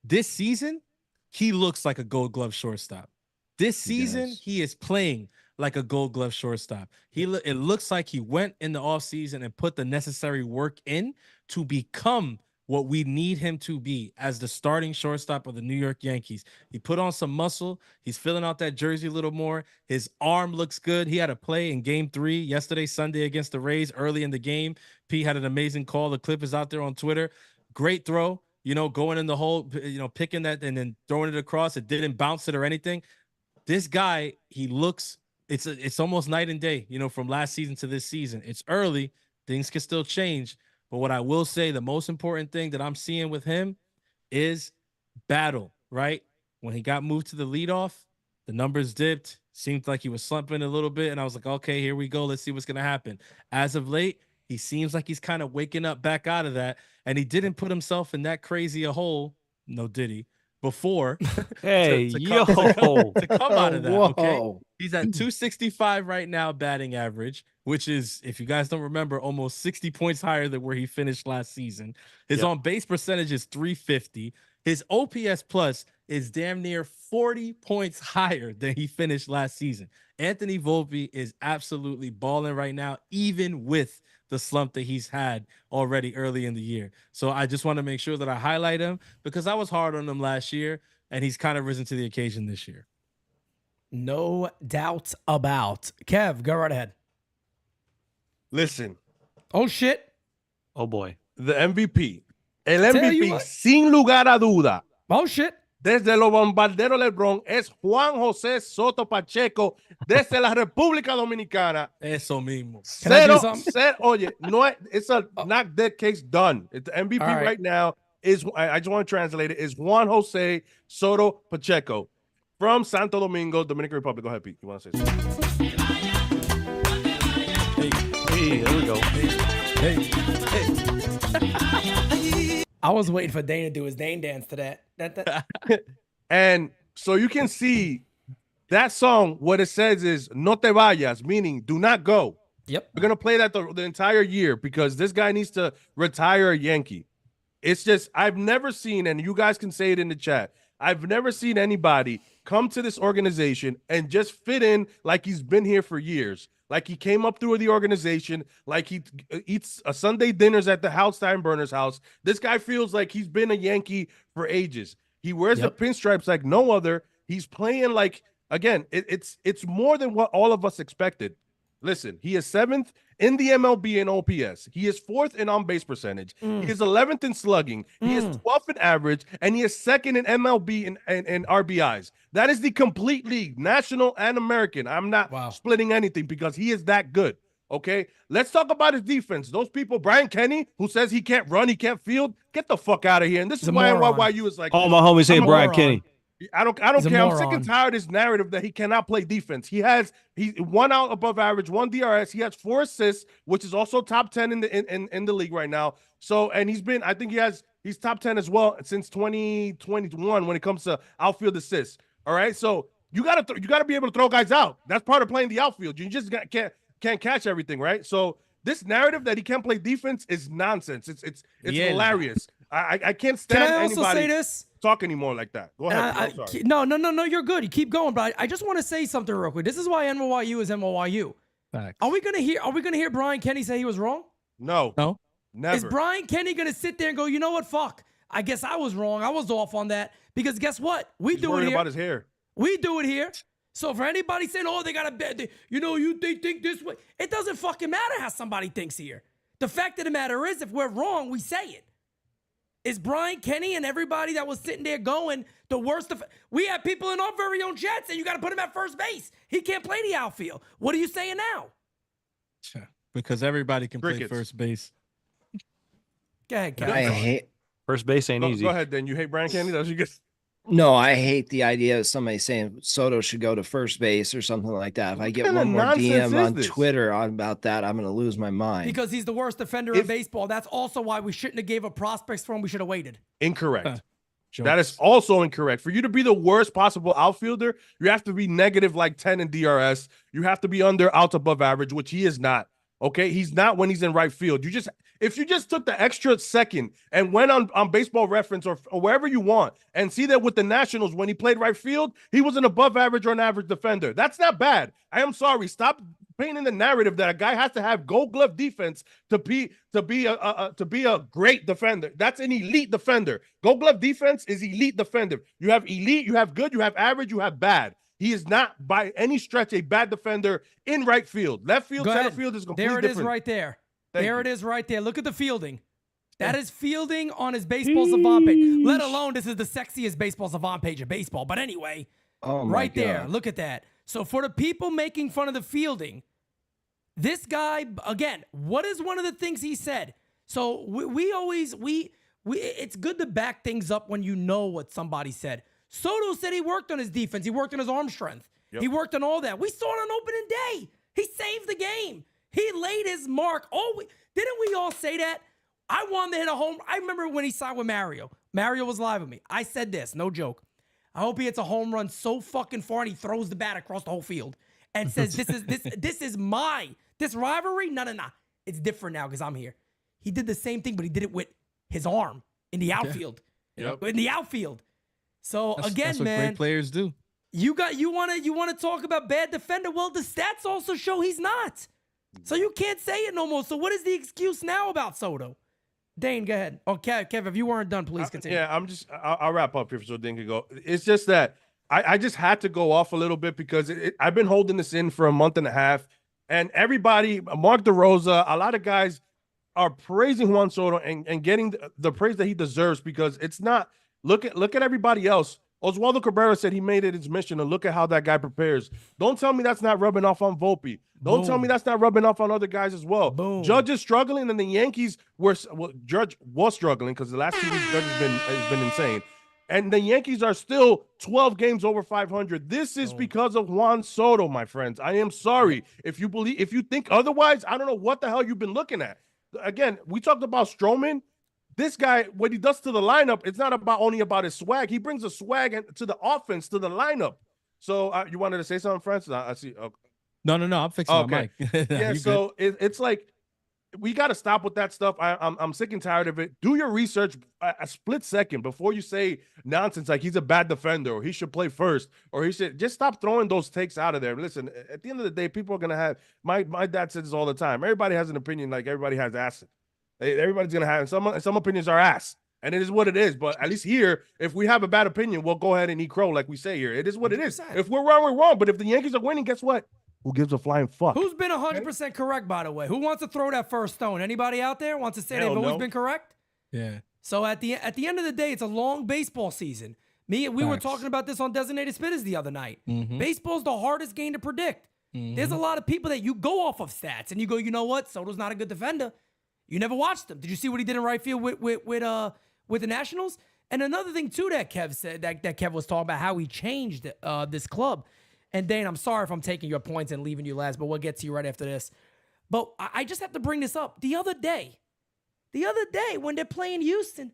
This season, he looks like a Gold Glove shortstop. This season, he is playing like a Gold Glove shortstop. It looks like he went in the offseason and put the necessary work in to become what we need him to be as the starting shortstop of the New York Yankees. He put on some muscle. He's filling out that jersey a little more. His arm looks good. He had a play in Game 3 yesterday, Sunday, against the Rays early in the game. P had an amazing call. The clip is out there on Twitter. Great throw, going in the hole, picking that and then throwing it across. It didn't bounce it or anything. This guy, he looks, it's almost night and day, from last season to this season. It's early. Things can still change. But what I will say, the most important thing that I'm seeing with him is battle, right? When he got moved to the leadoff, the numbers dipped. Seemed like he was slumping a little bit. And I was like, okay, here we go. Let's see what's going to happen. As of late, he seems like he's kind of waking up back out of that. And he didn't put himself in that crazy a hole. No, did he? Before to come out of that. Okay, he's at 265 right now batting average, which is, if you guys don't remember, almost 60 points higher than where he finished last season. His on base percentage is 350. His OPS plus is damn near 40 points higher than he finished last season. Anthony Volpe is absolutely balling right now, even with the slump that he's had already early in the year. So I just want to make sure that I highlight him because I was hard on him last year and he's kind of risen to the occasion this year. No doubt about. Kev, go right ahead. Listen. Oh, shit. Oh, boy. The MVP. El MVP, sin lugar a duda. Oh, shit. Desde los bombarderos del Bronx es Juan José Soto Pacheco desde la República Dominicana. Eso mismo. Oye, no, it's a not dead case done. The MVP right now is, I just want to translate it, is Juan José Soto Pacheco from Santo Domingo, Dominican Republic. Go ahead, Pete. You want to say something? Hey, there we go. Hey. I was waiting for Dane to do his Dane dance to that. And so you can see that song, what it says is no te vayas, meaning do not go. Yep. We're going to play that the entire year because this guy needs to retire a Yankee. It's just I've never seen, and you guys can say it in the chat, I've never seen anybody come to this organization and just fit in like he's been here for years. Like he came up through the organization, like he eats Sunday dinners at the Hal Steinbrenner's house. This guy feels like he's been a Yankee for ages. He wears the pinstripes like no other. He's playing like, again, it's more than what all of us expected. Listen, he is 7th in the MLB in OPS. He is 4th in on-base percentage. He is 11th in slugging. He is 12th in average, and he is 2nd in MLB in RBIs. That is the complete league, national and American. I'm not splitting anything because he is that good, okay? Let's talk about his defense. Those people, Brian Kenny, who says he can't run, he can't field, get the fuck out of here. And this is why NYYU is like— all my homies say Brian Kenny. I don't care. I'm sick and tired of this narrative that he cannot play defense. He's 1 out above average, 1 DRS. He has 4 assists, which is also top 10 in the league right now. So, and I think he's top 10 as well since 2021 when it comes to outfield assists. All right. So you gotta be able to throw guys out. That's part of playing the outfield. You just can't catch everything, right? So this narrative that he can't play defense is nonsense. It's hilarious. I can't stand anybody talk anymore like that. Go ahead. I'm sorry. No, you're good. You keep going, but I just want to say something real quick. This is why NYYU is NYYU. Facts. Are we gonna hear Brian Kenny say he was wrong? No, never. Is Brian Kenny gonna sit there and go, you know what? Fuck. I guess I was wrong. I was off on that. Because guess what? He's do it worried here. about his hair. We do it here. So for anybody saying, oh, they got a bad, they think this way, it doesn't fucking matter how somebody thinks here. The fact of the matter is, if we're wrong, we say it. Is Brian Kenny and everybody that was sitting there going the worst of? We have people in our very own chat saying you got to put him at first base. He can't play the outfield. What are you saying now? Because everybody can play first base. Go ahead, Kevin. I hate first base ain't easy. Go ahead, then. You hate Brian Kenny? That's you get. No, I hate the idea of somebody saying Soto should go to first base or something like that. If I get one more DM on Twitter about that, I'm going to lose my mind. Because he's the worst defender in baseball. That's also why we shouldn't have gave up prospects for him. We should have waited. Incorrect. That is also incorrect. For you to be the worst possible outfielder, you have to be negative like 10 in DRS. You have to be under out above average, which he is not. Okay, he's not when he's in right field. If you just took the extra second and went on Baseball Reference or wherever you want and see that with the Nationals when he played right field, he was an above average or an average defender. That's not bad. I am sorry. Stop painting the narrative that a guy has to have Gold Glove defense to be a great defender. That's an elite defender. Gold Glove defense is elite defender. You have elite, you have good, you have average, you have bad. He is not by any stretch a bad defender in right field. Left field, center field is completely different. There it is right there. It is right there. Look at the fielding. That is fielding on his baseball savant page. Let alone this is the sexiest baseball savant page of baseball. But anyway, right there. Look at that. So for the people making fun of the fielding, this guy, again, what is one of the things he said? So we always it's good to back things up when you know what somebody said. Soto said he worked on his defense. He worked on his arm strength. Yep. He worked on all that. We saw it on opening day. He saved the game. He laid his mark. Didn't we all say that? I wanted to hit a home. I remember when he signed with Mario. Mario was live with me. I said this, no joke. I hope he hits a home run so fucking far and he throws the bat across the whole field and says, this is this rivalry. No. It's different now because I'm here. He did the same thing, but he did it with his arm in the outfield. Yep. In the outfield. So that's what man, great players do. You want to talk about bad defender? Well, the stats also show he's not. So you can't say it no more. So what is the excuse now about Soto? Dane, go ahead. Oh, Kev, if you weren't done, please continue. I'll wrap up here so Dane can go. It's just that I just had to go off a little bit because I've been holding this in for a month and a half, and everybody, Mark DeRosa, a lot of guys are praising Juan Soto and getting the praise that he deserves because it's not. Look at everybody else. Oswaldo Cabrera said he made it his mission to look at how that guy prepares. Don't tell me that's not rubbing off on Volpe. Don't tell me that's not rubbing off on other guys as well. Boom. Judge is struggling, and the Yankees Judge was struggling because the last 2 weeks Judge has been insane. And the Yankees are still 12 games over 500. This is because of Juan Soto, my friends. I am sorry. If you think otherwise, I don't know what the hell you've been looking at. Again, we talked about Stroman. This guy, what he does to the lineup, it's not only about his swag. He brings a swag to the offense, to the lineup. So you wanted to say something, Francis? I see. Okay. No. I'm fixing my mic. Yeah. So it's like we got to stop with that stuff. I'm sick and tired of it. Do your research a split second before you say nonsense like he's a bad defender or he should play first or he should just stop throwing those takes out of there. Listen, at the end of the day, people are gonna have my dad says this all the time. Everybody has an opinion, like everybody has acid. Everybody's gonna have some opinions are ass. And it is what it is. But at least here, if we have a bad opinion, we'll go ahead and eat crow like we say here. It is what it is. If we're wrong, we're wrong. But if the Yankees are winning, guess what? Who gives a flying fuck? Who's been 100% correct, by the way? Who wants to throw that first stone? Anybody out there wants to say they've always been correct? Yeah. So at the end of the day, it's a long baseball season. We were talking about this on Designated Spitters the other night. Baseball's the hardest game to predict. There's a lot of people that you go off of stats and you go, you know what? Soto's not a good defender. You never watched him. Did you see what he did in right field with the Nationals? And another thing too that Kev said, that Kev was talking about how he changed this club. And Dane, I'm sorry if I'm taking your points and leaving you last, but we'll get to you right after this. But I just have to bring this up. The other day when they're playing Houston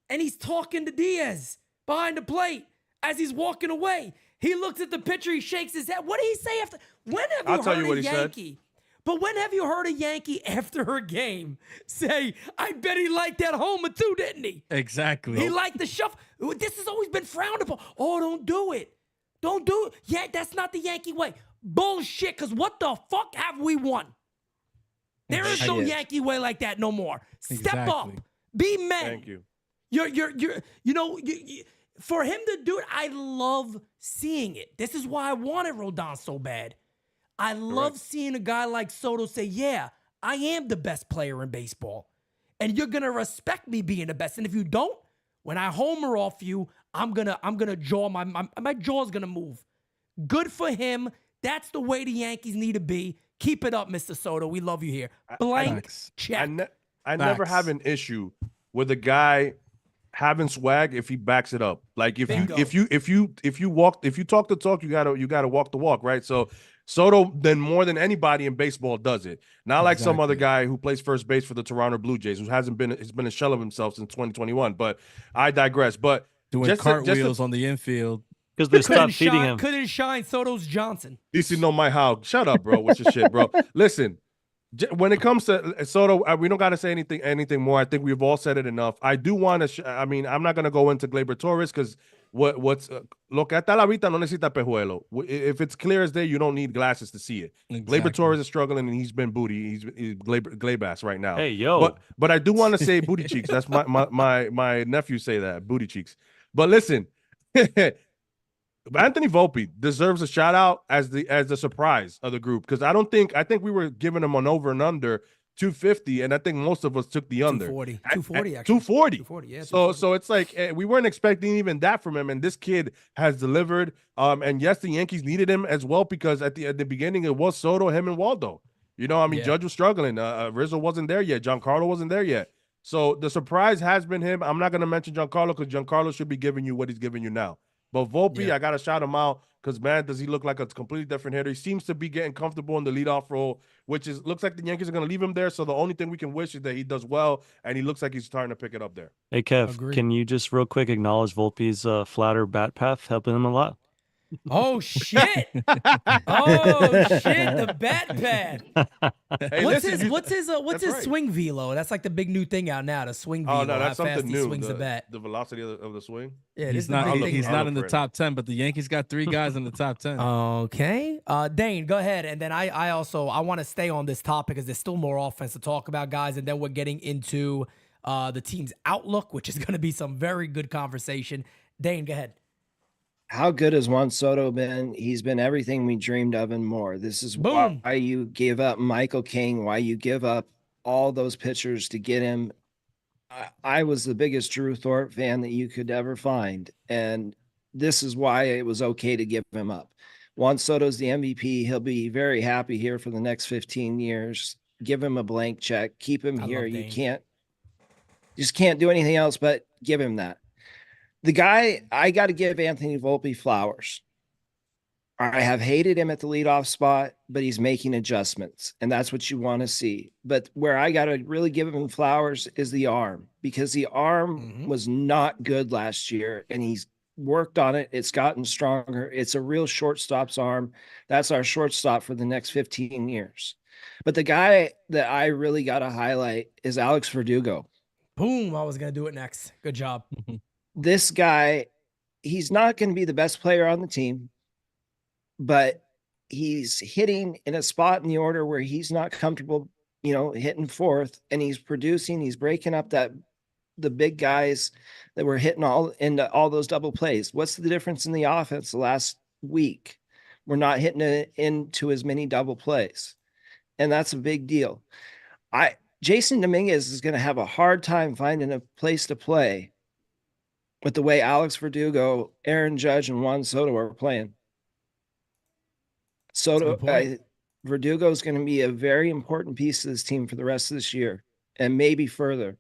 and he's talking to Diaz behind the plate as he's walking away, he looks at the pitcher, he shakes his head. What did he say after? When have you heard a Yankee? But when have you heard a Yankee after a game say, I bet he liked that homer too, didn't he? Exactly. He liked the shuffle. This has always been frowned upon. Oh, don't do it. Don't do it. Yeah, that's not the Yankee way. Bullshit, because what the fuck have we won? There is no Yankee way like that no more. Step up. Be men. Thank you. For him to do it, I love seeing it. This is why I wanted Rodon so bad. I love seeing a guy like Soto say, yeah, I am the best player in baseball. And you're going to respect me being the best. And if you don't, when I homer off you, I'm gonna jaw my jaw's gonna move. Good for him. That's the way the Yankees need to be. Keep it up, Mr. Soto. We love you here. Blank check. I never have an issue with a guy having swag if he backs it up. Like if you talk the talk, you gotta walk the walk, right? So Soto, then more than anybody in baseball, does it. Not like some other guy who plays first base for the Toronto Blue Jays, who has been a shell of himself since 2021. But I digress. But doing cartwheels on the infield because they stopped feeding him. Couldn't shine Soto's Johnson. DC know my how. Shut up, bro. What's your shit, bro? Listen, when it comes to Soto, we don't got to say anything more. I think we've all said it enough. I do want to. I'm not gonna go into Gleyber Torres because lo que está la vista no necesita pejuelo. If it's clear as day, you don't need glasses to see it. Exactly. Gleyber Torres is struggling and he's been booty. He's Gleybass right now. Hey yo. But I do want to say booty cheeks. That's my nephew say that booty cheeks. But listen, Anthony Volpe deserves a shout out as the surprise of the group because I think we were giving him an over and under 250, and I think most of us took the under 240 actually. 240. Yeah. So it's like we weren't expecting even that from him, and this kid has delivered. And yes, the Yankees needed him as well because at the beginning it was Soto, him, and Waldo. Judge was struggling. Rizzo wasn't there yet. Giancarlo wasn't there yet. So the surprise has been him. I'm not going to mention Giancarlo because Giancarlo should be giving you what he's giving you now. But Volpe, I got to shout him out because, man, does he look like a completely different hitter. He seems to be getting comfortable in the leadoff role, which looks like the Yankees are going to leave him there. So the only thing we can wish is that he does well, and he looks like he's starting to pick it up there. Hey, Kev, can you just real quick acknowledge Volpe's flatter bat path helping him a lot? Oh, shit. The bat pad. Hey, what's his swing velo? That's like the big new thing out now, the swing velo. Oh, no, that's something new. Swings the bat. The velocity of the swing. Yeah, he's not in the top 10, but the Yankees got 3 guys in the top 10. Okay. Dane, go ahead. And then I want to stay on this topic because there's still more offense to talk about, guys. And then we're getting into the team's outlook, which is going to be some very good conversation. Dane, go ahead. How good has Juan Soto been? He's been everything we dreamed of and more. This is why you give up Michael King, why you give up all those pitchers to get him. I was the biggest Drew Thorpe fan that you could ever find, and this is why it was okay to give him up. Juan Soto's the MVP. He'll be very happy here for the next 15 years. Give him a blank check. Keep him here. You just can't do anything else but give him that. The guy, I got to give Anthony Volpe flowers. I have hated him at the leadoff spot, but he's making adjustments, and that's what you want to see. But where I got to really give him flowers is the arm, because the arm was not good last year, and he's worked on it. It's gotten stronger. It's a real shortstop's arm. That's our shortstop for the next 15 years. But the guy that I really got to highlight is Alex Verdugo. Boom. I was going to do it next. Good job. This guy, he's not going to be the best player on the team, but he's hitting in a spot in the order where he's not comfortable, hitting fourth, and he's producing, he's breaking up the big guys that were hitting into all those double plays. What's the difference in the offense the last week? We're not hitting it into as many double plays. And that's a big deal. Jason Dominguez is going to have a hard time finding a place to play with the way Alex Verdugo, Aaron Judge, and Juan Soto are playing. Verdugo is going to be a very important piece of this team for the rest of this year and maybe further.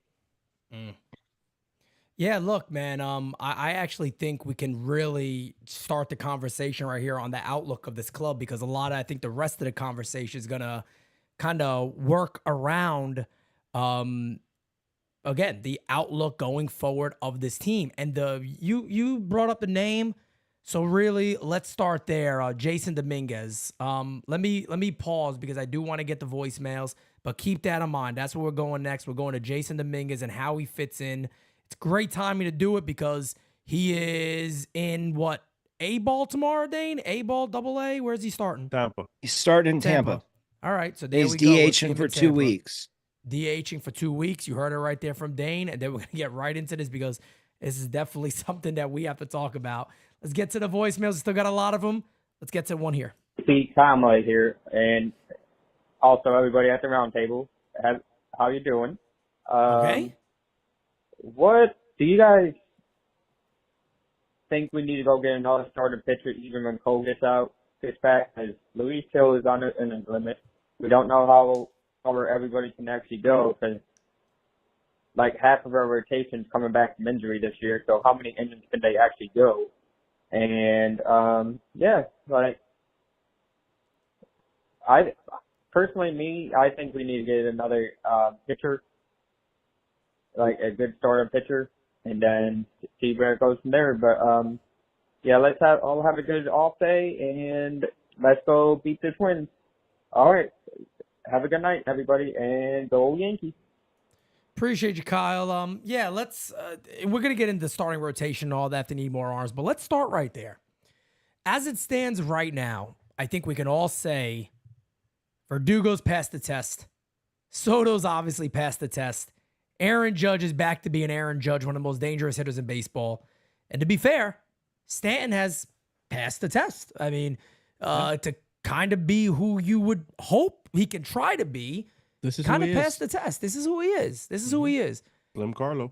Yeah, look, man, I actually think we can really start the conversation right here on the outlook of this club, because I think the rest of the conversation is going to kind of work around, again, the outlook going forward of this team. And you brought up the name, so really let's start there. Jason Dominguez. Let me pause because I do want to get the voicemails, but keep that in mind. That's where we're going next. We're going to Jason Dominguez and how he fits in. It's great timing to do it because he is in A-ball tomorrow, Dane? A-ball, AA? Where's he starting? Tampa. He's starting in Tampa. All right, so there he's we go. DHing for 2 weeks. DHing for 2 weeks. You heard it right there from Dane, and then we're going to get right into this because this is definitely something that we have to talk about. Let's get to the voicemails. Still got a lot of them. Let's get to one here. Pete Conway here, and also everybody at the Roundtable. How you doing? Okay. What do you guys think we need to go get another starter pitcher even when Cole gets back? Because Luis Hill is in his limit. We don't know how far everybody can actually go because half of our rotation's coming back from injury this year. So how many innings can they actually go? And I think we need to get another pitcher. A good starter pitcher, and then see where it goes from there. But let's all have a good off day, and let's go beat the Twins. All right, have a good night, everybody, and go Yankees. Appreciate you, Kyle. Let's we're gonna get into the starting rotation and all that if they need more arms, but let's start right there. As it stands right now, I think we can all say Verdugo's passed the test. Soto's obviously passed the test. Aaron Judge is back to being Aaron Judge, one of the most dangerous hitters in baseball. And to be fair, Stanton has passed the test. I mean, to kind of be who you would hope he can try to be, kind of passed the test. This is who he is. This is who he is. Slim Carlo.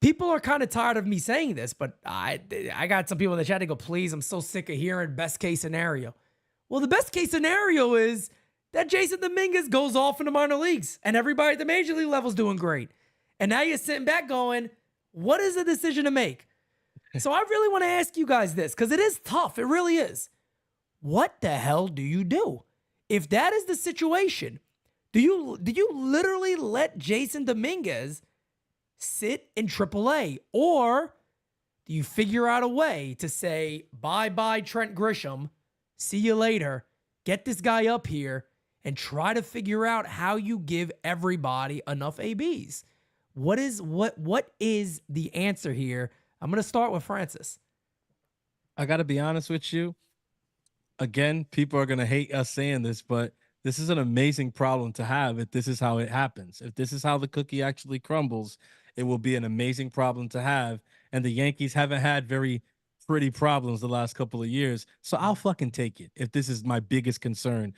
People are kind of tired of me saying this, but I got some people in the chat that go, please, I'm so sick of hearing best case scenario. Well, the best case scenario is that Jason Dominguez goes off in the minor leagues and everybody at the major league level is doing great. And now you're sitting back going, what is the decision to make? So I really want to ask you guys this, because it is tough. It really is. What the hell do you do? If that is the situation, do you literally let Jason Dominguez sit in AAA? Or do you figure out a way to say, bye-bye Trent Grisham, see you later, get this guy up here, and try to figure out how you give everybody enough ABs? What is the answer here? I'm going to start with Francis. I got to be honest with you. Again, people are going to hate us saying this, but this is an amazing problem to have if this is how it happens. If this is how the cookie actually crumbles, it will be an amazing problem to have. And the Yankees haven't had very pretty problems the last couple of years. So I'll fucking take it if this is my biggest concern,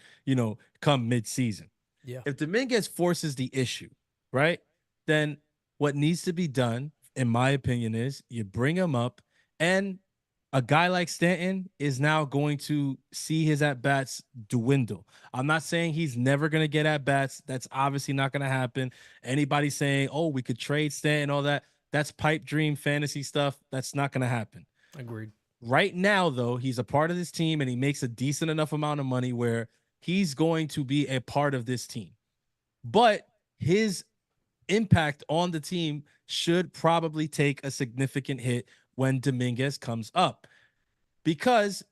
come mid-season. Yeah. If Dominguez forces the issue, right? Then what needs to be done, in my opinion, is you bring him up, and a guy like Stanton is now going to see his at-bats dwindle. I'm not saying he's never going to get at-bats. That's obviously not going to happen. Anybody saying, oh, we could trade Stanton, all that, that's pipe dream fantasy stuff. That's not going to happen. Agreed. Right now, though, he's a part of this team, and he makes a decent enough amount of money where he's going to be a part of this team. But his impact on the team should probably take a significant hit when Dominguez comes up, because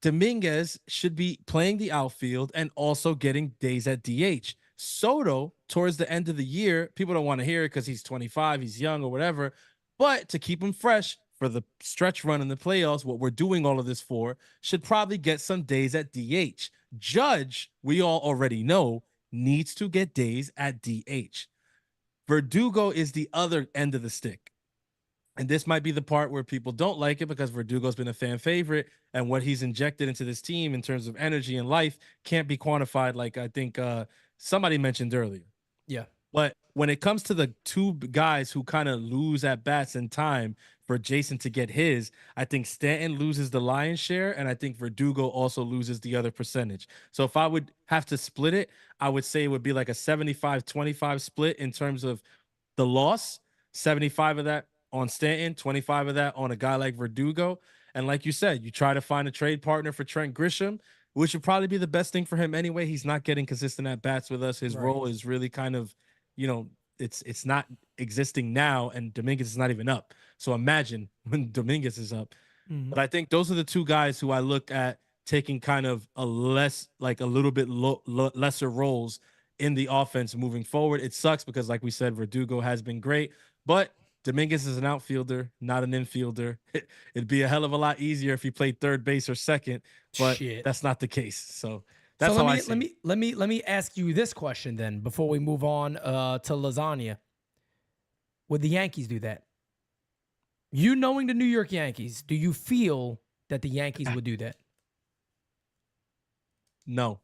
Dominguez should be playing the outfield and also getting days at DH. Soto, towards the end of the year, people don't want to hear it because he's 25, he's young or whatever, but to keep him fresh for the stretch run in the playoffs, what we're doing all of this for, should probably get some days at DH. Judge, we all already know, needs to get days at DH. Verdugo is the other end of the stick. And this might be the part where people don't like it, because Verdugo's been a fan favorite, and what he's injected into this team in terms of energy and life can't be quantified, like I think somebody mentioned earlier. Yeah. But when it comes to the two guys who kind of lose at bats in time for Jason to get his, I think Stanton loses the lion's share, and I think Verdugo also loses the other percentage. So if I would have to split it, I would say it would be like a 75-25 split in terms of the loss. 75 of that on Stanton, 25 of that on a guy like Verdugo. And like you said, you try to find a trade partner for Trent Grisham, which would probably be the best thing for him anyway. He's not getting consistent at bats with us. His role is really kind of, it's not existing now, and Dominguez is not even up. So imagine when Dominguez is up. Mm-hmm. But I think those are the two guys who I look at taking kind of a little bit lesser roles in the offense moving forward. It sucks because, like we said, Verdugo has been great, but Dominguez is an outfielder, not an infielder. It'd be a hell of a lot easier if he played third base or second, but that's not the case. So that's how I see it. Let me ask you this question then before we move on to lasagna. Would the Yankees do that? You knowing the New York Yankees, do you feel that the Yankees would do that? No.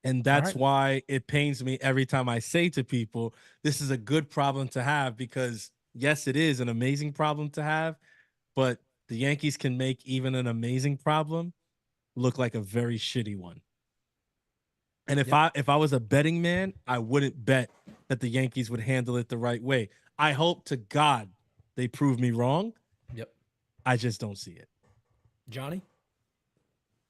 And that's why it pains me every time I say to people, this is a good problem to have, because yes, it is an amazing problem to have, but the Yankees can make even an amazing problem look like a very shitty one. And if I was a betting man, I wouldn't bet that the Yankees would handle it the right way. I hope to God they prove me wrong. Yep. I just don't see it. Johnny?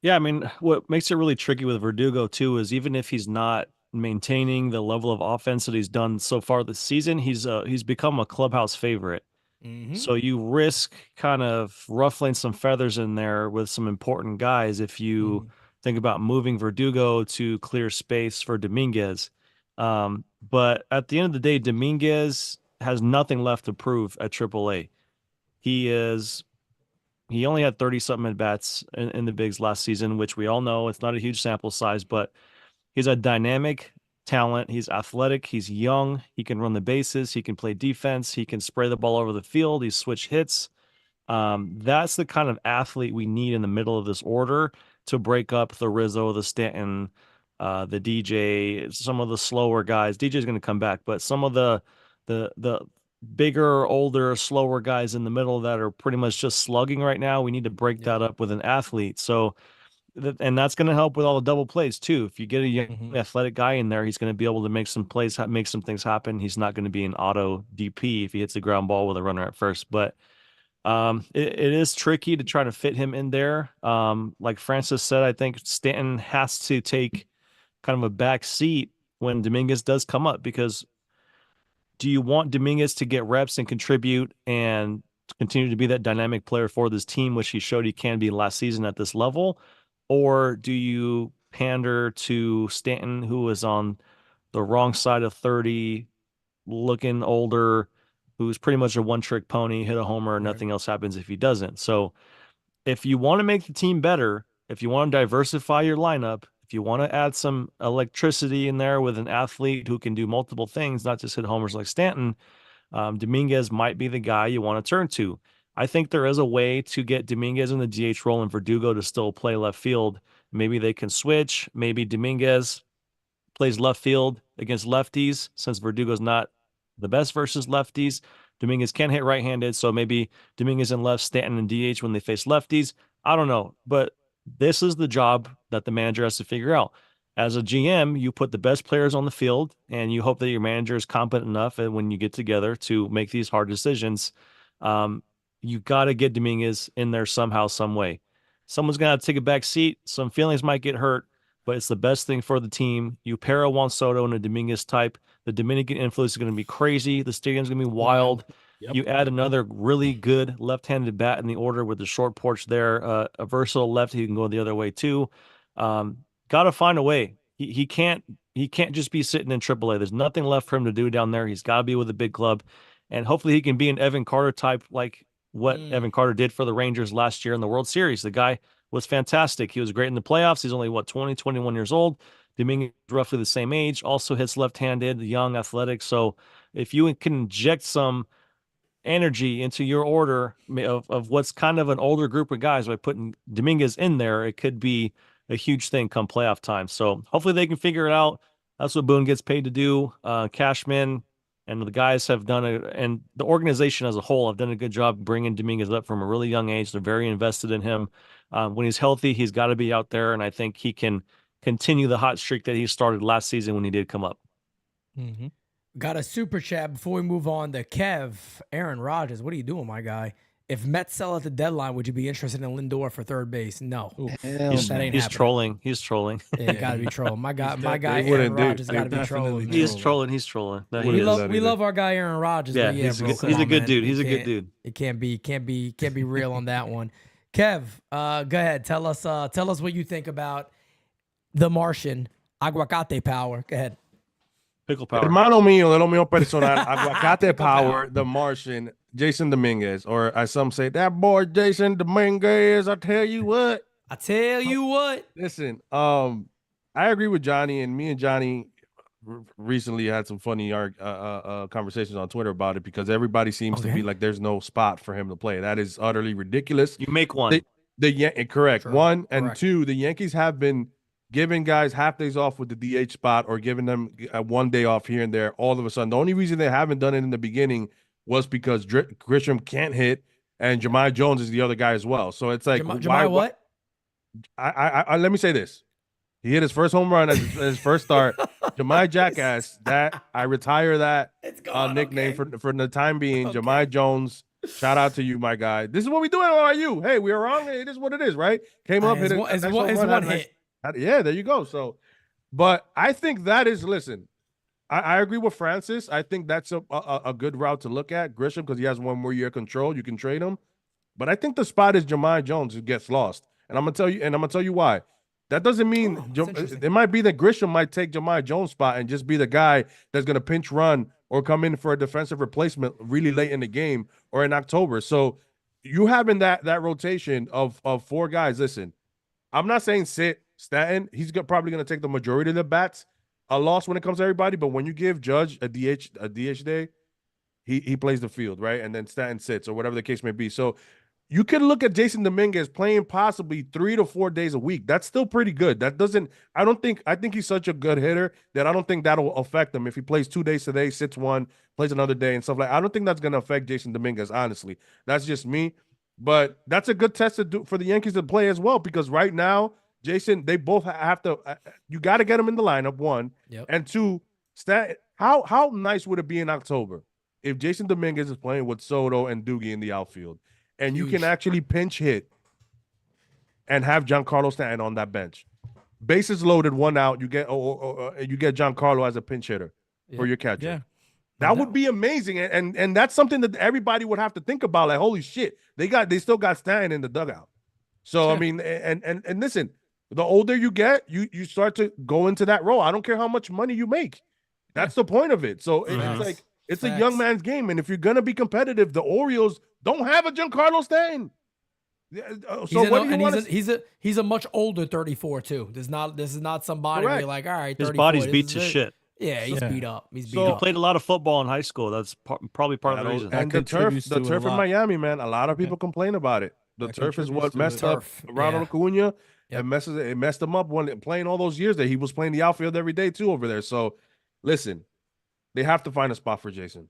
Yeah, I mean, what makes it really tricky with Verdugo too is even if he's not maintaining the level of offense that he's done so far this season, he's become a clubhouse favorite. Mm-hmm. So you risk kind of ruffling some feathers in there with some important guys if you think about moving Verdugo to clear space for Dominguez. But at the end of the day, Dominguez has nothing left to prove at AAA. He only had 30-something at-bats in the bigs last season, which we all know it's not a huge sample size, but he's a dynamic talent. He's athletic. He's young. He can run the bases. He can play defense. He can spray the ball over the field. He switch hits. That's the kind of athlete we need in the middle of this order to break up the Rizzo, the Stanton, the DJ, some of the slower guys. DJ's going to come back, but some of the bigger, older, slower guys in the middle that are pretty much just slugging right now. We need to break that up with an athlete. So, and that's going to help with all the double plays too. If you get a young athletic guy in there, he's going to be able to make some plays, make some things happen. He's not going to be an auto DP if he hits the ground ball with a runner at first, but it is tricky to try to fit him in there. Like Francis said, I think Stanton has to take kind of a back seat when Dominguez does come up, because do you want Dominguez to get reps and contribute and continue to be that dynamic player for this team, which he showed he can be last season at this level? Or do you pander to Stanton, who is on the wrong side of 30, looking older, who's pretty much a one-trick pony, hit a homer, and nothing else happens if he doesn't? So if you want to make the team better, if you want to diversify your lineup, if you want to add some electricity in there with an athlete who can do multiple things, not just hit homers like Stanton, Dominguez might be the guy you want to turn to. I think there is a way to get Dominguez in the DH role and Verdugo to still play left field. Maybe they can switch. Maybe Dominguez plays left field against lefties, since Verdugo's not the best versus lefties. Dominguez can hit right-handed, so maybe Dominguez in left, Stanton in DH when they face lefties. I don't know, but this is the job that the manager has to figure out. As a GM, you put the best players on the field, and you hope that your manager is competent enough, and when you get together to make these hard decisions, you got to get Dominguez in there somehow, some way. Someone's going to have to take a back seat. Some feelings might get hurt, but it's the best thing for the team. You pair a Juan Soto and a Dominguez type. The Dominican influence is going to be crazy. The stadium's going to be wild. You add another really good left-handed bat in the order with the short porch there, a versatile lefty who can go the other way too. Got to find a way. He can't just be sitting in AAA. There's nothing left for him to do down there. He's got to be with a big club, and hopefully he can be an Evan Carter type, like what Evan Carter did for the Rangers last year in the World Series. The guy was fantastic. He was great in the playoffs. He's only 21 years old. Dominguez roughly the same age, also hits left-handed, young, athletic. So if you can inject some energy into your order of what's kind of an older group of guys by putting Dominguez in there, it could be a huge thing come playoff time. So hopefully they can figure it out. That's what Boone gets paid to do. Cashman and the guys have done it, and the organization as a whole have done a good job bringing Dominguez up from a really young age. They're very invested in him. When he's healthy, he's got to be out there, and I think he can continue the hot streak that he started last season when he did come up. Mm-hmm. Got a super chat before we move on to Kev. Aaron Rodgers, what are you doing, my guy? If Mets sell at the deadline, would you be interested in Lindor for third base? No. He's trolling. He's trolling. Yeah, you gotta be trolling. My guy Aaron Rodgers gotta be trolling. He's trolling. He's trolling. No, we love our guy Aaron Rodgers. Yeah, but he's a good dude. He's a good dude. It can't be real on that one. Kev, go ahead. Tell us what you think about the Martian Aguacate Power. Go ahead. Pickle Power. Hermano mío, de lo mío personal, Aguacate Power, the Martian, Jason Dominguez, or as some say, that boy Jason Dominguez. I tell you what. Listen, I agree with Johnny, and me and Johnny recently had some funny conversations on Twitter about it because everybody seems to be like there's no spot for him to play. That is utterly ridiculous. You make one. Correct. Sure. One and two, the Yankees have been giving guys half days off with the DH spot or giving them 1 day off here and there all of a sudden. The only reason they haven't done it in the beginning was because Grisham can't hit and Jahmai Jones is the other guy as well. So it's like, Jahmai what? I let me say this. He hit his first home run as his first start. Jahmai Jackass, that I retire that nickname for the time being. Okay. Jahmai Jones, shout out to you, my guy. This is what we do at NYU. Hey, we were wrong. It is what it is, right? Came up, hit it. It's one hit. Yeah, there you go. So, but I think that is, listen, I agree with Francis. I think that's a good route to look at. Grisham, because he has 1 more year control. You can trade him. But I think the spot is Jahmai Jones who gets lost. And I'm gonna tell you why. That doesn't mean it might be that Grisham might take Jahmai Jones' spot and just be the guy that's gonna pinch run or come in for a defensive replacement really late in the game or in October. So you having that rotation of 4 guys. Listen, I'm not saying sit Stanton. He's probably gonna take the majority of the bats. A loss when it comes to everybody, but when you give Judge a DH day, he plays the field, right? And then Stanton sits or whatever the case may be. So you can look at Jason Dominguez playing possibly 3 to 4 days a week. That's still pretty good. I think he's such a good hitter that I don't think that'll affect him. If he plays 2 days today, sits 1, plays another day and stuff I don't think that's going to affect Jason Dominguez, honestly. That's just me. But that's a good test to do for the Yankees to play as well, because right now, Jason, they both have to. You got to get them in the lineup, 1, and 2. How nice would it be in October if Jason Dominguez is playing with Soto and Doogie in the outfield, and you can actually pinch hit and have Giancarlo Stanton on that bench, bases loaded, 1 out. You get you get Giancarlo as a pinch hitter for your catcher. Yeah. That would be amazing, and that's something that everybody would have to think about. Like, holy shit, they still got Stanton in the dugout. So I mean, and listen. The older you get, you start to go into that role. I don't care how much money you make. That's the point of it. So it's like it's a young man's game. And if you're gonna be competitive, the Orioles don't have a Giancarlo Stanton. So what do you want? He's a much older 34 too. This is not somebody where you're like, all right, 34, his body's beat to shit. Yeah, he's beat up. He's beat up. He played a lot of football in high school. That's probably part of the reason. And the turf in Miami, man. A lot of people complain about it. The turf is what messed up Ronald Acuna. It messed him up when playing all those years that he was playing the outfield every day too over there. So, listen, they have to find a spot for Jason.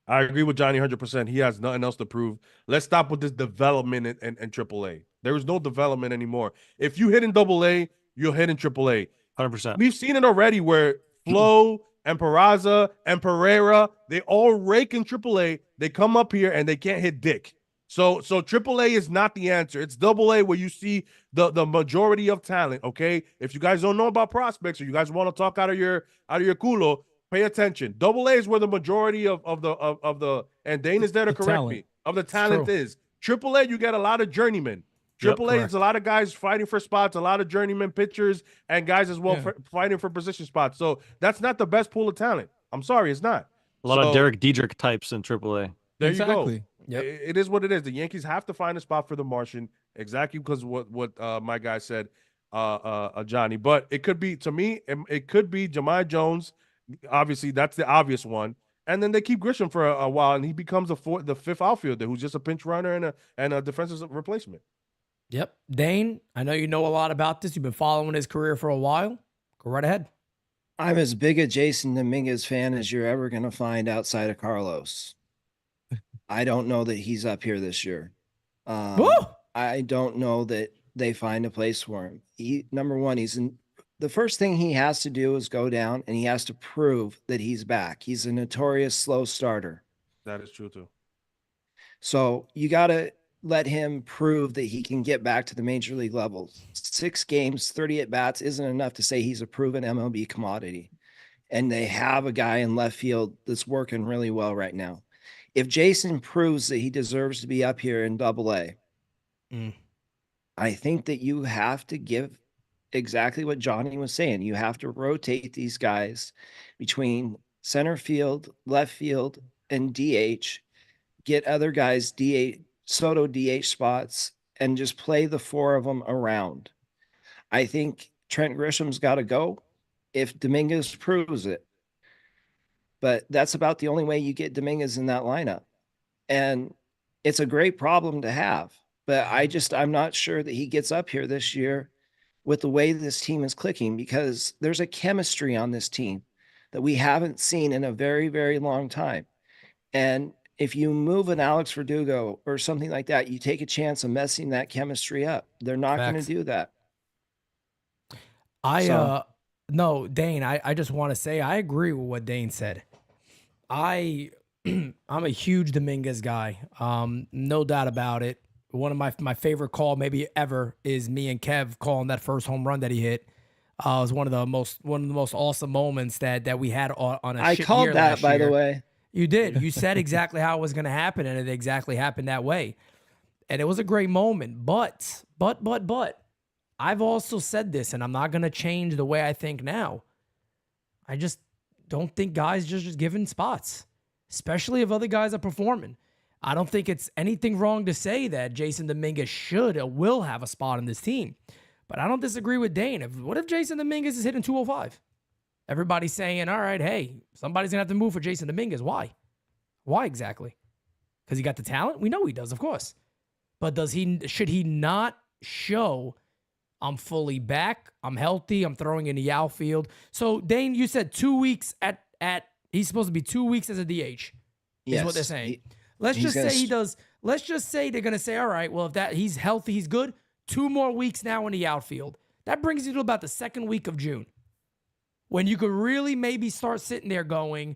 I agree with Johnny 100%. He has nothing else to prove. Let's stop with this development in AAA. There is no development anymore. If you hit in AA, you'll hit in AAA. 100%. We've seen it already where Flo and Peraza and Pereira, they all rake in AAA. They come up here and they can't hit dick. So AAA is not the answer. It's AA where you see the majority of talent. Okay, if you guys don't know about prospects or you guys want to talk out of your culo, Pay attention. Double A is where the majority of the and Dane is there to correct talent. me, of the talent is. Triple A, you get a lot of journeymen. Yep, Triple A is a lot of guys fighting for spots, a lot of journeyman pitchers, and guys as well fighting for position spots. So that's not the best pool of talent. I'm sorry, it's not. A lot of Derek Diedrich types in AAA. There you go. Yep. It is what it is. The Yankees have to find a spot for the Martian, exactly because what my guy said, Johnny. But it could be, to me, it could be Jahmai Jones. Obviously, that's the obvious one. And then they keep Grisham for a while, and he becomes the fifth outfielder who's just a pinch runner and a defensive replacement. Yep. Dane, I know you know a lot about this. You've been following his career for a while. Go right ahead. I'm as big a Jason Dominguez fan as you're ever going to find outside of Carlos. I don't know that he's up here this year. I don't know that they find a place for him. Number one, the first thing he has to do is go down, and he has to prove that he's back. He's a notorious slow starter. That is true too. So you got to let him prove that he can get back to the major league level. 6 games, 30 at-bats isn't enough to say he's a proven MLB commodity. And they have a guy in left field that's working really well right now. If Jason proves that he deserves to be up here in Double-A, I think that you have to give exactly what Johnny was saying. You have to rotate these guys between center field, left field, and DH. Get other guys Soto DH spots and just play the 4 of them around. I think Trent Grisham's got to go if Dominguez proves it. But that's about the only way you get Dominguez in that lineup. And it's a great problem to have. But I'm not sure that he gets up here this year with the way this team is clicking, because there's a chemistry on this team that we haven't seen in a very, very long time. And if you move an Alex Verdugo or something like that, you take a chance of messing that chemistry up. They're not going to do that. No, Dane, I just want to say I agree with what Dane said. I'm a huge Dominguez guy. No doubt about it. One of my favorite call maybe ever is me and Kev calling that first home run that he hit. It was one of the most awesome moments that we had on a I shit called year that, last by year. the way. You did. You said exactly how it was going to happen, and it exactly happened that way. And it was a great moment. But, I've also said this, and I'm not going to change the way I think now. I just don't think guys just given spots, especially if other guys are performing. I don't think it's anything wrong to say that Jason Dominguez should or will have a spot on this team. But I don't disagree with Dane. What if Jason Dominguez is hitting 205? Everybody's saying, all right, hey, somebody's going to have to move for Jason Dominguez. Why? Why exactly? Because he got the talent? We know he does, of course. But should he not show I'm fully back, I'm healthy, I'm throwing in the outfield? So, Dane, you said 2 weeks he's supposed to be 2 weeks as a DH is what they're saying. Let's just say he does. Let's just say they're going to say, all right, well, if he's healthy, he's good. 2 more weeks now in the outfield. That brings you to about the second week of June, when you could really maybe start sitting there going,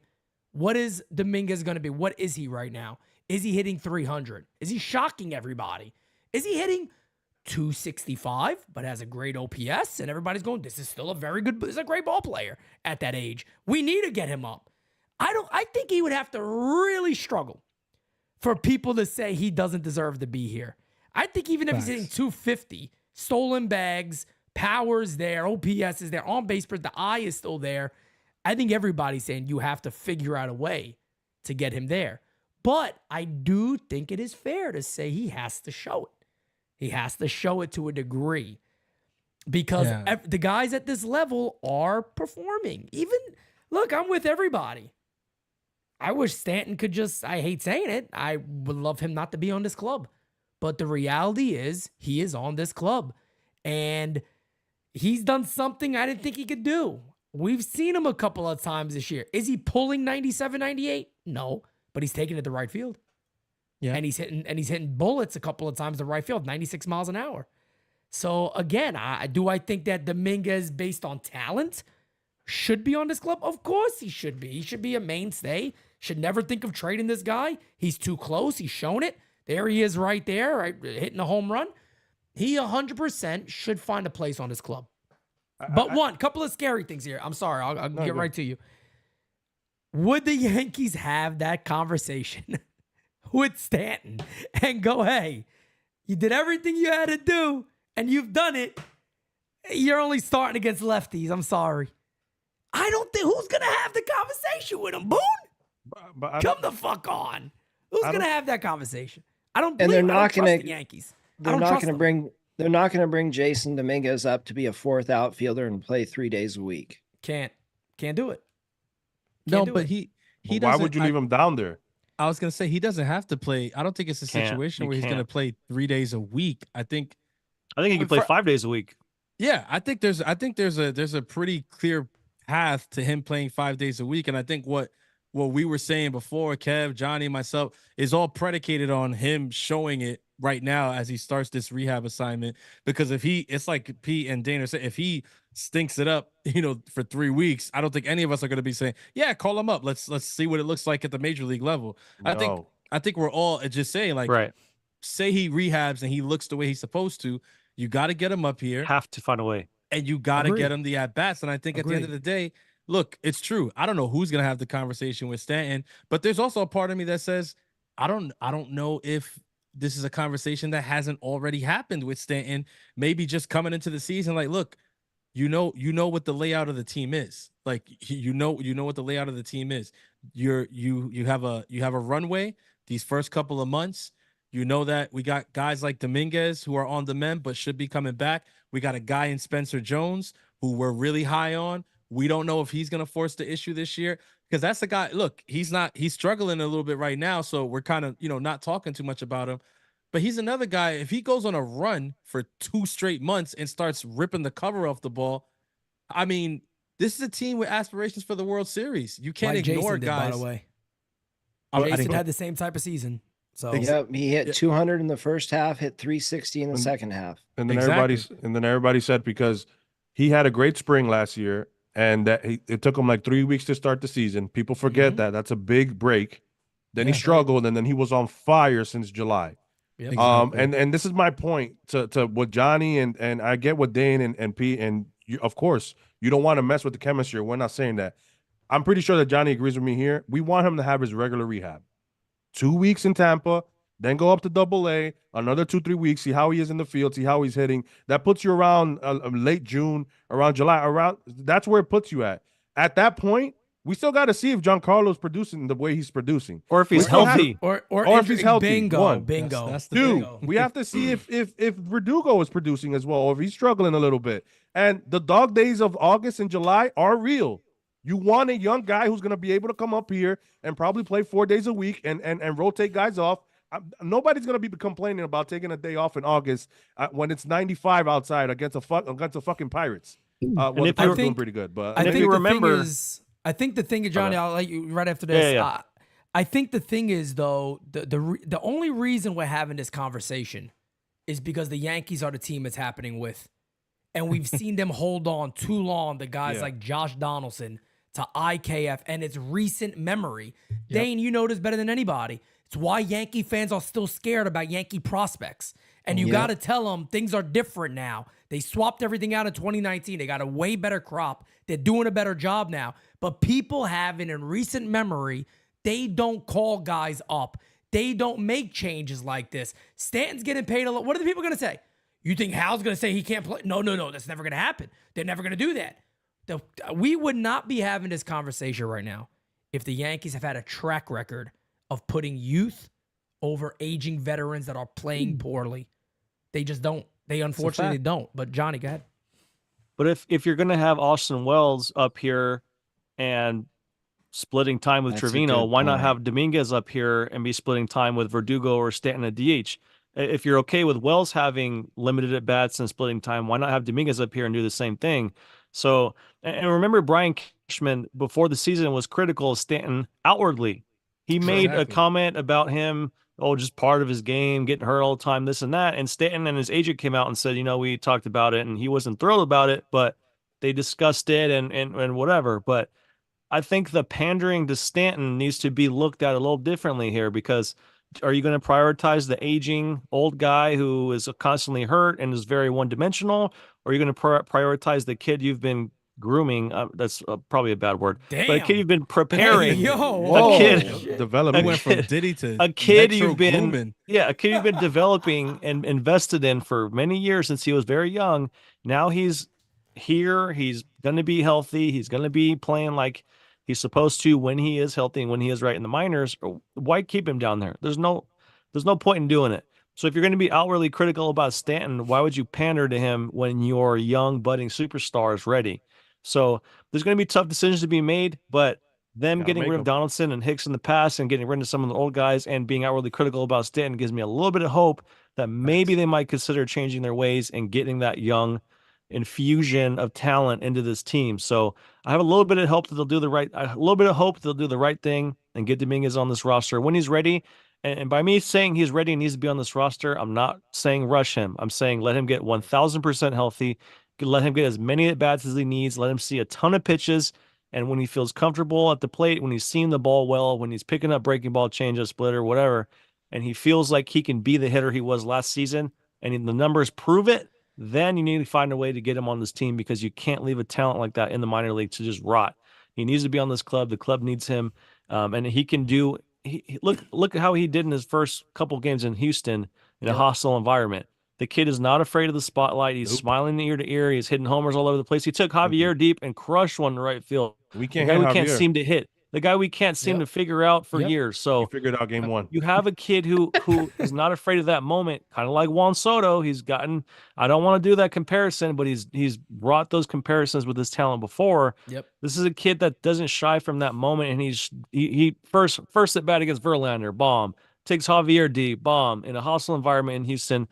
what is Dominguez going to be? What is he right now? Is he hitting 300? Is he shocking everybody? Is he hitting 265 but has a great OPS? And everybody's going, this is still a great ball player at that age. We need to get him up. I think he would have to really struggle for people to say he doesn't deserve to be here. I think even if he's hitting 250, stolen bags, power's there, OPS is there, on base, but the eye is still there. I think everybody's saying you have to figure out a way to get him there. But I do think it is fair to say he has to show it. He has to show it to a degree, because the guys at this level are performing. Look, I'm with everybody. I wish Stanton could I hate saying it, I would love him not to be on this club. But the reality is he is on this club. And he's done something I didn't think he could do. We've seen him a couple of times this year. Is he pulling 97, 98? No, but he's taking it to right field. Yeah. And he's hitting bullets a couple of times to right field, 96 miles an hour. So again, do I think that Dominguez, based on talent, should be on this club? Of course he should be. He should be a mainstay. Should never think of trading this guy. He's too close. He's shown it. There he is right there, right, hitting a home run. He 100% should find a place on this club. But couple of scary things here. I'm sorry. I'll get right to you. Would the Yankees have that conversation with Stanton and go, hey, you did everything you had to do and you've done it. You're only starting against lefties. I'm sorry. I don't think who's going to have the conversation with him, Boone? Come the fuck on. Who's going to have that conversation? I don't believe and they're not going the Yankees. They're not going to bring Jason Dominguez up to be a fourth outfielder and play 3 days a week. Can't do it. No, but he doesn't. Why would you leave him down there? I was gonna say he doesn't have to play. I don't think it's a situation where he's gonna play 3 days a week. I think he can play 5 days a week. Yeah, I think there's a pretty clear path to him playing 5 days a week, and I think what we were saying before, Kev, Johnny, myself, is all predicated on him showing it right now as he starts this rehab assignment. Because it's like Pete and Dana said, if he stinks it up, for 3 weeks, I don't think any of us are going to be saying, yeah, call him up. Let's see what it looks like at the major league level. No. I think we're all just saying, like, say he rehabs and he looks the way he's supposed to. You got to get him up here. Have to find a way. And you got to get him the at-bats. And I think at the end of the day, look, it's true. I don't know who's going to have the conversation with Stanton, but there's also a part of me that says, I don't know if this is a conversation that hasn't already happened with Stanton. Maybe just coming into the season, like, look, you know what the layout of the team is. Like, you know what the layout of the team is. You have a runway these first couple of months. You know that we got guys like Dominguez who are on the mend but should be coming back. We got a guy in Spencer Jones who we're really high on. We don't know if he's going to force the issue this year, because that's the guy. Look, he's struggling a little bit right now, so we're kind of, not talking too much about him. But he's another guy. If he goes on a run for 2 straight months and starts ripping the cover off the ball, I mean, this is a team with aspirations for the World Series. You can't ignore Jason guys. By the way, Jason had the same type of season. So he hit 200 in the first half, hit 360 in the second half. And then everybody said because he had a great spring last year, and that it took him like 3 weeks to start the season. People forget that. That's a big break. Then he struggled, and then he was on fire since July. Yep. And this is my point to what Johnny and I get what Dane and Pete, and of course you don't want to mess with the chemistry. We're not saying that. I'm pretty sure that Johnny agrees with me here. We want him to have his regular rehab. 2 weeks in Tampa, then go up to AA, another 2-3 weeks, see how he is in the field, see how he's hitting. That puts you around late June, around July, that's where it puts you at. At that point, we still got to see if Giancarlo's producing the way he's producing. Or if he's healthy. Or if he's healthy. Bingo. That's the Two, bingo. we have to see if Verdugo is producing as well, or if he's struggling a little bit. And the dog days of August and July are real. You want a young guy who's going to be able to come up here and probably play 4 days a week and rotate guys off. Nobody's going to be complaining about taking a day off in August when it's 95 outside against a fucking Pirates. Well, the Pirates doing pretty good, but I think you remember. I think the thing is, Johnny, I'll let you right after this. Yeah. I think the thing is, though, the only reason we're having this conversation is because the Yankees are the team it's happening with. And we've seen them hold on too long to guys like Josh Donaldson, to IKF, and it's recent memory. Yep. Dane, you know this better than anybody. It's why Yankee fans are still scared about Yankee prospects. And you got to tell them things are different now. They swapped everything out in 2019. They got a way better crop. They're doing a better job now. But people have it in recent memory, they don't call guys up. They don't make changes like this. Stanton's getting paid a lot. What are the people going to say? You think Hal's going to say he can't play? No. That's never going to happen. They're never going to do that. We would not be having this conversation right now if the Yankees have had a track record of putting youth over aging veterans that are playing poorly. They just don't. They unfortunately don't. But Johnny, go ahead. But if you're going to have Austin Wells up here and splitting time with Trevino, why not have Dominguez up here and be splitting time with Verdugo or Stanton at DH? If you're okay with Wells having limited at bats and splitting time, why not have Dominguez up here and do the same thing? So, and remember, Brian Cashman before the season was critical of Stanton outwardly. He made a comment about him, just part of his game, getting hurt all the time, this and that. And Stanton and his agent came out and said, we talked about it and he wasn't thrilled about it, but they discussed it and whatever. But I think the pandering to Stanton needs to be looked at a little differently here, because are you going to prioritize the aging old guy who is constantly hurt and is very one-dimensional? Or are you going to prioritize the kid you've been grooming. That's probably a bad word. Damn. But a kid you've been preparing. Hey, yo, a kid developing. Went from Diddy to a kid Metro you've been grooming. a kid you've been developing and invested in for many years since he was very young. Now he's here. He's going to be healthy. He's going to be playing like he's supposed to when he is healthy and when he is right in the minors. Why keep him down there? There's no point in doing it. So if you're going to be outwardly critical about Stanton, why would you pander to him when your young budding superstar is ready? So there's going to be tough decisions to be made, but them getting rid of Donaldson and Hicks in the past and getting rid of some of the old guys and being outwardly critical about Stanton gives me a little bit of hope that maybe they might consider changing their ways and getting that young infusion of talent into this team. So I have a little bit of hope that they'll do the right thing and get Dominguez on this roster when he's ready. And by me saying he's ready and needs to be on this roster, I'm not saying rush him. I'm saying let him get 1,000% healthy. Let him get as many at-bats as he needs. Let him see a ton of pitches. And when he feels comfortable at the plate, when he's seeing the ball well, when he's picking up breaking ball, change-up, splitter, whatever, and he feels like he can be the hitter he was last season, and the numbers prove it, then you need to find a way to get him on this team because you can't leave a talent like that in the minor league to just rot. He needs to be on this club. The club needs him. And he can do look at how he did in his first couple games in Houston in a hostile environment. The kid is not afraid of the spotlight. He's smiling ear to ear. He's hitting homers all over the place. He took Javier deep and crushed one to right field. We can't seem to hit. The guy we can't seem to figure out for years. So he figured out game one. You have a kid who is not afraid of that moment, kind of like Juan Soto. He's gotten, I don't want to do that comparison, but he's brought those comparisons with his talent before. Yep. This is a kid that doesn't shy from that moment, and he first at bat against Verlander, bomb. Takes Javier deep, bomb. In a hostile environment in Houston.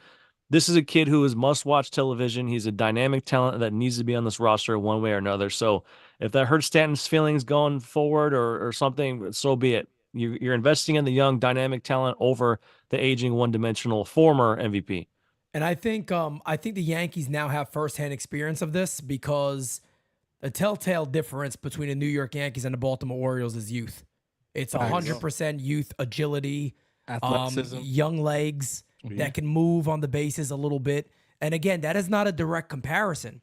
This is a kid who is must-watch television. He's a dynamic talent that needs to be on this roster one way or another. So if that hurts Stanton's feelings going forward or something, so be it. You're investing in the young, dynamic talent over the aging, one-dimensional former MVP. And I think the Yankees now have firsthand experience of this because the telltale difference between the New York Yankees and the Baltimore Orioles is youth. It's 100% youth, agility, athleticism, young legs that can move on the bases a little bit. And again, that is not a direct comparison.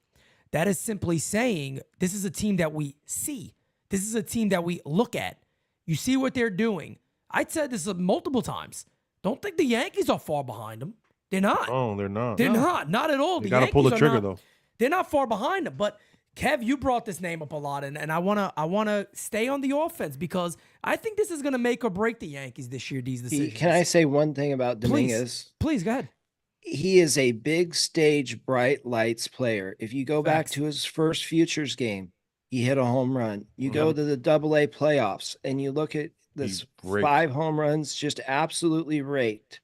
That is simply saying this is a team that we see. This is a team that we look at. You see what they're doing. I said this multiple times. Don't think the Yankees are far behind them. They're not. Oh, they're not. They're not at all. You got to pull the trigger, though. They're not far behind them. But Kev, you brought this name up a lot, and I wanna stay on the offense because I think this is gonna make or break the Yankees this year. These decisions. Can I say one thing about Dominguez? Please go ahead. He is a big stage, bright lights player. If you go back to his first Futures game, he hit a home run. You go to the AA playoffs, and you look at this 5 home runs, just absolutely raked.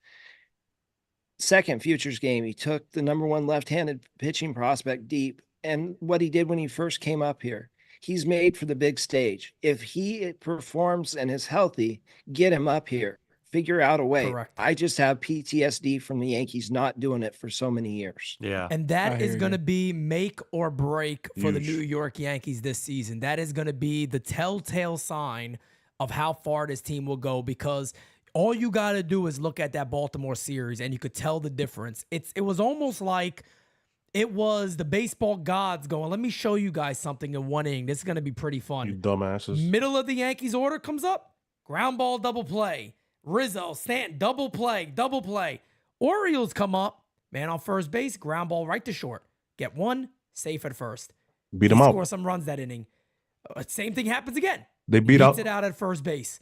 Second Futures game, he took the #1 left-handed pitching prospect deep. And what he did when he first came up here, he's made for the big stage. If he performs and is healthy, get him up here. Figure out a way. Correct. I just have PTSD from the Yankees not doing it for so many years. Yeah. And that is going to be make or break for the New York Yankees this season. That is going to be the telltale sign of how far this team will go because all you got to do is look at that Baltimore series and you could tell the difference. It was almost like it was the baseball gods going, let me show you guys something in one inning. This is going to be pretty fun. You dumbasses. Middle of the Yankees order comes up. Ground ball, double play. Rizzo, Stanton, double play. Orioles come up. Man on first base, ground ball right to short. Get one, safe at first. Beat them out. Score some runs that inning. Same thing happens again. They beat it out at first base.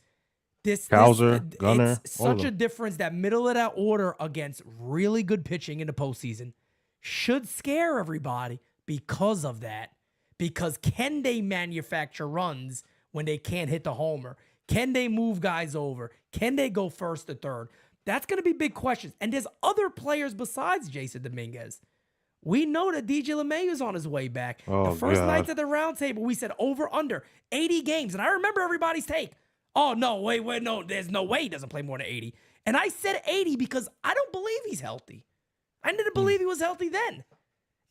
Hauser, Gunnar. It's such a difference that middle of that order against really good pitching in the postseason should scare everybody because of that. Because can they manufacture runs when they can't hit the homer? Can they move guys over? Can they go first to third? That's going to be big questions. And there's other players besides Jason Dominguez. We know that DJ LeMahieu's on his way back. The first nights at the Roundtable, we said over under 80 games. And I remember everybody's take. Oh, no, wait, no, there's no way he doesn't play more than 80. And I said 80 because I don't believe he's healthy. I didn't believe he was healthy then.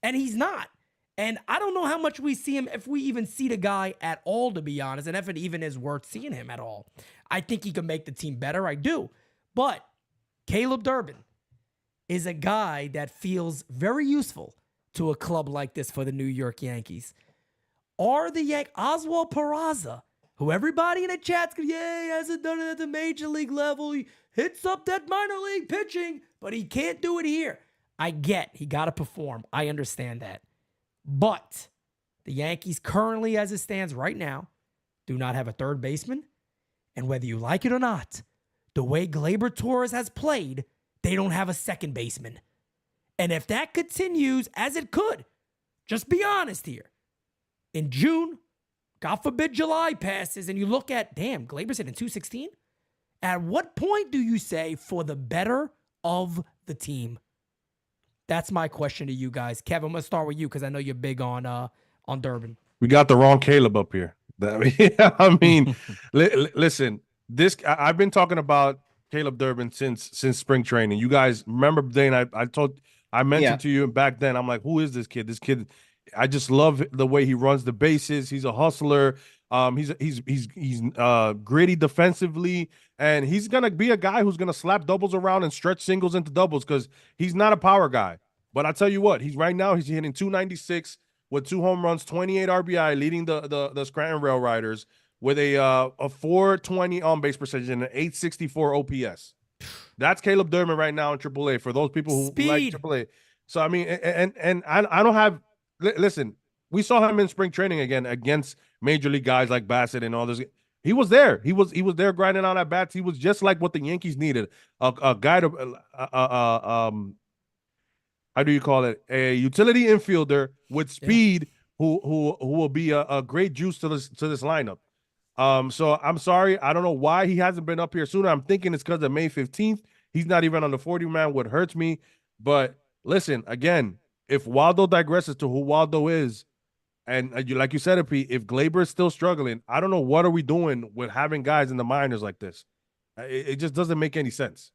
And he's not. And I don't know how much we see him, if we even see the guy at all, to be honest, and if it even is worth seeing him at all. I think he can make the team better. I do. But Caleb Durbin is a guy that feels very useful to a club like this for the New York Yankees. Are the Yankees, Oswald Peraza, who everybody in the chat's going, yeah, he hasn't done it at the major league level. He hits up that minor league pitching, but he can't do it here. I get he got to perform. I understand that. But the Yankees currently, as it stands right now, do not have a third baseman. And whether you like it or not, the way Gleyber Torres has played, they don't have a second baseman. And if that continues, as it could, just be honest here. In June, God forbid July passes, and you look at, damn, Gleyber's hitting 216? At what point do you say, for the better of the team? That's my question to you guys. Kevin, I'm going to start with you because I know you're big on Durbin. We got the wrong Caleb up here. I mean, listen, I've been talking about Caleb Durbin since spring training. You guys remember, Dane, I mentioned to you back then, I'm like, who is this kid? This kid, I just love the way he runs the bases. He's a hustler. He's gritty defensively, and he's gonna be a guy who's gonna slap doubles around and stretch singles into doubles because he's not a power guy. But I tell you what, he's hitting 296 with 2 home runs, 28 RBI, leading the Scranton Rail Riders with a 420 on base percentage and an 864 OPS. That's Caleb Durbin right now in AAA for those people who like AAA. So I mean, and I don't have. Listen, we saw him in spring training again against major league guys like Bassett and all this. He was there. He was there grinding out at bats. He was just like what the Yankees needed. A guy to how do you call it? A utility infielder with speed who will be a great juice to this lineup. So I'm sorry. I don't know why he hasn't been up here sooner. I'm thinking it's because of May 15th. He's not even on the 40-man, what hurts me. But listen, again, if Waldo digresses to who Waldo is, and like you said, if Gleyber is still struggling, I don't know what are we doing with having guys in the minors like this. It just doesn't make any sense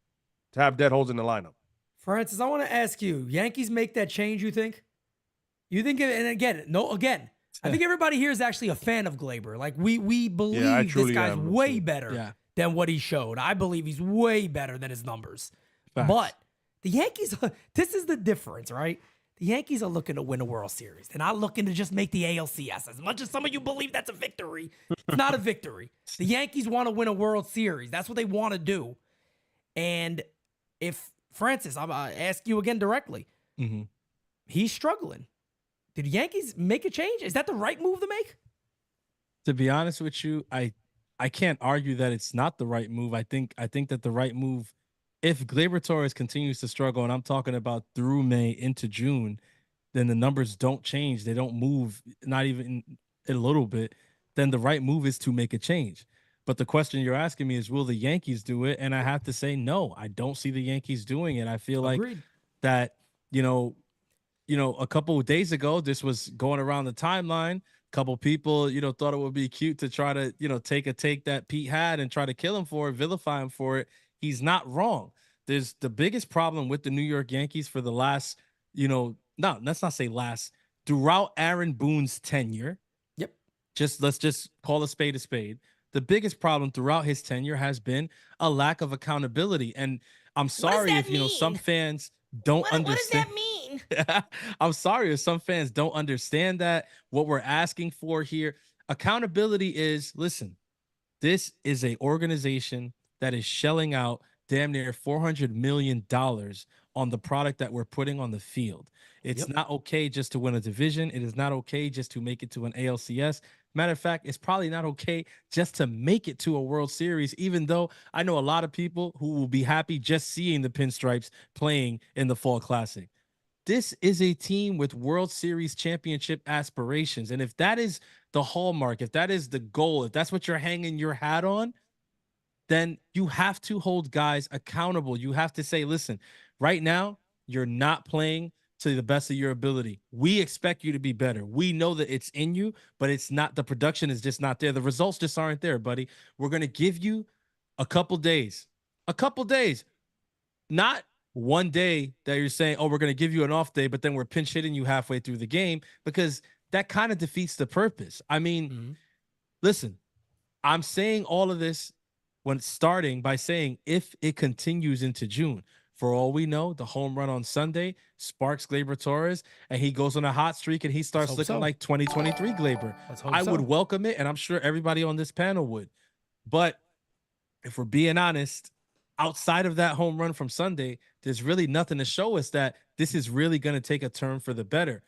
to have dead holes in the lineup. Francis, I want to ask you, Yankees make that change, you think? You think, and again, I think everybody here is actually a fan of Gleyber. Like, we believe this guy's way better than what he showed. I believe he's way better than his numbers. Facts. But the Yankees, this is the difference, right? The Yankees are looking to win a World Series. They're not looking to just make the ALCS. As much as some of you believe that's a victory, it's not a victory. The Yankees want to win a World Series. That's what they want to do. And if, Francis, I'm going to ask you again directly. Mm-hmm. He's struggling. Did the Yankees make a change? Is that the right move to make? To be honest with you, I can't argue that it's not the right move. I think that the right move, if Gleyber Torres continues to struggle, and I'm talking about through May into June, then the numbers don't change. They don't move, not even a little bit. Then the right move is to make a change. But the question you're asking me is, will the Yankees do it? And I have to say, no, I don't see the Yankees doing it. I feel like that, you know, a couple of days ago, this was going around the timeline. A couple people, thought it would be cute to try to, take a take that Pete had and try to kill him for it, vilify him for it. He's not wrong. There's the biggest problem with the New York Yankees for the last, let's not say last, throughout Aaron Boone's tenure. Yep. Let's just call a spade a spade. The biggest problem throughout his tenure has been a lack of accountability. And I'm sorry if, some fans don't understand. What does that mean? I'm sorry if some fans don't understand that. What we're asking for here, accountability is, listen, this is an organization that is shelling out damn near $400 million on the product that we're putting on the field. It's not okay just to win a division. It is not okay just to make it to an ALCS. Matter of fact, it's probably not okay just to make it to a World Series, even though I know a lot of people who will be happy just seeing the Pinstripes playing in the Fall Classic. This is a team with World Series championship aspirations. And if that is the hallmark, if that is the goal, if that's what you're hanging your hat on, then you have to hold guys accountable. You have to say, listen, right now, you're not playing to the best of your ability. We expect you to be better. We know that it's in you, but it's not, the production is just not there. The results just aren't there, buddy. We're going to give you a couple days, not one day that you're saying, oh, we're going to give you an off day, but then we're pinch hitting you halfway through the game, because that kind of defeats the purpose. I mean, listen, I'm saying all of this when starting by saying, if it continues into June, For all we know, the home run on Sunday sparks Gleyber Torres, and he goes on a hot streak, and he starts looking like 2023 Gleyber. I would welcome it, and I'm sure everybody on this panel would. But if we're being honest, outside of that home run from Sunday, there's really nothing to show us that this is really going to take a turn for the better.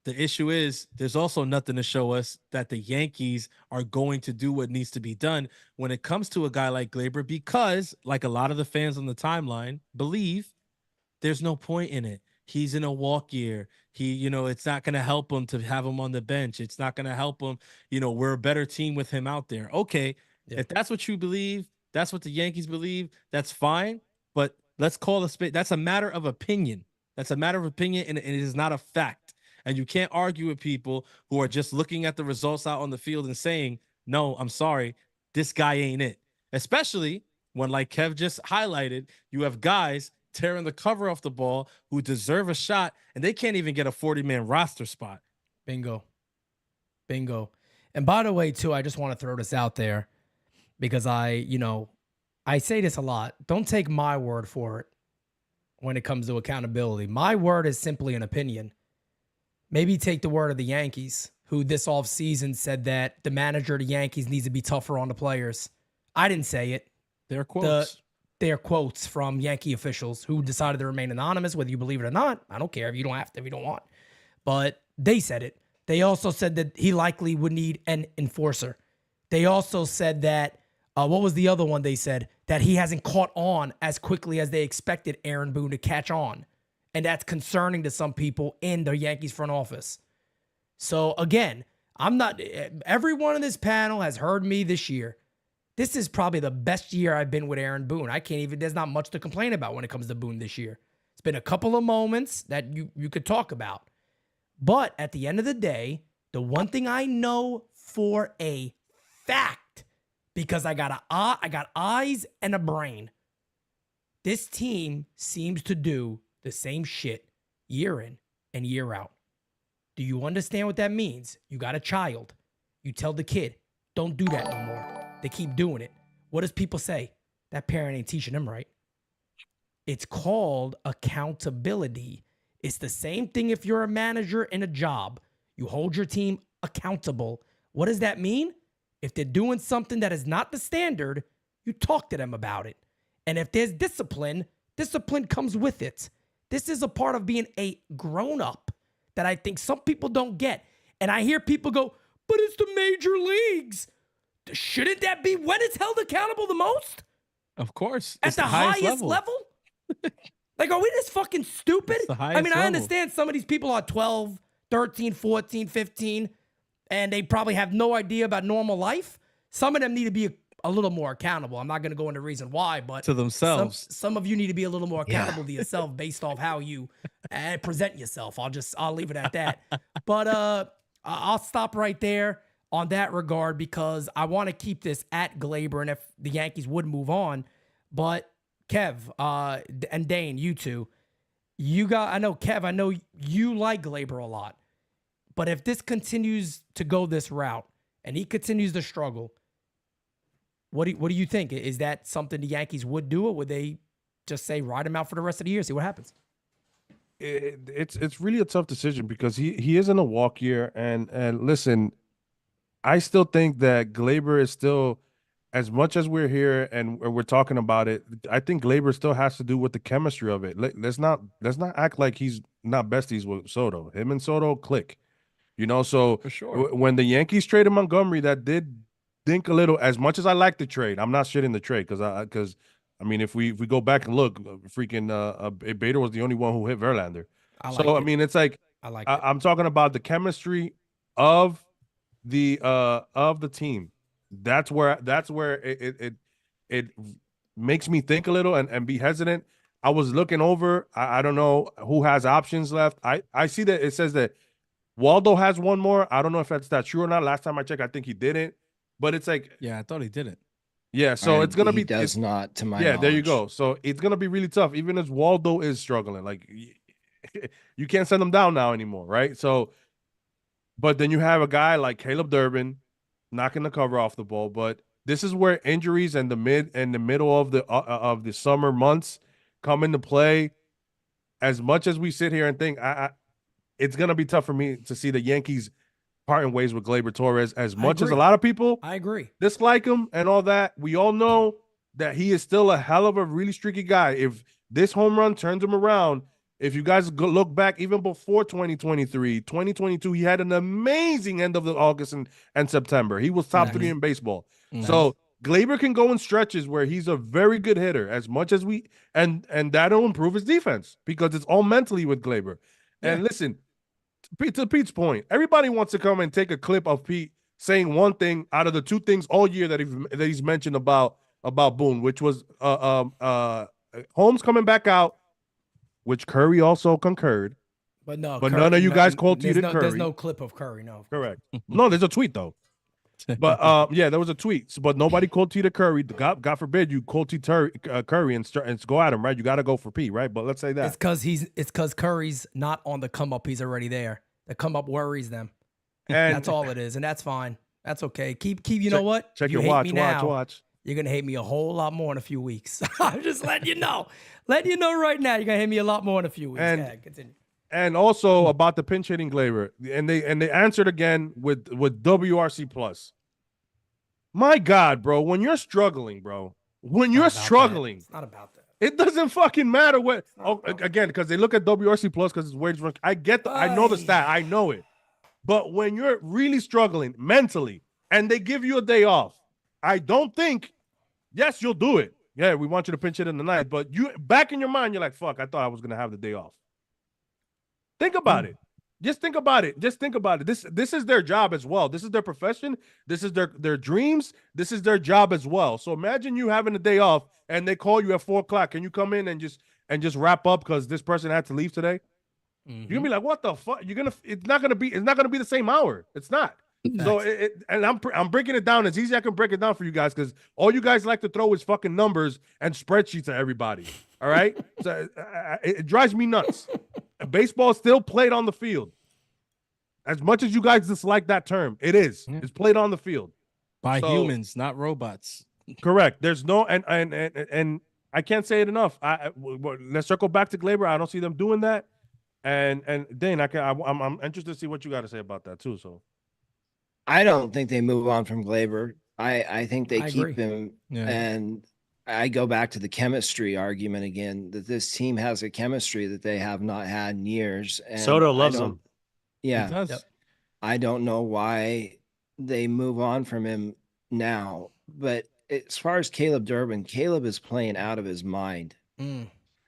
The issue is there's also nothing to show us that the Yankees are going to do what needs to be done when it comes to a guy like Gleyber, because like a lot of the fans on the timeline believe, there's no point in it. He's in a walk year. It's not going to help him to have him on the bench. It's not going to help him. We're a better team with him out there. Okay. Yeah. If that's what you believe, that's what the Yankees believe, that's fine. But let's call a spade. That's a matter of opinion. That's a matter of opinion, and it is not a fact. And you can't argue with people who are just looking at the results out on the field and saying, no, I'm sorry, this guy ain't it. Especially when, like Kev just highlighted, you have guys tearing the cover off the ball who deserve a shot, and they can't even get a 40-man roster spot. Bingo. And by the way, too, I just want to throw this out there because I say this a lot. Don't take my word for it when it comes to accountability. My word is simply an opinion. Maybe take the word of the Yankees, who this offseason said that the manager of the Yankees needs to be tougher on the players. I didn't say it. They're quotes. They're quotes from Yankee officials who decided to remain anonymous, whether you believe it or not. I don't care if you don't have to, if you don't want. But they said it. They also said that he likely would need an enforcer. They also said that, what was the other one they said? That he hasn't caught on as quickly as they expected Aaron Boone to catch on. And that's concerning to some people in the Yankees front office. So again, everyone in this panel has heard me this year. This is probably the best year I've been with Aaron Boone. There's not much to complain about when it comes to Boone this year. It's been a couple of moments that you could talk about. But at the end of the day, the one thing I know for a fact, because I got eyes and a brain, this team seems to do the same shit year in and year out. Do you understand what that means? You got a child. You tell the kid, don't do that no more. They keep doing it. What does people say? That parent ain't teaching them right. It's called accountability. It's the same thing if you're a manager in a job. You hold your team accountable. What does that mean? If they're doing something that is not the standard, you talk to them about it. And if there's discipline comes with it. This is a part of being a grown-up that I think some people don't get. And I hear people go, but it's the major leagues. Shouldn't that be when it's held accountable the most? Of course. At the highest level? Like, are we just fucking stupid? I mean, I understand some of these people are 12, 13, 14, 15, and they probably have no idea about normal life. Some of them need to be a little more accountable. I'm not going to go into the reason why, but to themselves. Some of you need to be a little more accountable to yourself based off how you present yourself. I'll leave it at that. But I'll stop right there on that regard because I want to keep this at Gleyber, and if the Yankees would move on. But Kev and Dane, you two, I know you like Gleyber a lot, but if this continues to go this route and he continues to struggle, what do you think? Is that something the Yankees would do, or would they just say ride him out for the rest of the year, see what happens? It's really a tough decision because he is in a walk year, and listen, I still think that Gleyber is still, as much as we're here and we're talking about it, I think Gleyber still has to do with the chemistry of it. Let's not act like he's not besties with Soto. Him and Soto click, So for sure. When the Yankees traded Montgomery, that did think a little. As much as I like the trade, I'm not shitting the trade because I mean, if we go back and look, freaking Bader was the only one who hit Verlander. I mean, it's like I'm talking about the chemistry of the team. That's where it makes me think a little and be hesitant. I was looking over. I don't know who has options left. I see that it says that Waldo has one more. I don't know if that's true or not. Last time I checked, I think he didn't. But it's like, yeah, I thought he didn't. Yeah, so it's gonna be. He does not, to my knowledge. There you go. knowledge. So it's gonna be really tough, even as Waldo is struggling. Like you can't send him down now anymore, right? So, but then you have a guy like Caleb Durbin knocking the cover off the ball. But this is where injuries and the middle of the summer months come into play, as much as we sit here and think, it's going to be tough for me to see the Yankees parting ways with Gleyber Torres. As much as a lot of people I agree. dislike him and all that, we all know that he is still a hell of a really streaky guy. If this home run turns him around, if you guys look back even before 2023, 2022, he had an amazing end of the August and September. He was top 3 in baseball. So Gleyber can go in stretches where he's a very good hitter, as much as we and that'll improve his defense because it's all mentally with Gleyber. And listen, to Pete's point, everybody wants to come and take a clip of Pete saying one thing out of the 2 things all year that he's mentioned about Boone, which was Holmes coming back out, which Curry also concurred. But no, but none of you guys there's tweeted Curry. There's no clip of Curry, no. Correct. No, there's a tweet though. But yeah, there was a tweet. But nobody quoted Curry. God forbid you quote Curry and go at him, right? You got to go for Pete, right? But let's say that it's because Curry's not on the come up. He's already there. The come up worries them. And that's all it is, and that's fine. That's okay. Keep. You know what? Check you your hate watch. me now, Watch. You're gonna hate me a whole lot more in a few weeks. I'm just letting you know. Letting you know right now. You're gonna hate me a lot more in a few weeks. Continue. And also about the pinch hitting Gleyber, and they answered again with WRC plus. My God, bro, when you're struggling, It's not about that. It doesn't fucking matter what. Again, because they look at WRC plus because it's wage. I get I know the stat. I know it. But when you're really struggling mentally and they give you a day off, I don't think, yes, you'll do it. Yeah, we want you to pinch it in the night. But you back in your mind, you're like, fuck, I thought I was going to have the day off. Think about it. Just think about it. This is their job as well. This is their profession. This is their dreams. This is their job as well. So imagine you having a day off and they call you at 4:00. Can you come in and just wrap up because this person had to leave today? You're gonna be like, what the fuck? It's not gonna be the same hour. It's not. So and I'm breaking it down as easy as I can break it down for you guys because all you guys like to throw is fucking numbers and spreadsheets at everybody. All right, so it drives me nuts. Baseball is still played on the field. As much as you guys dislike that term, it is. It's played on the field by humans, not robots. Correct. There's no and I can't say it enough. Let's circle back to Gleyber. I don't see them doing that. And Dane, I'm interested to see what you got to say about that too. So I don't think they move on from Gleyber. I think they keep agree. him. Yeah. And I go back to the chemistry argument again, that this team has a chemistry that they have not had in years. And Soto loves him. Yeah. He does. I don't know why they move on from him now. But as far as Caleb Durbin, Caleb is playing out of his mind.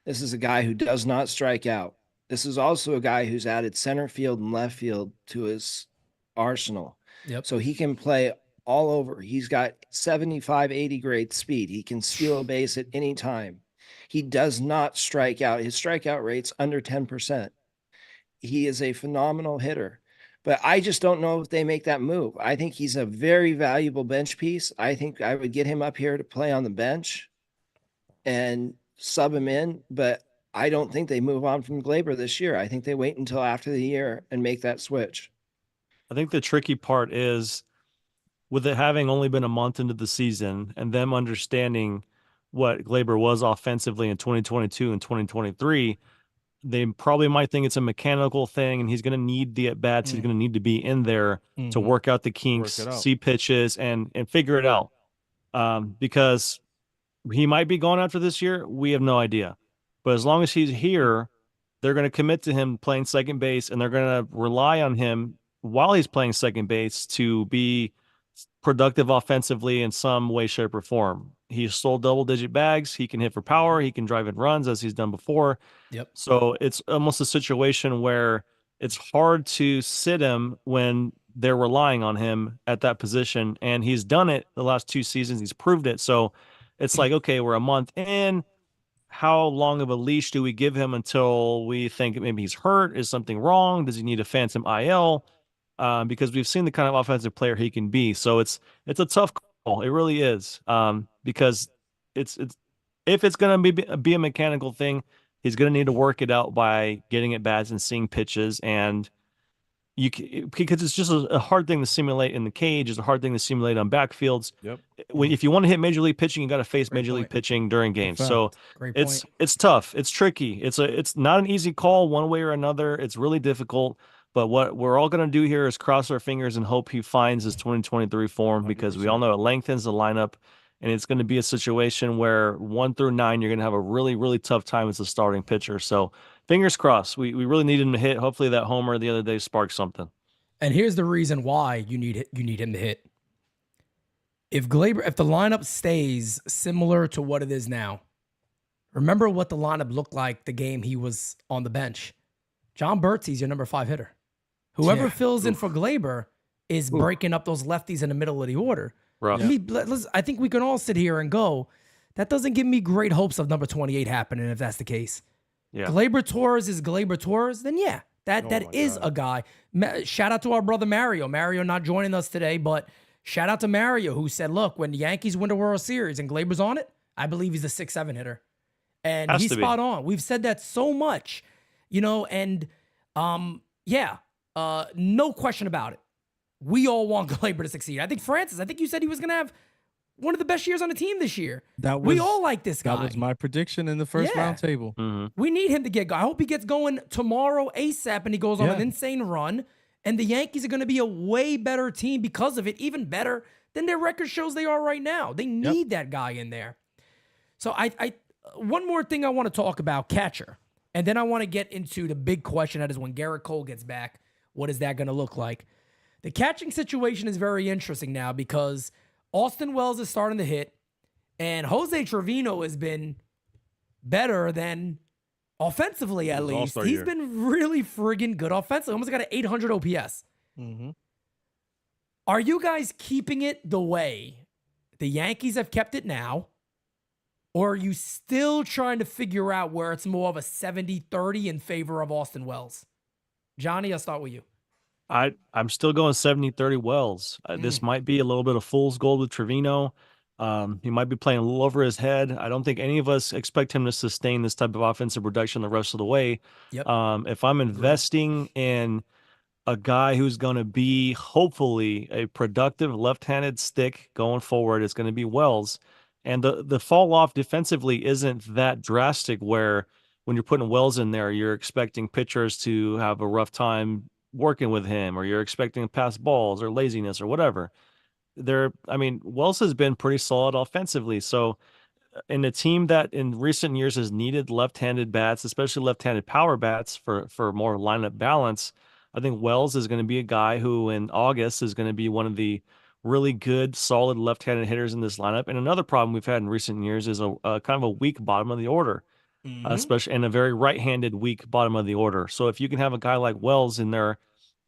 This is a guy who does not strike out. This is also a guy who's added center field and left field to his arsenal. Yep. So he can play all over. He's got 75, 80 grade speed. He can steal a base at any time. He does not strike out. His strikeout rate's under 10%. He is a phenomenal hitter. But I just don't know if they make that move. I think he's a very valuable bench piece. I think I would get him up here to play on the bench and sub him in, but I don't think they move on from Gleyber this year. I think they wait until after the year and make that switch. I think the tricky part is with it having only been a month into the season and them understanding what Gleyber was offensively in 2022 and 2023, they probably might think it's a mechanical thing and he's going to need the at-bats. He's going to need to be in there to work out the kinks, see pitches, and figure it out. Because he might be gone after this year. We have no idea. But as long as he's here, they're going to commit to him playing second base, and they're going to rely on him while he's playing second base to be productive offensively in some way, shape, or form. He stole double-digit bags. He can hit for power. He can drive in runs as he's done before. Yep. So it's almost a situation where it's hard to sit him when they're relying on him at that position, and he's done it the last 2 seasons. He's proved it. So it's like, okay, we're a month in. How long of a leash do we give him until we think maybe he's hurt? Is something wrong? Does he need a phantom IL? Because we've seen the kind of offensive player he can be. So it's a tough call. It really is. Because it's if it's going to be a mechanical thing, he's going to need to work it out by getting at bats and seeing pitches. And because it's just a hard thing to simulate in the cage. It's a hard thing to simulate on backfields. Yep. If you want to hit major league pitching, you got to face Great major league point. pitching during games. fact. So Great it's tough. It's tricky. It's not an easy call one way or another. It's really difficult. But what we're all going to do here is cross our fingers and hope he finds his 2023 form, because we all know it lengthens the lineup, and it's going to be a situation where 1 through 9 you're going to have a really, really tough time as a starting pitcher. So fingers crossed. We really need him to hit. Hopefully that homer the other day sparked something. And here's the reason why you need him to hit. If the lineup stays similar to what it is now, remember what the lineup looked like the game he was on the bench. John Bertie's your number 5 hitter. Whoever fills in for Glaber is breaking up those lefties in the middle of the order. Rough. I think we can all sit here and go, that doesn't give me great hopes of number 28 happening if that's the case. Yeah. Glaber Torres is Glaber Torres, then yeah, that is a guy. Shout out to our brother Mario. Mario not joining us today, but shout out to Mario, who said, look, when the Yankees win the World Series and Glaber's on it, I believe he's a 6-7 hitter. And he's spot on. We've said that so much, and no question about it. We all want Glaber to succeed. I think Francis, you said he was going to have one of the best years on the team this year. We all like this guy. That was my prediction in the first roundtable. Mm-hmm. We need him to get going. I hope he gets going tomorrow ASAP and he goes on an insane run. And the Yankees are going to be a way better team because of it, even better than their record shows they are right now. They need that guy in there. So I one more thing I want to talk about, catcher. And then I want to get into the big question, that is when Garrett Cole gets back, what is that going to look like? The catching situation is very interesting now because Austin Wells is starting to hit, and Jose Trevino has been better than offensively, at least. He's been really friggin' good offensively. Almost got an 800 OPS. Mm-hmm. Are you guys keeping it the way the Yankees have kept it now? Or are you still trying to figure out where it's more of a 70-30 in favor of Austin Wells? Johnny, I'll start with you. I'm still going 70-30 Wells. This might be a little bit of fool's gold with Trevino. He might be playing a little over his head. I don't think any of us expect him to sustain this type of offensive production the rest of the way. Yep. If I'm investing in a guy who's going to be hopefully a productive left-handed stick going forward, it's going to be Wells. And the fall off defensively isn't that drastic where when you're putting Wells in there, you're expecting pitchers to have a rough time working with him, or you're expecting pass balls or laziness or whatever. Wells has been pretty solid offensively. So in a team that in recent years has needed left-handed bats, especially left-handed power bats for more lineup balance, I think Wells is going to be a guy who in August is going to be one of the really good, solid left-handed hitters in this lineup. And another problem we've had in recent years is a kind of a weak bottom of the order, especially in a very right-handed weak bottom of the order. So if you can have a guy like Wells in there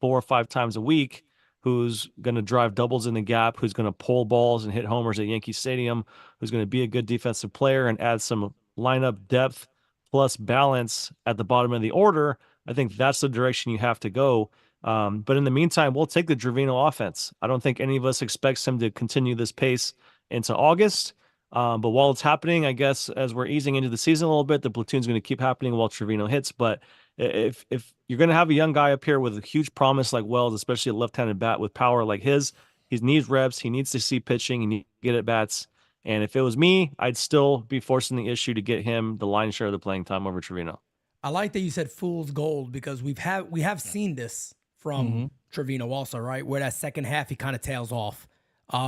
4 or 5 times a week, who's going to drive doubles in the gap, who's going to pull balls and hit homers at Yankee Stadium, who's going to be a good defensive player and add some lineup depth plus balance at the bottom of the order, I think that's the direction you have to go. But in the meantime, we'll take the Trevino offense. I don't think any of us expects him to continue this pace into August. But while it's happening, I guess as we're easing into the season a little bit, the platoon's going to keep happening while Trevino hits. But if you're going to have a young guy up here with a huge promise like Wells, especially a left-handed bat with power like his, he needs reps. He needs to see pitching. He needs to get at bats. And if it was me, I'd still be forcing the issue to get him the lion's share of the playing time over Trevino. I like that you said fool's gold because we have seen this from Trevino also, right? Where that second half he kind of tails off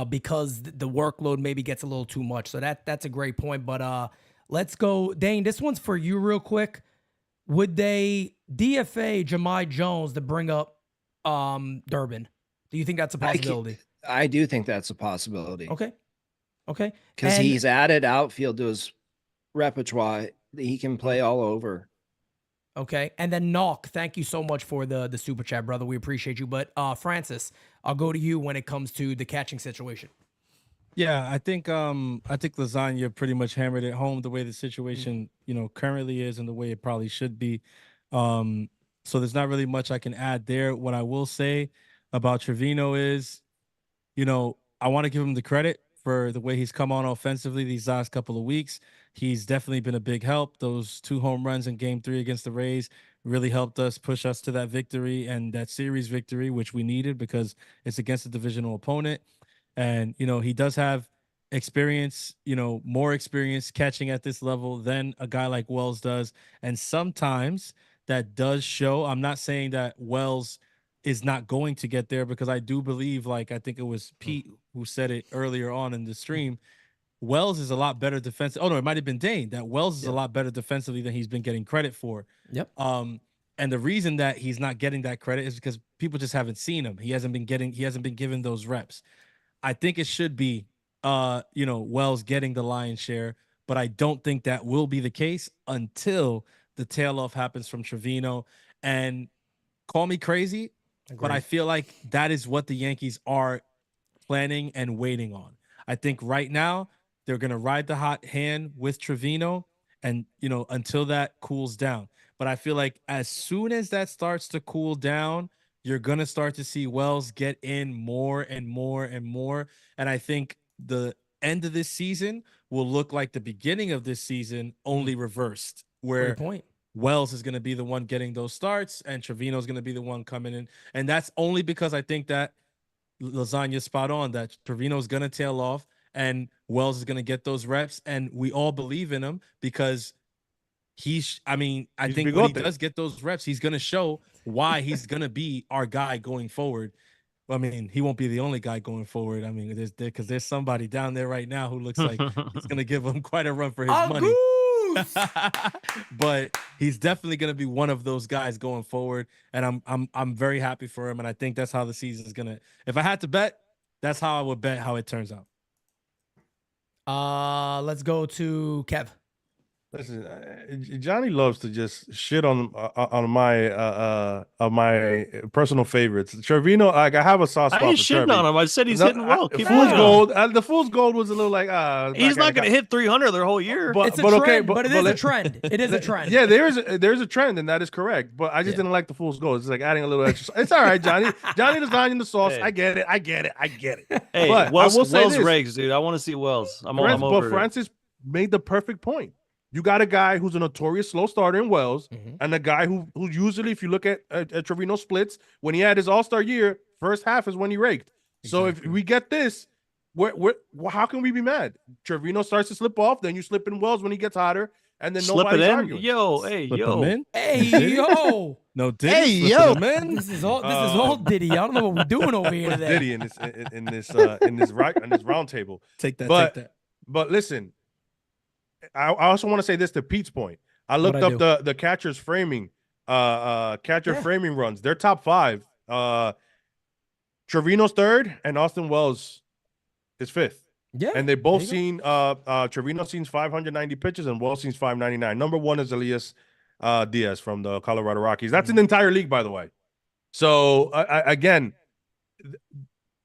because the workload maybe gets a little too much. So that's a great point. But let's go, Dane. This one's for you, real quick. Would they DFA Jahmai Jones to bring up Durbin? Do you think that's a possibility? I do think that's a possibility. Okay. Because he's added outfield to his repertoire. He can play all over. Okay. And then Knock, thank you so much for the super chat, brother. We appreciate you. But Francis, I'll go to you when it comes to the catching situation. Yeah, I think Lasagna pretty much hammered it home the way the situation, currently is and the way it probably should be. So there's not really much I can add there. What I will say about Trevino is, I want to give him the credit for the way he's come on offensively these last couple of weeks. He's definitely been a big help. Those 2 home runs in Game 3 against the Rays really helped us push us to that victory and that series victory, which we needed because it's against a divisional opponent. And, he does have experience, more experience catching at this level than a guy like Wells does. And sometimes that does show. I'm not saying that Wells is not going to get there, because I do believe, like, I think it was Pete who said it earlier on in the stream, Wells is a lot better defensive. Oh no, it might have been Dane, that Wells is a lot better defensively than he's been getting credit for. Yep. And the reason that he's not getting that credit is because people just haven't seen him. He hasn't been given those reps. I think it should be Wells getting the lion's share, but I don't think that will be the case until the tail off happens from Trevino. And call me crazy, but I feel like that is what the Yankees are planning and waiting on. I think right now they're going to ride the hot hand with Trevino and, until that cools down. But I feel like as soon as that starts to cool down, you're going to start to see Wells get in more and more and more. And I think the end of this season will look like the beginning of this season, only reversed, where Wells is going to be the one getting those starts and Trevino is going to be the one coming in. And that's only because I think that Lasagna's spot on, that Trevino's going to tail off and Wells is going to get those reps. And we all believe in him because I think when he does get those reps, he's going to show why he's going to be our guy going forward. Well, I mean, he won't be the only guy going forward. I mean, there's somebody down there right now who looks like he's going to give him quite a run for his money. But he's definitely going to be one of those guys going forward, and I'm very happy for him. And I think that's how the season is gonna. If I had to bet, that's how I would bet how it turns out. Let's go to Kev. Listen, Johnny loves to just shit on my personal favorites. Trevino, like, I have a soft spot. I ain't for shitting Trevi. on him. I said he's hitting well. Fool's gold. The fool's gold was a little like he's not going to hit 300 their whole year. It's a trend, but it is a trend. It is a trend. Yeah, there's a trend, and that is correct. But I just didn't like the fool's gold. It's like adding a little extra. It's all right, Johnny. Johnny is not in the sauce. Hey. I get it. Hey, but Wells, I will say Wells this. Regs, dude. I want to see Wells. I'm over But Francis made the perfect point. You got a guy who's a notorious slow starter in Wells, and a guy who usually, if you look at Trevino splits, when he had his All-Star year, first half is when he raked. Exactly. So if we get this, how can we be mad? Trevino starts to slip off, then you slip in Wells when he gets hotter, and then nobody's arguing. No Diddy. Hey, yo. This is all Diddy. I don't know what we're doing over here today. Diddy in this roundtable. Take that. But listen. I also want to say this to Pete's point. I looked up the catcher's framing, framing runs. They're top 5. Trevino's 3rd, and Austin Wells is 5th. Yeah, and they both seen Trevino seen 590 pitches, and Wells seen 599. Number 1 is Elias Diaz from the Colorado Rockies. That's an entire league, by the way. So again,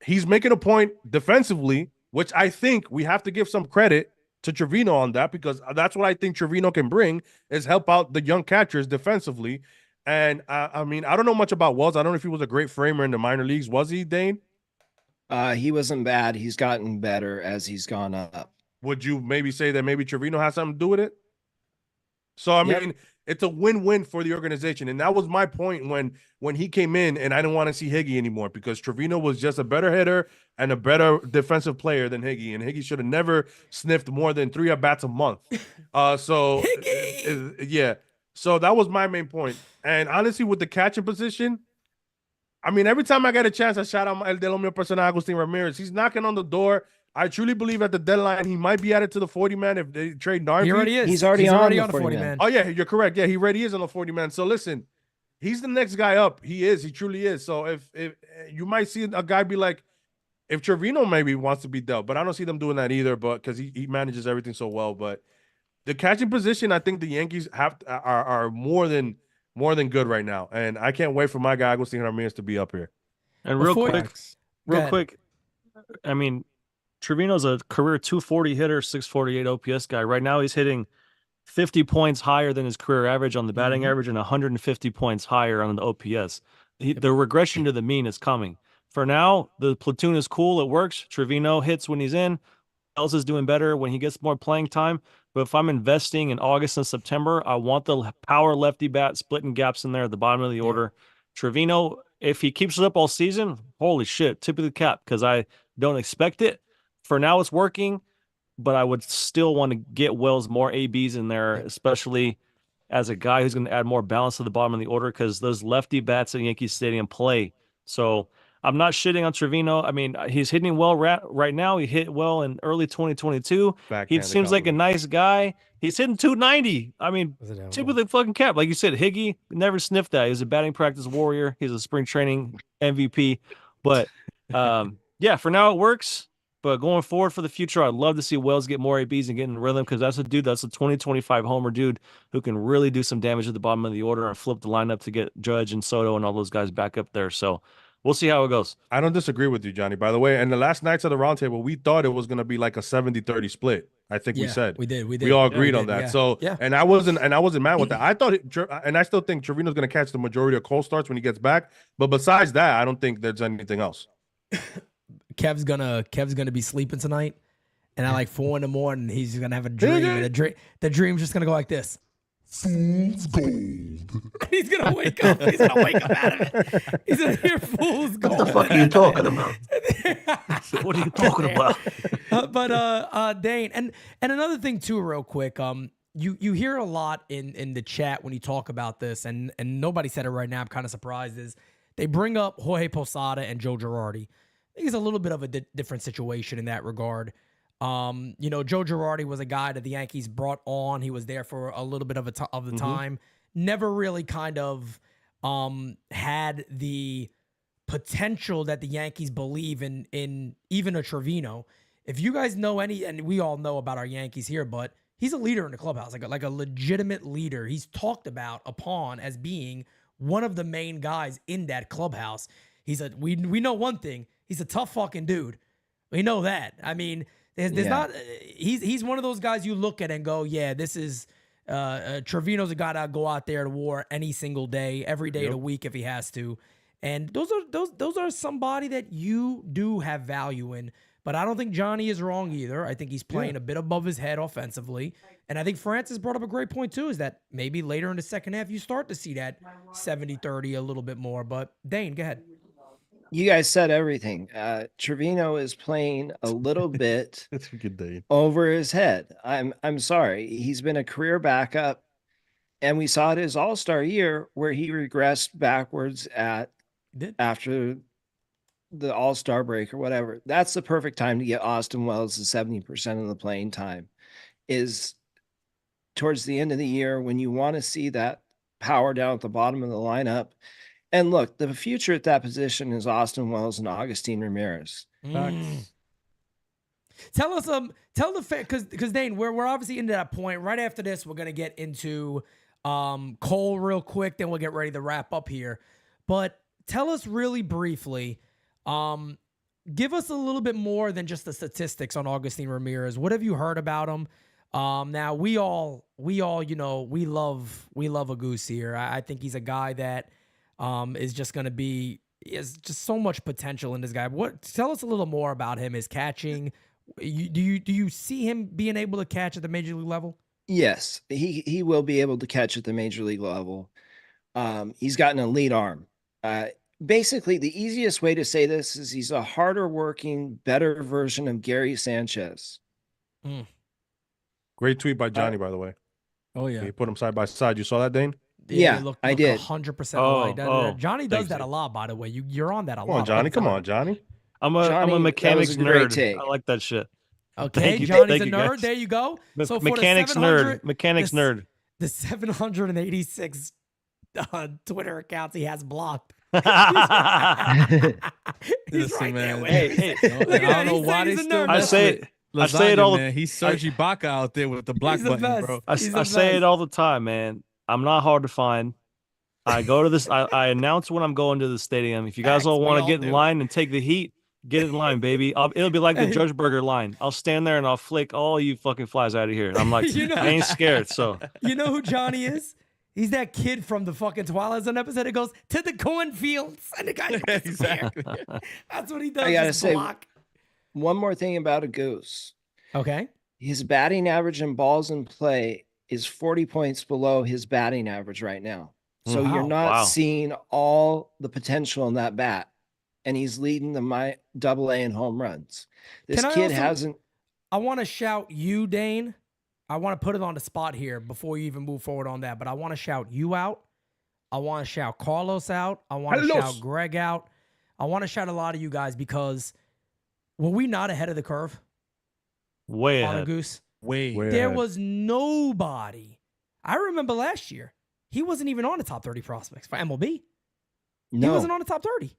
he's making a point defensively, which I think we have to give some credit to Trevino on that, because that's what I think Trevino can bring, is help out the young catchers defensively. And I mean, I don't know much about Wells. I don't know if he was a great framer in the minor leagues. Was he, Dane? He wasn't bad. He's gotten better as he's gone up. Would you maybe say that maybe Trevino has something to do with it? So, I mean, it's a win-win for the organization. And that was my point when he came in, and I didn't want to see Higgy anymore, because Trevino was just a better hitter and a better defensive player than Higgy. And Higgy should have never sniffed more than 3 at-bats a month. So that was my main point. And honestly, with the catching position, I mean, every time I get a chance, I shout out El de lo mío personal, Agustin Ramirez. He's knocking on the door. I truly believe at the deadline he might be added to the 40-man if they trade Narvi. He already is. He's already on the 40-man. Oh, yeah, you're correct. Yeah, he already is on the 40-man. So listen, he's the next guy up. He is. He truly is. So if you might see a guy be like, if Trevino maybe wants to be dealt, but I don't see them doing that either, but because he manages everything so well. But the catching position, I think the Yankees are more than good right now. And I can't wait for my guy, Agustin Ramirez, to be up here. And real quick, I mean, Trevino's a career 240 hitter, 648 OPS guy. Right now he's hitting 50 points higher than his career average on the batting average and 150 points higher on the OPS. The regression to the mean is coming. For now, the platoon is cool. It works. Trevino hits when he's in. Wells is doing better when he gets more playing time. But if I'm investing in August and September, I want the power lefty bat splitting gaps in there at the bottom of the order. Trevino, if he keeps it up all season, holy shit, tip of the cap, because I don't expect it. For now, it's working, but I would still want to get Wells more ABs in there, especially as a guy who's going to add more balance to the bottom of the order, because those lefty bats at Yankee Stadium play. So I'm not shitting on Trevino. I mean, he's hitting well right now. He hit well in early 2022. He seems like a nice guy. He's hitting 290. I mean, tip of the fucking cap. Like you said, Higgy never sniffed that. He's a batting practice warrior. He's a spring training MVP. But yeah, for now it works. But going forward for the future, I'd love to see Wells get more ABs and get in rhythm, because that's a 2025 homer dude who can really do some damage at the bottom of the order and flip the lineup to get Judge and Soto and all those guys back up there. So we'll see how it goes. I don't disagree with you, Johnny, by the way. And the last nights of the roundtable, we thought it was going to be like a 70-30 split. I think we said. We did. We all agreed on that. Yeah. So, and I wasn't mad with that. I thought, and I still think Trevino's going to catch the majority of cold starts when he gets back. But besides that, I don't think there's anything else. Kev's gonna be sleeping tonight, and at like 4 a.m, he's gonna have a dream, and the dream's just gonna go like this. Fool's gold. He's gonna wake up. He's gonna wake up out of it. He's gonna hear fool's gold. What the fuck are you talking about? What are you talking about? But Dane, and another thing too, real quick. You hear a lot in the chat when you talk about this, and nobody said it right now. I'm kind of surprised. Is they bring up Jorge Posada and Joe Girardi. I think it's a little bit of a different situation in that regard. Joe Girardi was a guy that the Yankees brought on. He was there for a little bit of the time. Never really kind of had the potential that the Yankees believe in even a Trevino. If you guys know and we all know about our Yankees here, but he's a leader in the clubhouse, like a legitimate leader. He's talked upon as being one of the main guys in that clubhouse. We know one thing. He's a tough fucking dude. We know that. I mean, there's not. He's one of those guys you look at and go, yeah, this is Trevino's a guy that'll go out there to war any single day, every day of the week if he has to. And those are somebody that you do have value in. But I don't think Johnny is wrong either. I think he's playing a bit above his head offensively. And I think Francis brought up a great point too, is that maybe later in the second half you start to see that 70-30 a little bit more. But Dane, go ahead. You guys said everything. Trevino is playing a little bit over his head. I'm sorry. He's been a career backup, and we saw it his All-Star year where he regressed backwards after the All-Star break or whatever. That's the perfect time to get Austin Wells to 70% of the playing time, is towards the end of the year when you want to see that power down at the bottom of the lineup. And look, the future at that position is Austin Wells and Agustin Ramirez. Tell us, tell the fan, because Dane, we're obviously into that point. Right after this, we're gonna get into Cole real quick, then we'll get ready to wrap up here. But tell us really briefly, give us a little bit more than just the statistics on Agustin Ramirez. What have you heard about him? Now we all, we love a goose here. I think he's a guy that is just going to be, is just so much potential in this guy. Tell us a little more about him, his catching. Do you see him being able to catch at the major league level? Yes, he will be able to catch at the major league level. He's got an elite arm. Basically, the easiest way to say this is he's a harder working, better version of Gary Sanchez. Great tweet by Johnny, by the way. Oh, yeah. He put them side by side. You saw that, Dane? Yeah, I did. 100% Johnny does that a lot, by the way. You're on that a lot. Come on, Johnny. Come on, Johnny. I'm a mechanics nerd. I like that shit. Okay, Johnny's a nerd. There you go. So mechanics nerd. Mechanics nerd. The 786 Twitter accounts he has blocked. He's right there with Hey, I don't know why they still. I say it all. Man. He's Sergi Baca out there with the block button, bro. I say it all the time, man. I'm not hard to find. I go to this. I announce when I'm going to the stadium. If you guys all want to get in line and take the heat, get in line, baby. It'll be like the Judge Burger line. I'll stand there and I'll flick all you fucking flies out of here. I'm like, I ain't scared. So you know who Johnny is? He's that kid from the fucking Twilight Zone episode. It goes to the cornfields, and the guy exactly. That's what he does. I gotta say one more thing about a goose. Okay. His batting average in balls in play is 40 points below his batting average right now. So you're not seeing all the potential in that bat. And he's leading the AA in home runs. This kid hasn't. I want to shout you, Dane. I want to put it on the spot here before you even move forward on that. But I want to shout you out. I want to shout Carlos out. I want to shout Greg out. I want to shout a lot of you guys because were we not ahead of the curve? Way on ahead. a Goose? Way there ahead. was nobody. I remember last year, he wasn't even on the top 30 prospects for MLB. No. He wasn't on the top 30.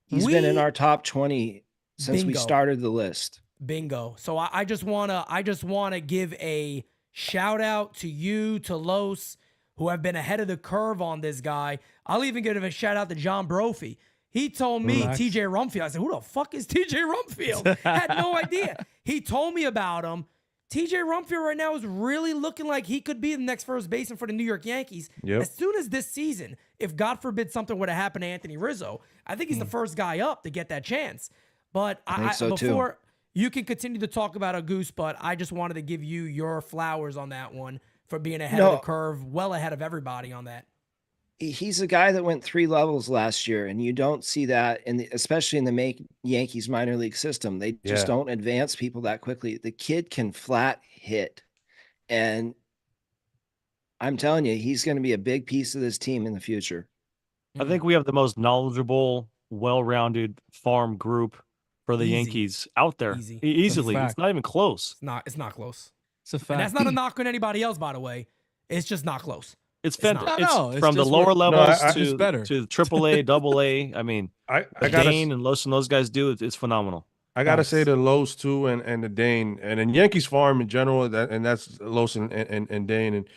He's been in our top 20 since we started the list. Bingo. So I just wanna give a shout out to you, to Los, who have been ahead of the curve on this guy. I'll even give a shout out to John Brophy. He told me TJ Rumfield. I said, who the fuck is TJ Rumfield? Had no idea. He told me about him. TJ Rumfield right now is really looking like he could be the next first baseman for the New York Yankees. As soon as this season, if God forbid something would have happened to Anthony Rizzo, I think he's the first guy up to get that chance. But I think so before too. you can continue to talk about a Goose, but I just wanted to give you your flowers on that one for being ahead of the curve, well ahead of everybody on that. He's a guy that went 3 levels last year, and you don't see that especially in the Yankees minor league system. They just don't advance people that quickly. The kid can flat hit, and I'm telling you, he's going to be a big piece of this team in the future. I think we have the most knowledgeable, well-rounded farm group for the Yankees out there. Easily. It's not even close. It's not close. It's a fact. And that's not a knock on anybody else, by the way. It's just not close. It's from the lower levels to AAA, AA. I mean, Dane and Los and those guys do it. It's phenomenal. I gotta say to Los too, and the Dane, and in Yankees farm in general, that's Los and Dane, and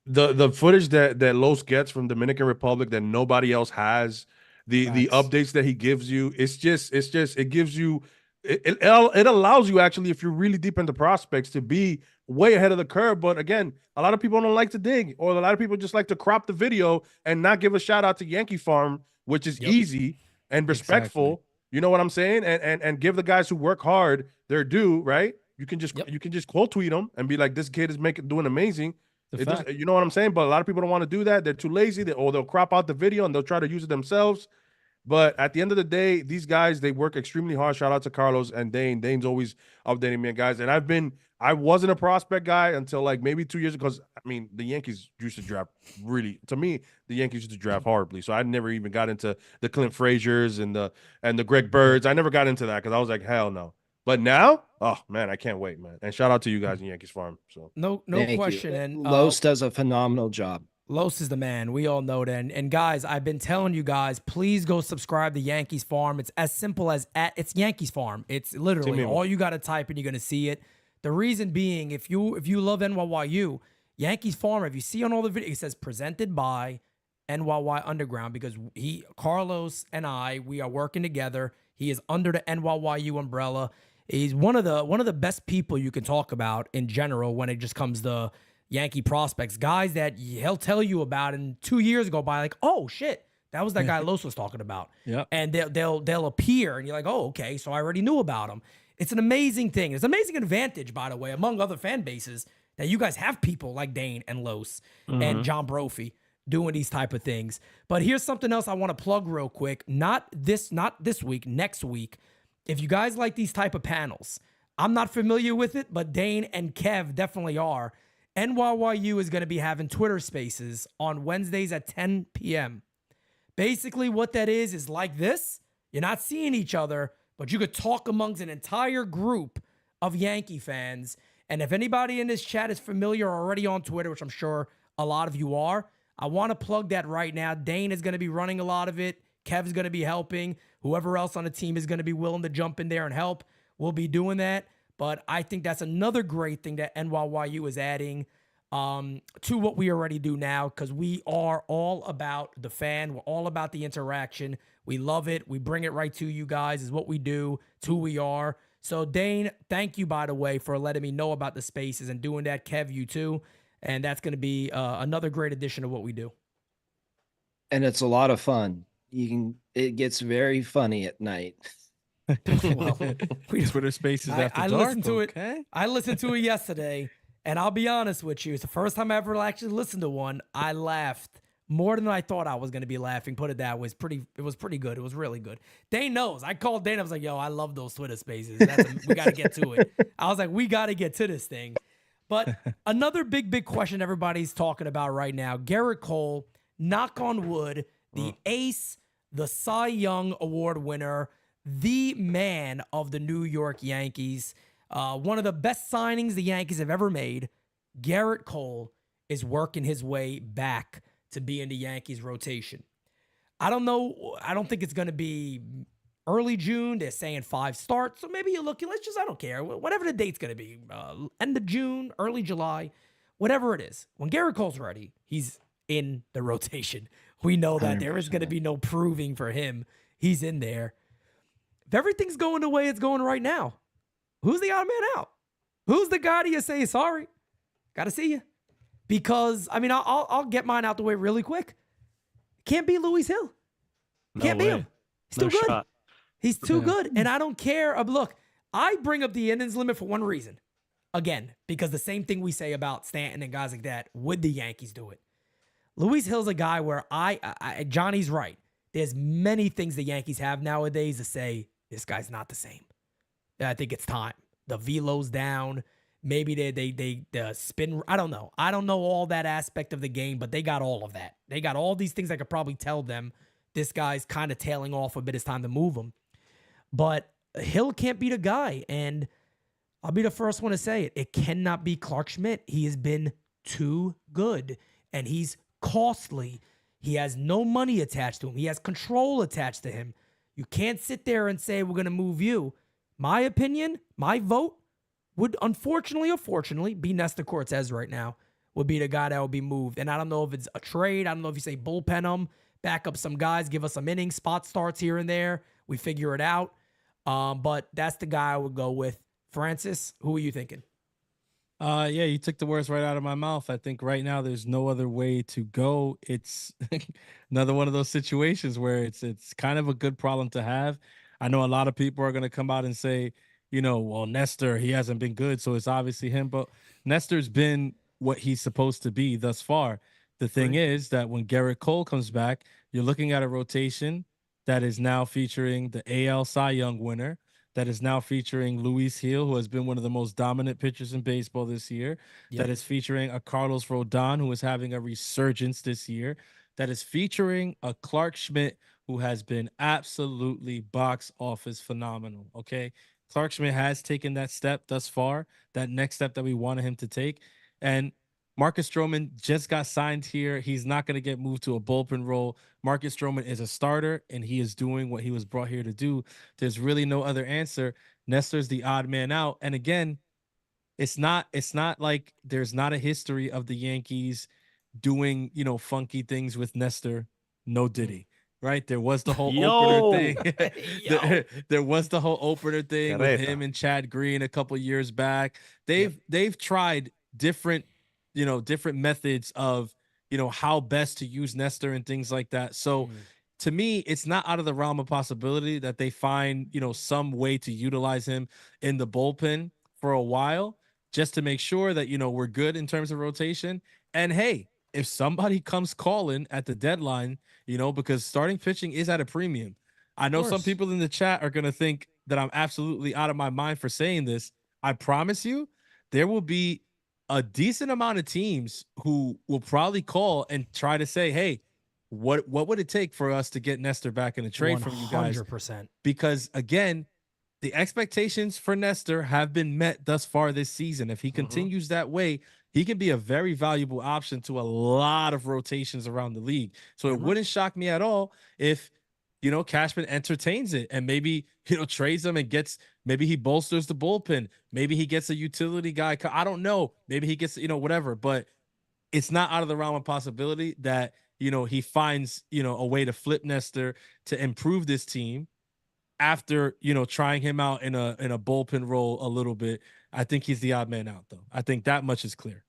the footage that Los gets from Dominican Republic that nobody else has, the updates that he gives you, it gives you. It allows you actually, if you're really deep into prospects, to be way ahead of the curve. But again, a lot of people don't like to dig, or a lot of people just like to crop the video and not give a shout out to Yankee Farm, which is easy and respectful. Exactly. You know what I'm saying? And give the guys who work hard their due, right? You can just quote tweet them and be like, this kid is doing amazing. You know what I'm saying? But a lot of people don't want to do that. They're too lazy, or they'll crop out the video and they'll try to use it themselves. But at the end of the day, these guys, they work extremely hard. Shout out to Carlos and Dane. Dane's always updating me, guys. And I wasn't a prospect guy until like maybe 2 years ago. Because I mean, the Yankees used to draft the Yankees used to draft horribly. So I never even got into the Clint Frazier's and the Greg Birds. I never got into that because I was like, hell no. But now, oh man, I can't wait, man. And shout out to you guys in Yankees Farm. So no question. And Los does a phenomenal job. Los is the man. We all know that. And guys, I've been telling you guys, please go subscribe to Yankees Farm. It's as simple as it's Yankees Farm. It's literally all you got to type and you're going to see it. The reason being, if you love NYYU, Yankees Farm, if you see on all the videos, it says presented by NYY Underground, because Carlos and we are working together. He is under the NYYU umbrella. He's one of the best people you can talk about in general when it just comes to Yankee prospects, guys that he'll tell you about in 2 years ago by like, oh shit, that was that guy Los was talking about. Yeah. And they'll appear and you're like, oh, okay, so I already knew about him. It's an amazing thing. It's an amazing advantage, by the way, among other fan bases, that you guys have people like Dane and Los and John Brophy doing these type of things. But here's something else I want to plug real quick. Not this week, next week. If you guys like these type of panels, I'm not familiar with it, but Dane and Kev definitely are. NYYU is going to be having Twitter Spaces on Wednesdays at 10 p.m. Basically, what that is like this. You're not seeing each other, but you could talk amongst an entire group of Yankee fans. And if anybody in this chat is familiar already on Twitter, which I'm sure a lot of you are, I want to plug that right now. Dane is going to be running a lot of it. Kev's going to be helping. Whoever else on the team is going to be willing to jump in there and help, we'll be doing that. But I think that's another great thing that NYYU is adding to what we already do now, because we are all about the fan. We're all about the interaction. We love it. We bring it right to you guys, is what we do. It's who we are. So, Dane, thank you, by the way, for letting me know about the spaces and doing that. Kev, you too. And that's going to be another great addition to what we do. And it's a lot of fun. It gets very funny at night. Well, Twitter Spaces after I dark. listened to okay. it. I listened to it yesterday, and I'll be honest with you. It's the first time I ever actually listened to one. I laughed more than I thought I was going to be laughing. Put it that way. It was pretty good. It was really good. Dane knows. I called Dane. I was like, yo, I love those Twitter Spaces. We got to get to it. I was like, we got to get to this thing. But another big question everybody's talking about right now, Garrett Cole, knock on wood, the ace, the Cy Young Award winner, the man of the New York Yankees, one of the best signings the Yankees have ever made. Garrett Cole is working his way back to be in the Yankees rotation. I don't know. I don't think it's going to be early June. They're saying 5 starts. So maybe you're looking, I don't care. Whatever the date's going to be, end of June, early July, whatever it is. When Garrett Cole's ready, he's in the rotation. We know that 100%. There is going to be no proving for him. He's in there. If everything's going the way it's going right now, who's the odd man out? Who's the guy that you say, sorry, got to see you? Because, I mean, I'll get mine out the way really quick. Can't be Luis Hill. Can't be him. He's too good. Shot. He's too good. And I don't care. Look, I bring up the innings limit for one reason. Again, because the same thing we say about Stanton and guys like that, would the Yankees do it? Luis Hill's a guy where Johnny's right. There's many things the Yankees have nowadays to say, this guy's not the same. I think it's time. The velo's down. Maybe they spin. I don't know. I don't know all that aspect of the game, but they got all of that. They got all these things I could probably tell them. This guy's kind of tailing off a bit. It's time to move him. But Hill can't be the guy. And I'll be the first one to say it. It cannot be Clark Schmidt. He has been too good. And he's costly. He has no money attached to him. He has control attached to him. You can't sit there and say, we're going to move you. My opinion, my vote, would unfortunately or fortunately be Nestor Cortes right now, would be the guy that would be moved. And I don't know if it's a trade. I don't know if you say bullpen him, back up some guys, give us some innings, spot starts here and there. We figure it out. But that's the guy I would go with. Francis, who are you thinking? Yeah, you took the words right out of my mouth. I think right now there's no other way to go. It's another one of those situations where it's kind of a good problem to have. I know a lot of people are going to come out and say, well, Nestor, he hasn't been good, so it's obviously him. But Nestor's been what he's supposed to be thus far. The thing is that when Garrett Cole comes back, you're looking at a rotation that is now featuring the AL Cy Young winner, that is now featuring Luis Hill, who has been one of the most dominant pitchers in baseball this year, that is featuring a Carlos Rodon, who is having a resurgence this year, that is featuring a Clark Schmidt, who has been absolutely box office phenomenal, okay? Clark Schmidt has taken that step thus far, that next step that we wanted him to take. And Marcus Stroman just got signed here. He's not going to get moved to a bullpen role. Marcus Stroman is a starter, and he is doing what he was brought here to do. There's really no other answer. Nestor's the odd man out. And again, it's not like there's not a history of the Yankees doing, funky things with Nestor. No Diddy. Right, there was the whole opener thing. there was the whole opener thing with him and Chad Green a couple years back. They've tried different methods of how best to use Nestor and things like that. So to me, it's not out of the realm of possibility that they find some way to utilize him in the bullpen for a while, just to make sure that we're good in terms of rotation. And hey, if somebody comes calling at the deadline, because starting pitching is at a premium. I know some people in the chat are going to think that I'm absolutely out of my mind for saying this. I promise you, there will be a decent amount of teams who will probably call and try to say, hey, what would it take for us to get Nestor back in a trade from you guys? 100%. Because again, the expectations for Nestor have been met thus far this season. If he continues that way, he can be a very valuable option to a lot of rotations around the league. So it wouldn't shock me at all if, Cashman entertains it and maybe, trades him and maybe he bolsters the bullpen. Maybe he gets a utility guy. I don't know. Maybe he gets, whatever, but it's not out of the realm of possibility that, he finds, a way to flip Nestor to improve this team after, trying him out in a bullpen role a little bit. I think he's the odd man out, though. I think that much is clear.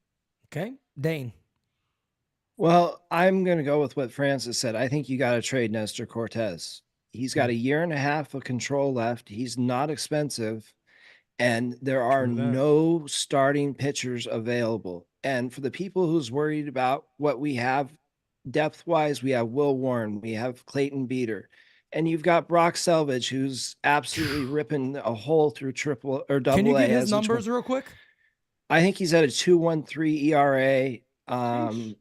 Okay. Dane. Well, I'm going to go with what Francis said. I think you got to trade Nestor Cortes. He's got a year and a half of control left. He's not expensive. And there are no starting pitchers available. And for the people who's worried about what we have depth-wise, we have Will Warren, we have Clayton Beater, and you've got Brock Selvage, who's absolutely ripping a hole through triple or double A. Can you get his numbers real quick? I think he's at a 2.13 ERA.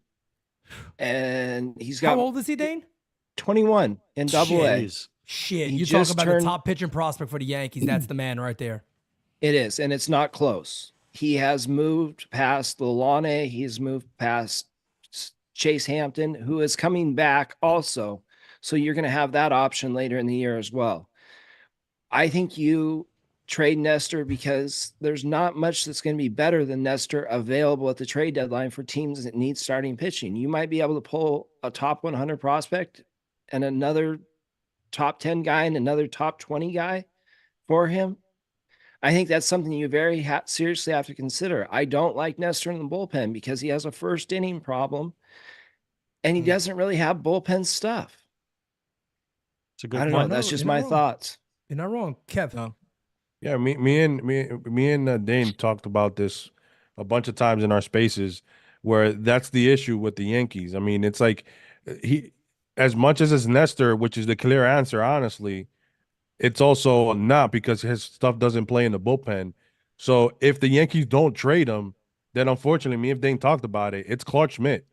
And he's got. How old is he, Dane? 21 in double A. Shit, you talk about the top pitching prospect for the Yankees. That's the man right there. It is, and it's not close. He has moved past Lalane. He's moved past Chase Hampton, who is coming back also. So you're going to have that option later in the year as well. I think you trade Nestor because there's not much that's going to be better than Nestor available at the trade deadline for teams that need starting pitching. You might be able to pull a top 100 prospect and another top 10 guy and another top 20 guy for him. I think that's something you very seriously have to consider. I don't like Nestor in the bullpen because he has a first inning problem and he doesn't really have bullpen stuff. It's a good I don't know. That's just my thoughts. You're not wrong, Kev. No. Yeah, me and Dane talked about this a bunch of times in our spaces where that's the issue with the Yankees. I mean, it's like he, as much as it's Nestor, which is the clear answer, honestly, it's also not because his stuff doesn't play in the bullpen. So if the Yankees don't trade him, then unfortunately, me and Dane talked about it, it's Clark Schmidt.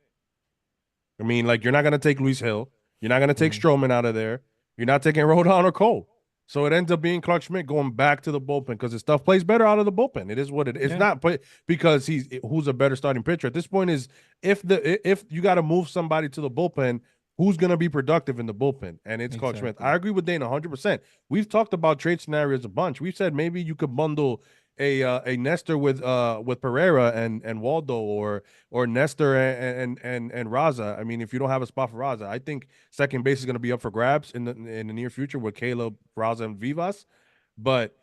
I mean, like, you're not going to take Luis Hill. You're not going to take Stroman out of there. You're not taking Rodon or Cole. So it ends up being Clark Schmidt going back to the bullpen because his stuff plays better out of the bullpen. It is what it is. It's not because who's a better starting pitcher. At this point is if you got to move somebody to the bullpen, who's going to be productive in the bullpen? And it's Clark Schmidt. I agree with Dane 100%. We've talked about trade scenarios a bunch. We've said maybe you could bundle a Nestor with Pereira and Waldo or Nestor and Raza. I mean, if you don't have a spot for Raza, I think second base is going to be up for grabs in the near future with Caleb, Raza, and Vivas. But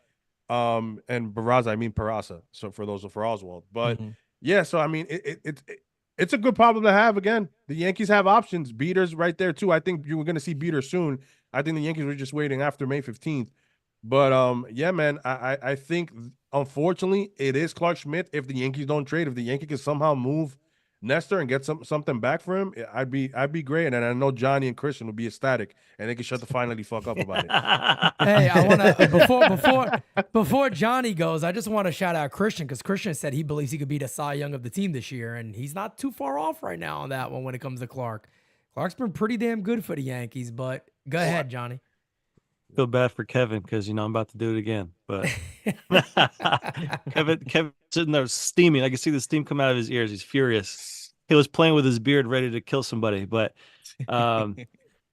and Raza, I mean Peraza. So for Oswald. But yeah, so I mean it's a good problem to have. Again, the Yankees have options. Beater's right there too. I think you were going to see Beater soon. I think the Yankees were just waiting after May 15th. But yeah, man, I think unfortunately it is Clark Schmidt. If the Yankees don't trade, if the Yankees can somehow move Nestor and get something back for him, I'd be great. And I know Johnny and Christian will be ecstatic, and they can shut the finally fuck up about it. Hey, I want to before Johnny goes, I just want to shout out Christian because Christian said he believes he could be the Cy Young of the team this year, and he's not too far off right now on that one when it comes to Clark. Clark's been pretty damn good for the Yankees, but go ahead, Johnny. Feel bad for Kevin because I'm about to do it again. But Kevin sitting there steaming. I can see the steam come out of his ears. He's furious. He was playing with his beard, ready to kill somebody. But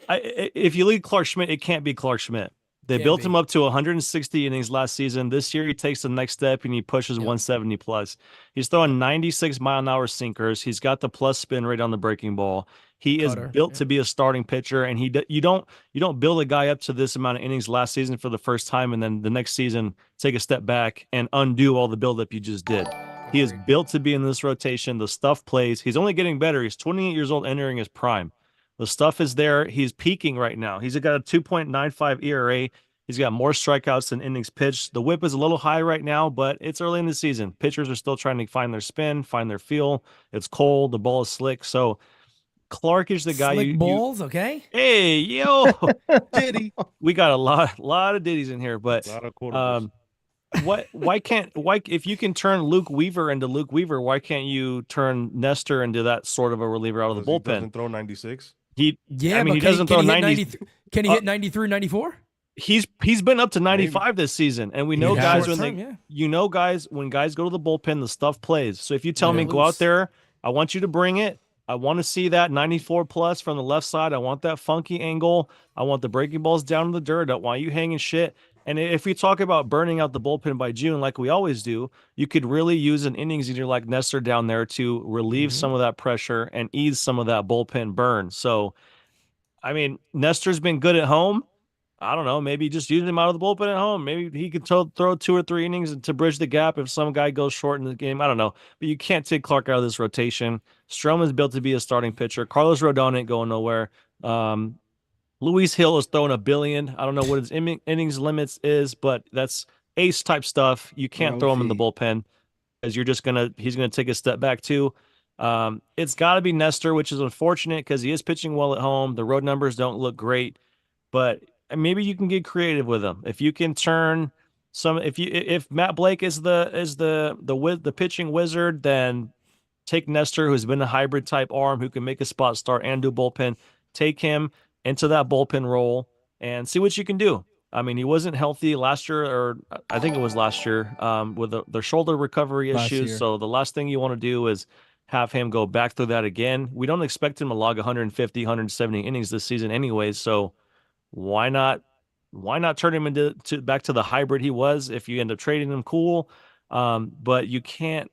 if you leave Clark Schmidt, it can't be Clark Schmidt. They built him up to 160 innings last season. This year, he takes the next step and he pushes 170 plus. He's throwing 96-mile-an-hour sinkers. He's got the plus spin rate on the breaking ball. He is built to be a starting pitcher, and you don't build a guy up to this amount of innings last season for the first time, and then the next season take a step back and undo all the buildup you just did. He is built to be in this rotation. The stuff plays. He's only getting better. He's 28 years old, entering his prime. The stuff is there. He's peaking right now. He's got a 2.95 ERA. He's got more strikeouts than innings pitched. The whip is a little high right now, but it's early in the season. Pitchers are still trying to find their spin, find their feel. It's cold. The ball is slick. So Clark is the guy. Slick balls, okay? Hey, yo, Diddy. We got a lot of ditties in here, but if you can turn Luke Weaver into Luke Weaver, why can't you turn Nestor into that sort of a reliever out of the bullpen? He doesn't throw 96. He doesn't throw 90. Can he hit 93, 94? He's been up to 95 this season, and we know guys when guys go to the bullpen, the stuff plays. So if you tell me go out there, I want you to bring it. I want to see that 94 plus from the left side. I want that funky angle. I want the breaking balls down to the dirt. I don't want you hanging shit. And if we talk about burning out the bullpen by June, like we always do, you could really use an innings eater like Nestor down there to relieve some of that pressure and ease some of that bullpen burn. So, I mean, Nestor's been good at home. I don't know, maybe just using him out of the bullpen at home. Maybe he could throw 2 or 3 innings to bridge the gap if some guy goes short in the game. I don't know. But you can't take Clark out of this rotation. Stroman's built to be a starting pitcher. Carlos Rodon ain't going nowhere. Luis Hill is throwing 1 billion. I don't know what his innings limits is, but that's ace type stuff. You can't throw him in the bullpen because he's gonna take a step back too. It's got to be Nestor, which is unfortunate because he is pitching well at home. The road numbers don't look great, but maybe you can get creative with him. If you can turn if Matt Blake is the pitching wizard, then take Nestor, who's been a hybrid type arm who can make a spot start and do bullpen. Take him into that bullpen role and see what you can do. I mean, he wasn't healthy last year, or I think it was last year, with the shoulder recovery issues. So the last thing you want to do is have him go back through that again. We don't expect him to log 150, 170 innings this season anyways. So why not turn him back to the hybrid he was? If you end up trading him, cool. But you can't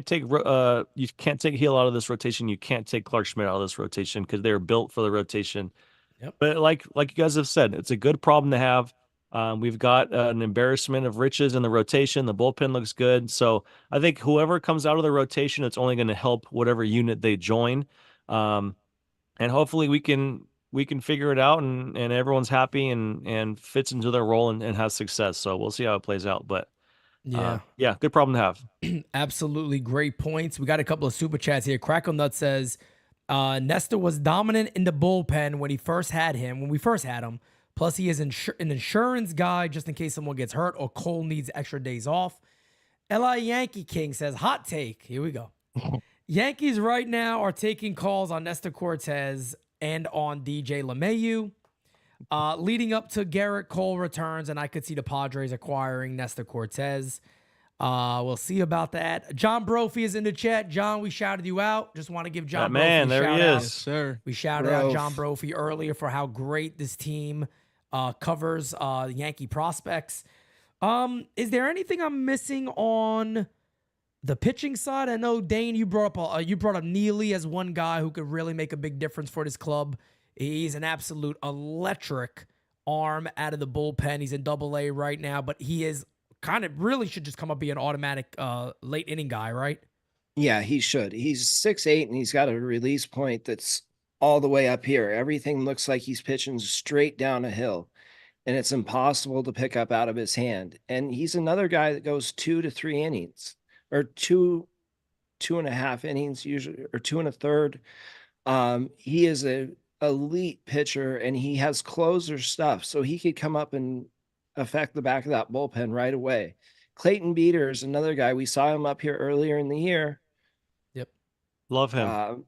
take Hill out of this rotation. You can't take Clark Schmidt out of this rotation because they're built for the rotation. Yep. But like you guys have said, it's a good problem to have. We've got an embarrassment of riches in the rotation. The bullpen looks good. So I think whoever comes out of the rotation, it's only going to help whatever unit they join. And hopefully we can figure it out and everyone's happy and fits into their role and has success. So we'll see how it plays out. But yeah, good problem to have. Absolutely great points. We got a couple of super chats here. Crackle Nut says, Nestor was dominant in the bullpen when we first had him. Plus, he is an insurance guy just in case someone gets hurt or Cole needs extra days off. L.I. Yankee King says, hot take. Here we go. Yankees right now are taking calls on Nestor Cortes and on DJ LeMahieu. Leading up to Garrett Cole returns, and I could see the Padres acquiring Nestor Cortes. We'll see about that. John Brophy is in the chat. John, we shouted you out. Just want to give John Brophy a there shout he out. is. Yes, sir. We shouted out John Brophy earlier for how great this team covers Yankee prospects. Is there anything I'm missing on the pitching side? I know, Dane, you brought up Neely as one guy who could really make a big difference for this club. He's an absolute electric arm out of the bullpen. He's in Double-A right now, but he is kind of really should just come up be an automatic late inning guy, right? Yeah, he should. He's 6'8", and he's got a release point that's all the way up here. Everything looks like he's pitching straight down a hill, and it's impossible to pick up out of his hand. And he's another guy that goes 2 to 3 innings, or 2.5 innings usually, or 2 1/3. He is a elite pitcher, and he has closer stuff, so he could come up and affect the back of that bullpen right away. Clayton Beater is another guy. We saw him up here earlier in the year. Yep. Love him.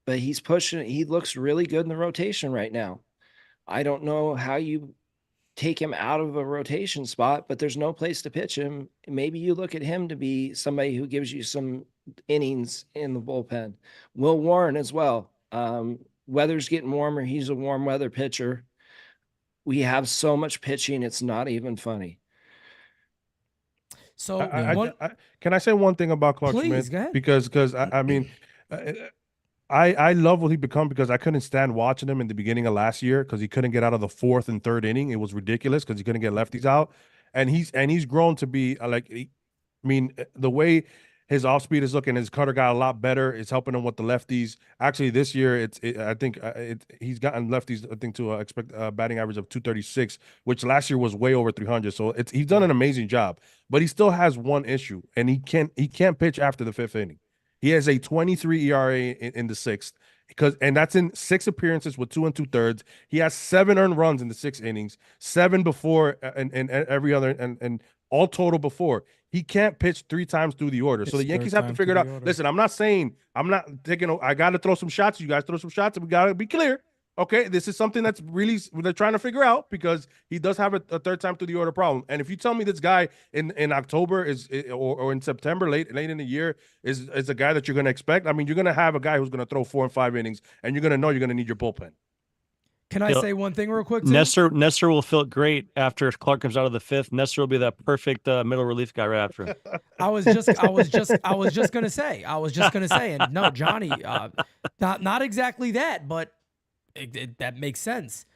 But he's pushing. He looks really good in the rotation right now. I don't know how you take him out of a rotation spot, but there's no place to pitch him. Maybe you look at him to be somebody who gives you some innings in the bullpen. Will Warren as well. Weather's getting warmer. He's a warm weather pitcher. We have so much pitching, it's not even funny. So can I say one thing about Clark Please, Schmidt? go ahead. Because I mean, I love what he become because I couldn't stand watching him in the beginning of last year because he couldn't get out of the 4th and 3rd inning. It was ridiculous because he couldn't get lefties out, and he's grown to be the way his off speed is looking, his cutter got a lot better. It's helping him with the lefties. Actually, this year, he's gotten lefties, I think, to expect a batting average of 236, which last year was way over 300. So he's done an amazing job. But he still has one issue, and he can't pitch after the 5th inning. He has a 23 ERA in the 6th, and that's in 6 appearances with 2 2/3. He has 7 earned runs in the 6 innings, 7 before, and every other, and all total before. He can't pitch 3 times through the order. So the Yankees have to figure it out. Listen, I'm not taking, I got to throw some shots. You guys throw some shots, and we got to be clear. Okay, this is something that's really they're trying to figure out because he does have a 3rd time through the order problem. And if you tell me this guy in October or in September, late in the year, is a guy that you're going to expect, I mean, you're going to have a guy who's going to throw 4 and 5 innings, and you're going to know you're going to need your bullpen. Can I say one thing real quick, too? Nestor will feel great after Clark comes out of the 5th. Nestor will be that perfect middle relief guy right after him. I was just gonna say, and no, Johnny, not exactly that, but that makes sense.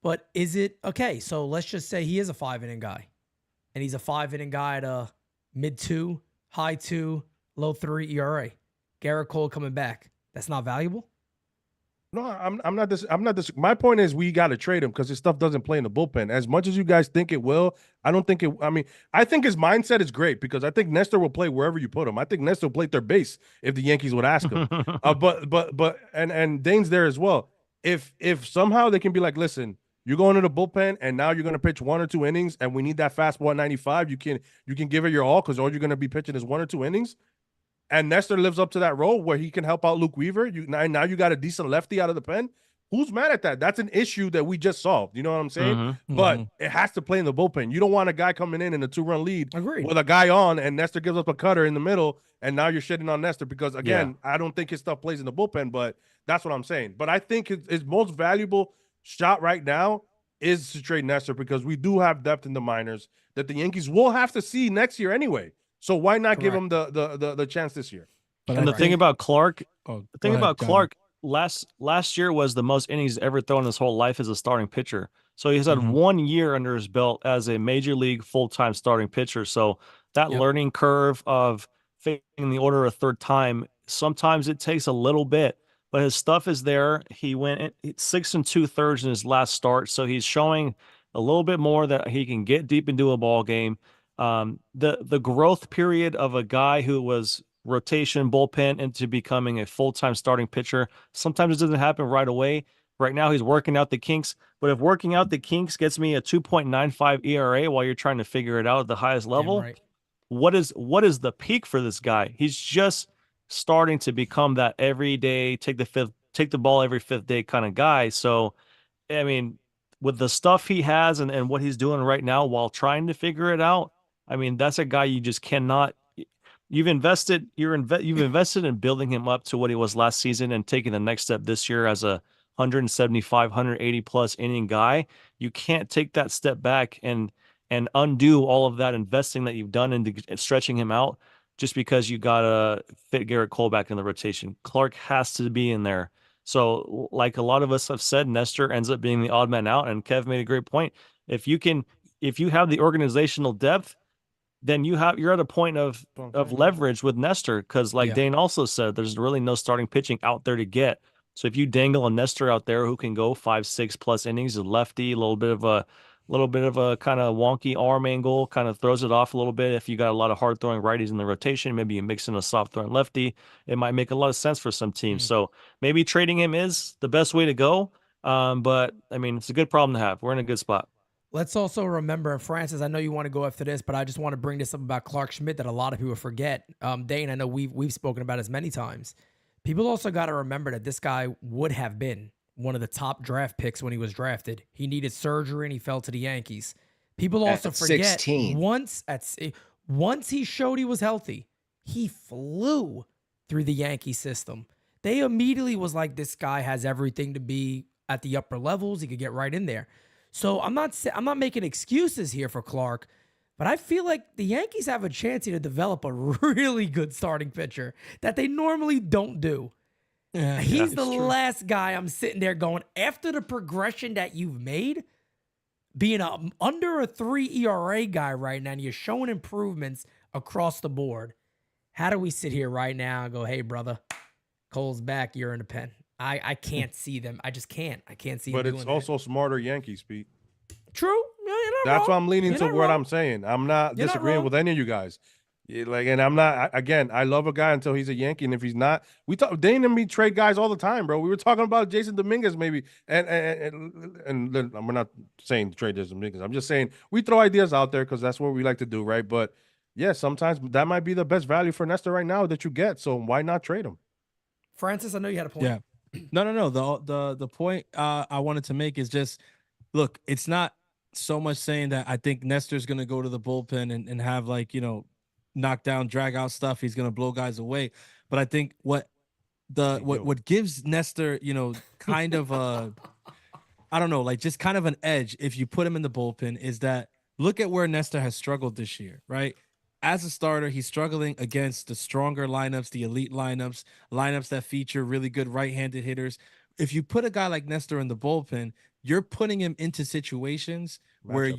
But is it okay? So let's just say he is a 5 inning guy, and he's a 5 inning guy at a mid-2, high-2, low-3 ERA. Garrett Cole coming back. That's not valuable. No, I'm not this. I'm not this. My point is we got to trade him because his stuff doesn't play in the bullpen as much as you guys think it will. I don't think it. I mean, I think his mindset is great because I think Nestor will play wherever you put him. I think Nestor will play third base if the Yankees would ask him. And Dane's there as well. If somehow they can be like, listen, you're going to the bullpen and now you're going to pitch 1 or 2 innings and we need that fastball at 95. You can give it your all because all you're going to be pitching is 1 or 2 innings. And Nestor lives up to that role where he can help out Luke Weaver. Now you got a decent lefty out of the pen. Who's mad at that? That's an issue that we just solved. You know what I'm saying? But it has to play in the bullpen. You don't want a guy coming in a 2-run lead with a guy on, and Nestor gives up a cutter in the middle, and now you're shitting on Nestor because, again, I don't think his stuff plays in the bullpen, but that's what I'm saying. But I think his most valuable shot right now is to trade Nestor because we do have depth in the minors that the Yankees will have to see next year anyway. So why not give him the chance this year? And the thing about Clark, last year was the most innings ever thrown in his whole life as a starting pitcher. So he's had 1 year under his belt as a major league full-time starting pitcher. So that learning curve of facing the order a third time, sometimes it takes a little bit, but his stuff is there. He went 6 2/3 in his last start. So he's showing a little bit more that he can get deep into a ball game. The growth period of a guy who was rotation bullpen into becoming a full-time starting pitcher, sometimes it doesn't happen right away. Right now he's working out the kinks, but if working out the kinks gets me a 2.95 ERA while you're trying to figure it out at the highest level, what is the peak for this guy? He's just starting to become that everyday take the ball every 5th day kind of guy. So I mean, with the stuff he has and what he's doing right now while trying to figure it out, I mean, that's a guy you just cannot. You've invested in building him up to what he was last season and taking the next step this year as a 175, 180 plus inning guy. You can't take that step back and undo all of that investing that you've done into stretching him out just because you got to fit Garrett Cole back in the rotation. Clark has to be in there. So like a lot of us have said, Nestor ends up being the odd man out, and Kev made a great point. If you have the organizational depth, then you're at a point of leverage with Nestor because, like Dane also said, there's really no starting pitching out there to get. So if you dangle a Nestor out there who can go 5-6 plus innings, a lefty, a little bit of a kind of wonky arm angle, kind of throws it off a little bit. If you got a lot of hard throwing righties in the rotation, maybe you mix in a soft throwing lefty, it might make a lot of sense for some teams. So maybe trading him is the best way to go. But I mean, it's a good problem to have. We're in a good spot. Let's also remember, Francis, I know you want to go after this, but I just want to bring this up about Clark Schmidt that a lot of people forget. Dane, I know we've spoken about this many times. People also got to remember that this guy would have been one of the top draft picks when he was drafted. He needed surgery and he fell to the Yankees. People also forget 16. Once he showed he was healthy, he flew through the Yankee system. They immediately was like, this guy has everything to be at the upper levels. He could get right in there. So I'm not making excuses here for Clark, but I feel like the Yankees have a chance here to develop a really good starting pitcher that they normally don't do. Yeah, he's the last guy I'm sitting there going, after the progression that you've made, being under a 3 ERA guy right now, and you're showing improvements across the board. How do we sit here right now and go, hey, brother, Cole's back, you're in the pen? I can't see them. I just can't. I can't see them. But it's also smarter Yankees, Pete. True. That's why I'm leaning to what I'm saying. I'm not disagreeing with any of you guys. And I'm not, again, I love a guy until he's a Yankee. And if he's not, Dane and me trade guys all the time, bro. We were talking about Jason Dominguez maybe. And we're not saying trade Jason Dominguez. I'm just saying we throw ideas out there because that's what we like to do, right? But yeah, sometimes that might be the best value for Nestor right now that you get. So why not trade him? Francis, I know you had a point. Yeah. No. The point I wanted to make is just, look, it's not so much saying that I think Nestor's going to go to the bullpen and have, like, knock down, drag out stuff. He's going to blow guys away. But I think what gives Nestor, kind of I don't know, like just kind of an edge if you put him in the bullpen is that look at where Nestor has struggled this year, right? As a starter, he's struggling against the stronger lineups, the elite lineups that feature really good right-handed hitters. If you put a guy like Nestor in the bullpen, you're putting him into situations where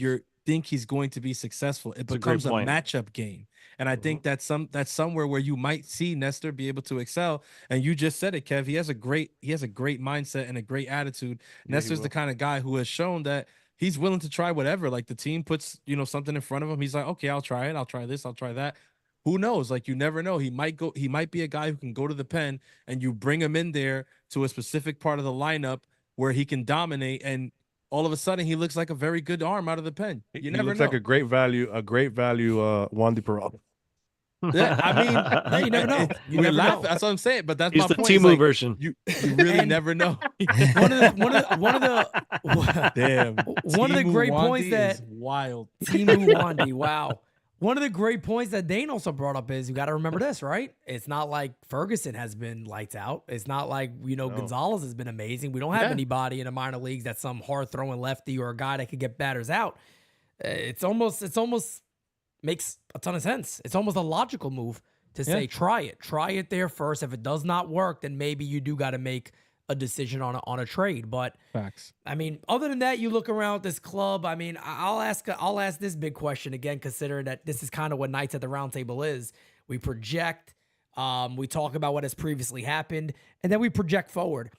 think he's going to be successful. It a great becomes a point. matchup game. And I think that's somewhere where you might see Nestor be able to excel. And you just said it, Kev. He has a great mindset and a great attitude. Nestor's the kind of guy who has shown that he's willing to try whatever. Like the team puts, something in front of him. He's like, okay, I'll try it. I'll try this. I'll try that. Who knows? Like, you never know. He might be a guy who can go to the pen and you bring him in there to a specific part of the lineup where he can dominate, and all of a sudden he looks like a very good arm out of the pen. You never looks know. like a great value, Wandy Peralta. Yeah, I mean, you never know. You never know. That's what I'm saying. But that's He's my the point. Timu version. You really never know. One of the Damn. One of the great Wandy points that is wild. Timu Wandy, wow. One of the great points that Dane also brought up is you got to remember this, right? It's not like Ferguson has been lights out. It's not like, Gonzalez has been amazing. We don't have anybody in the minor leagues that's some hard throwing lefty or a guy that could get batters out. It's almost makes a ton of sense. It's almost a logical move to say, try it there first. If it does not work, then maybe you do got to make a decision on a trade. But facts. I mean, other than that, you look around this club. I mean, I'll ask this big question again, considering that this is kind of what Nights at the Roundtable is. We project, we talk about what has previously happened, and then we project forward.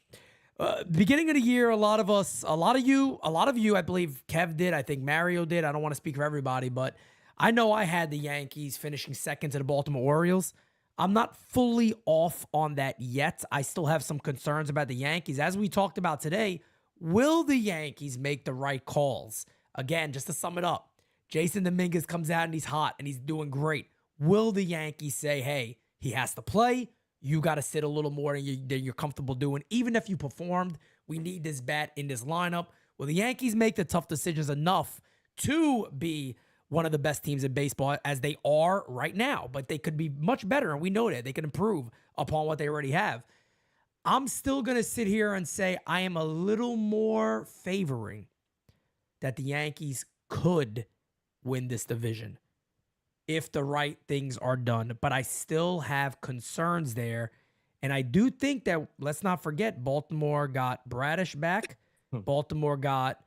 Beginning of the year, a lot of you, I believe Kev did. I think Mario did. I don't want to speak for everybody, but I know I had the Yankees finishing second to the Baltimore Orioles. I'm not fully off on that yet. I still have some concerns about the Yankees. As we talked about today, will the Yankees make the right calls? Again, just to sum it up, Jason Dominguez comes out and he's hot and he's doing great. Will the Yankees say, hey, he has to play? You got to sit a little more than you're comfortable doing. Even if you performed, we need this bat in this lineup. Will the Yankees make the tough decisions enough to be one of the best teams in baseball as they are right now, but they could be much better, and we know that. They can improve upon what they already have. I'm still going to sit here and say I am a little more favoring that the Yankees could win this division if the right things are done, but I still have concerns there, and I do think that, let's not forget, Baltimore got Bradish back. Baltimore got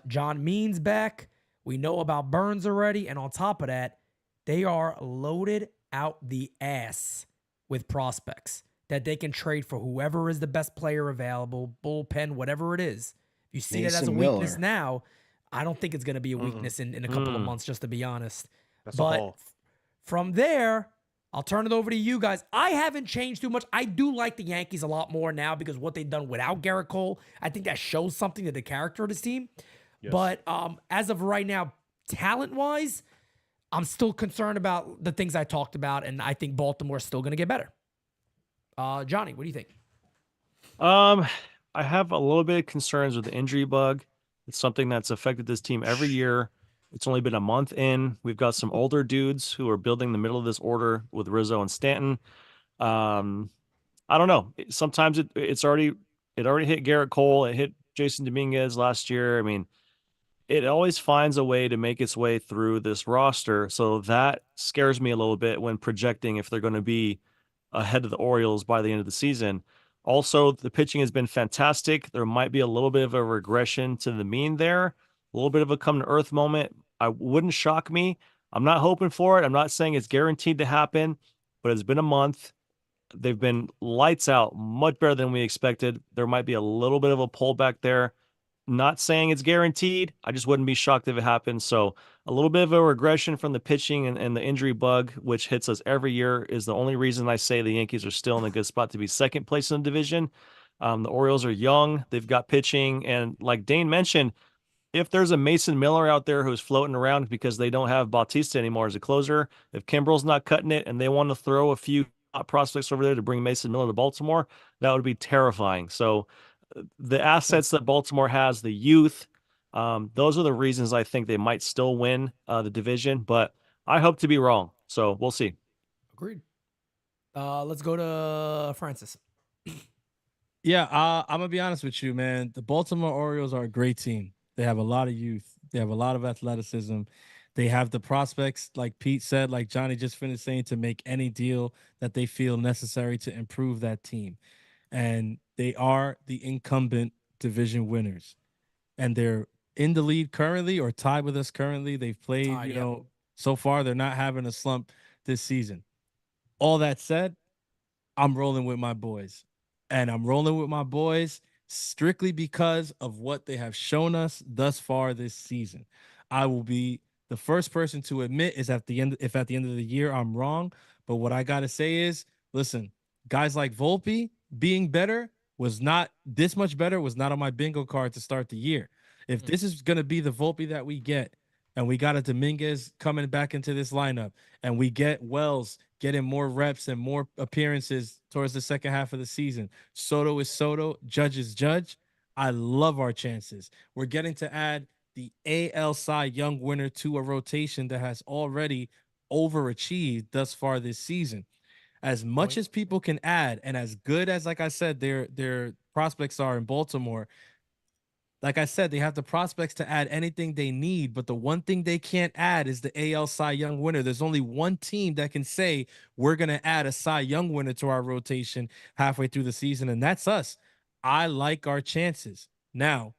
John Means back. We know about Burns already, and on top of that, they are loaded out the ass with prospects that they can trade for whoever is the best player available, bullpen, whatever it is. If you see that as a weakness now, I don't think it's going to be a weakness in a couple of months, just to be honest. But from there, I'll turn it over to you guys. I haven't changed too much. I do like the Yankees a lot more now because what they've done without Garrett Cole, I think that shows something to the character of this team. Yes. But as of right now, talent-wise, I'm still concerned about the things I talked about, and I think Baltimore's still going to get better. Johnny, what do you think? I have a little bit of concerns with the injury bug. It's something that's affected this team every year. It's only been a month in. We've got some older dudes who are building the middle of this order with Rizzo and Stanton. I don't know. Sometimes it already hit Garrett Cole. It hit Jason Dominguez last year. I mean, it always finds a way to make its way through this roster. So that scares me a little bit when projecting if they're going to be ahead of the Orioles by the end of the season. Also, the pitching has been fantastic. There might be a little bit of a regression to the mean there, a little bit of a come to earth moment. I wouldn't shock me. I'm not hoping for it. I'm not saying it's guaranteed to happen, but it's been a month. They've been lights out, much better than we expected. There might be a little bit of a pullback there. Not saying it's guaranteed. I just wouldn't be shocked if it happened. So a little bit of a regression from the pitching and the injury bug, which hits us every year, is the only reason I say the Yankees are still in a good spot to be second place in the division. The Orioles are young. They've got pitching. And like Dane mentioned, if there's a Mason Miller out there who's floating around because they don't have Bautista anymore as a closer, if Kimbrel's not cutting it and they want to throw a few prospects over there to bring Mason Miller to Baltimore, that would be terrifying. So the assets that Baltimore has, the youth, those are the reasons I think they might still win the division, but I hope to be wrong. So we'll see. Agreed. Let's go to Francis. Yeah, I'm going to be honest with you, man. The Baltimore Orioles are a great team. They have a lot of youth. They have a lot of athleticism. They have the prospects, like Pete said, like Johnny just finished saying, to make any deal that they feel necessary to improve that team. And they are the incumbent division winners. And they're in the lead currently or tied with us currently. They've played, Tied, yeah. so far they're not having a slump this season. All that said, I'm rolling with my boys. And I'm rolling with my boys strictly because of what they have shown us thus far this season. I will be the first person to admit if at the end of the year I'm wrong. But what I gotta say is, listen, guys like Volpe being better was not this much better, was not on my bingo card to start the year. If this is gonna be the Volpe that we get, and we got a Dominguez coming back into this lineup, and we get Wells getting more reps and more appearances towards the second half of the season. Soto is Soto, Judge is Judge. I love our chances. We're getting to add the AL Cy Young winner to a rotation that has already overachieved thus far this season. As much as people can add, and as good as, like I said, their prospects are in Baltimore, like I said, they have the prospects to add anything they need, but the one thing they can't add is the AL Cy Young winner. There's only one team that can say we're going to add a Cy Young winner to our rotation halfway through the season, and that's us. I like our chances. Now,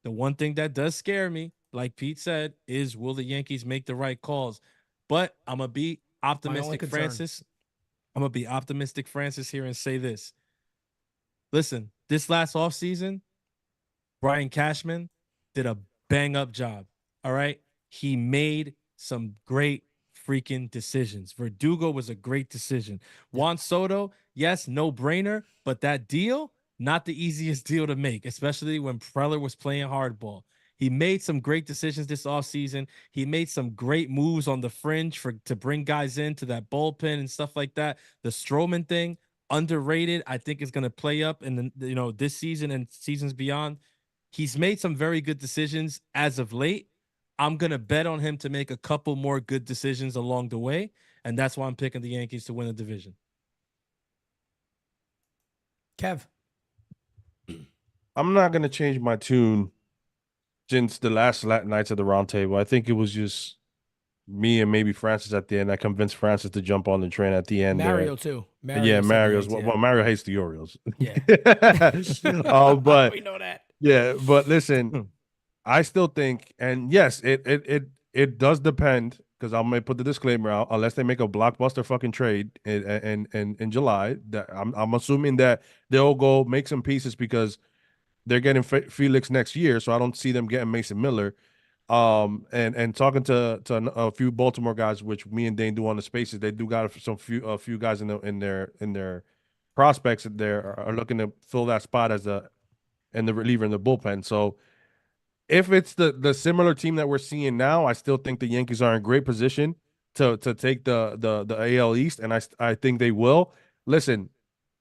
the one thing that does scare me, like Pete said, is will the Yankees make the right calls? But I'm going to be optimistic, Francis. I'm going to be optimistic, Francis, here and say this. Listen, this last offseason, Brian Cashman did a bang-up job, all right? He made some great freaking decisions. Verdugo was a great decision. Juan Soto, yes, no-brainer, but that deal, not the easiest deal to make, especially when Preller was playing hardball. He made some great decisions this offseason. He made some great moves on the fringe to bring guys into that bullpen and stuff like that. The Stroman thing, underrated, I think is going to play up in this season and seasons beyond. He's made some very good decisions as of late. I'm going to bet on him to make a couple more good decisions along the way, and that's why I'm picking the Yankees to win the division. Kev? I'm not going to change my tune since the last nights of the roundtable. I think it was just me and maybe Francis at the end. I convinced Francis to jump on the train at the end. Mario too. Mario's. Well, Mario hates the Orioles. Yeah. But we know that. Yeah, but listen, I still think, and yes, it does depend, because I may put the disclaimer out, unless they make a blockbuster fucking trade in July. That I'm assuming that they'll go make some pieces because they're getting Felix next year, so I don't see them getting Mason Miller. And talking to a few Baltimore guys, which me and Dane do on the spaces, they do got a few guys in their prospects that are looking to fill that spot as the reliever in the bullpen. So if it's the similar team that we're seeing now, I still think the Yankees are in great position to take the AL East, and I think they will. Listen,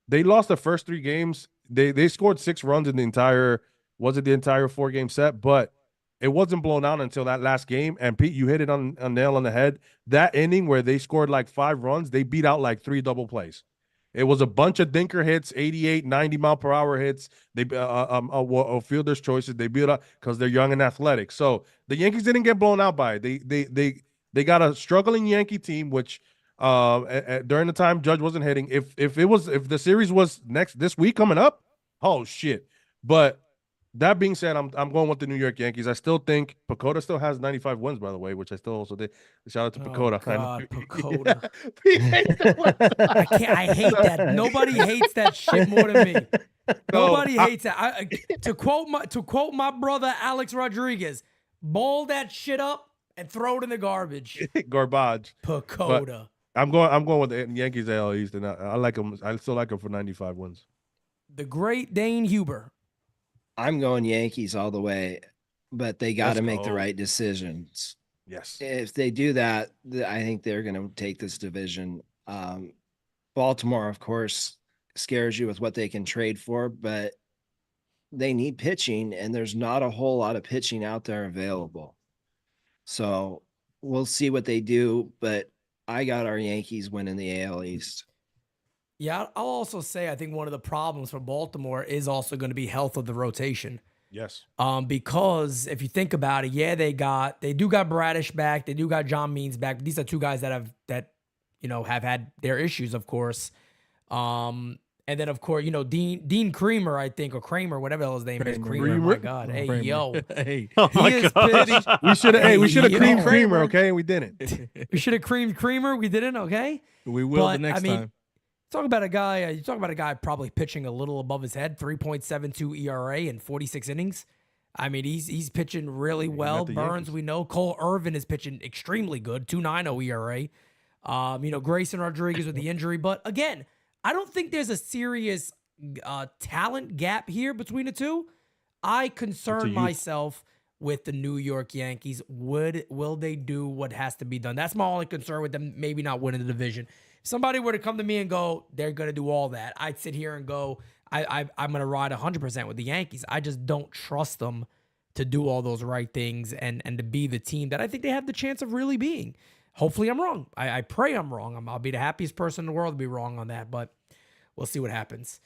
they lost the first 3 games. They scored 6 runs in the entire 4-game set, but it wasn't blown out until that last game. And Pete, you hit it on a nail on the head. That inning where they scored like 5 runs, they beat out like 3 double plays. It was a bunch of dinker hits, 88, 90-mile-per-hour hits. They fielder's choices. They beat up because they're young and athletic. So the Yankees didn't get blown out by it. They got a struggling Yankee team, which during the time Judge wasn't hitting. If the series was this week coming up, oh shit. But that being said, I'm going with the New York Yankees. I still think Pacoda still has 95 wins, by the way, which I still also did. Shout out to Pacoda. God, Pacoda. Yeah. I hate that. Nobody hates that shit more than me. Nobody hates that. To quote my brother Alex Rodriguez, ball that shit up and throw it in the garbage. Garbage. Pacoda. But I'm going with the Yankees AL East, and I like them. I still like them for 95 wins. The great Dane Huber. I'm going Yankees all the way, but they got to make the right decisions. Yes. If they do that, I think they're going to take this division. Baltimore, of course, scares you with what they can trade for, but they need pitching, and there's not a whole lot of pitching out there available. So we'll see what they do, but I got our Yankees winning the AL East. Yeah, I'll also say I think one of the problems for Baltimore is also going to be health of the rotation. Yes. Because if you think about it, yeah, they do got Bradish back, they do got John Means back. But these are 2 guys that have had their issues, of course. And And then, of course, Dean Creamer, I think, or Kramer, whatever the hell his name is. Creamer. Oh my God. Hey, Kramer. yo. Hey. Oh my gosh. We should have creamed yo. Creamer, okay? We didn't. We should have creamed Creamer. We didn't, okay? We will the But, next time. Talk about a guy probably pitching a little above his head, 3.72 ERA in 46 innings. I mean, he's pitching really well. Burns, Yankees. we know. Cole Irvin is pitching extremely good, 2.90 ERA. Grayson Rodriguez with the injury. But again, I don't think there's a serious talent gap here between the two. I concern myself with the New York Yankees. Will they do what has to be done? That's my only concern with them maybe not winning the division. If somebody were to come to me and go, they're going to do all that, I'd sit here and go, I'm going to ride 100% with the Yankees. I just don't trust them to do all those right things and to be the team that I think they have the chance of really being. Hopefully I'm wrong. I pray I'm wrong. I'll be the happiest person in the world to be wrong on that, but we'll see what happens.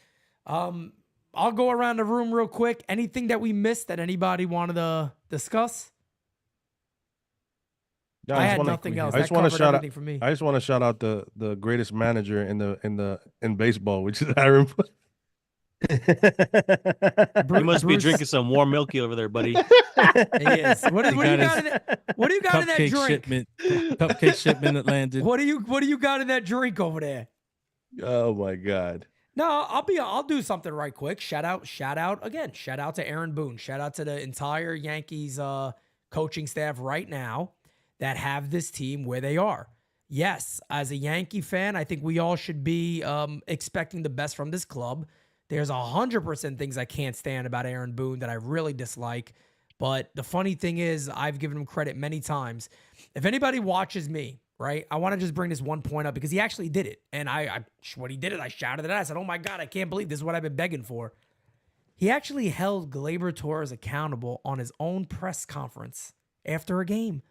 I'll go around the room real quick. Anything that we missed that anybody wanted to discuss? Yeah, I had nothing else. I just want to shout out. For me. I just want to shout out the greatest manager in baseball, which is Aaron. You must be drinking some warm milky over there, buddy. Yes. What do you got in that drink? Cupcake shipment that landed. What do you got in that drink over there? Oh my God. No, I'll do something right quick. Shout out again. Shout out to Aaron Boone. Shout out to the entire Yankees coaching staff right now that have this team where they are. Yes, as a Yankee fan, I think we all should be expecting the best from this club. There's 100% things I can't stand about Aaron Boone that I really dislike. But the funny thing is, I've given him credit many times. If anybody watches me, right, I want to just bring this one point up because he actually did it. And when he did it, I shouted it out. I said, oh my God, I can't believe this is what I've been begging for. He actually held Gleyber Torres accountable on his own press conference after a game.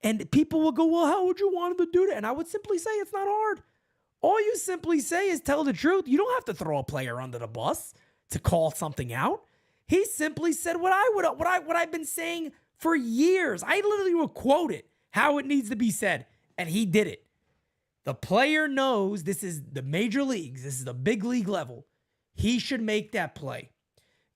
And people will go, well, how would you want him to do that? And I would simply say, it's not hard. All you simply say is tell the truth. You don't have to throw a player under the bus to call something out. He simply said what I've been saying for years. I literally will quote it, how it needs to be said, and he did it. The player knows this is the major leagues. This is the big league level. He should make that play.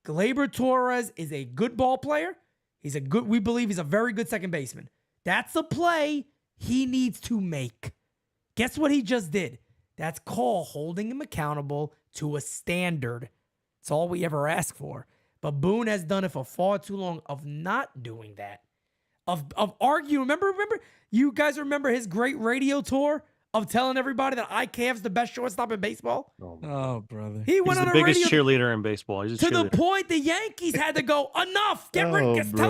Gleyber Torres is a good ball player. We believe he's a very good second baseman. That's a play he needs to make. Guess what he just did? That's called holding him accountable to a standard. It's all we ever ask for. But Boone has done it for far too long of not doing that. Of arguing. Remember, you guys remember his great radio tour of telling everybody that IKF's the best shortstop in baseball? Oh, brother. He's the biggest cheerleader in baseball. He's to the point the Yankees had to go, enough. Tell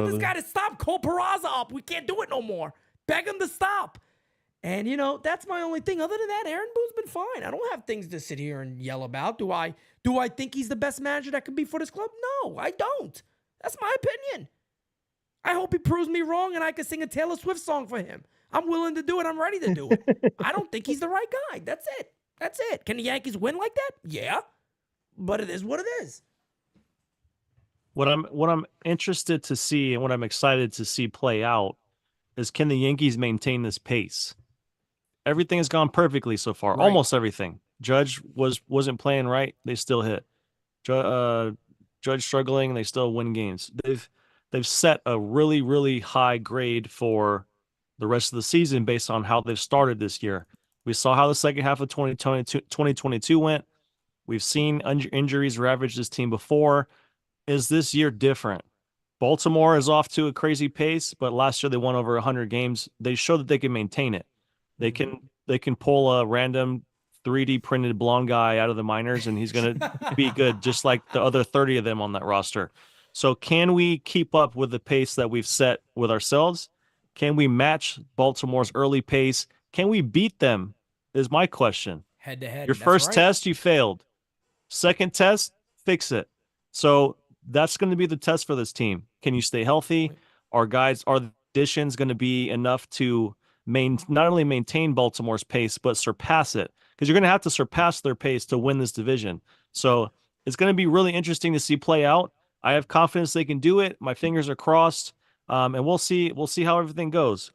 this guy to stop. Call Peraza up. We can't do it no more. Beg him to stop. And, that's my only thing. Other than that, Aaron Boone's been fine. I don't have things to sit here and yell about. Do I think he's the best manager that could be for this club? No, I don't. That's my opinion. I hope he proves me wrong and I can sing a Taylor Swift song for him. I'm willing to do it. I'm ready to do it. I don't think he's the right guy. That's it. Can the Yankees win like that? Yeah. But it is what it is. What I'm interested to see and what I'm excited to see play out is, can the Yankees maintain this pace? Everything has gone perfectly so far. Right. Almost everything. Judge wasn't playing right. They still hit. Judge struggling. They still win games. They've set a really, really high grade for the rest of the season based on how they've started this year. We saw how the second half of 2022 went. We've seen injuries ravage this team before. Is this year different? Baltimore is off to a crazy pace, but last year they won over 100 games. They showed that they can maintain it. They can pull a random 3D printed blonde guy out of the minors, and he's going to be good, just like the other 30 of them on that roster. So can we keep up with the pace that we've set with ourselves? Can we match Baltimore's early pace? Can we beat them is my question. Head to head. Your first test, you failed. Second test, fix it. So that's going to be the test for this team. Can you stay healthy? Are the additions going to be enough to not only maintain Baltimore's pace, but surpass it? Because you're going to have to surpass their pace to win this division. So it's going to be really interesting to see play out. I have confidence they can do it. My fingers are crossed. And we'll see how everything goes.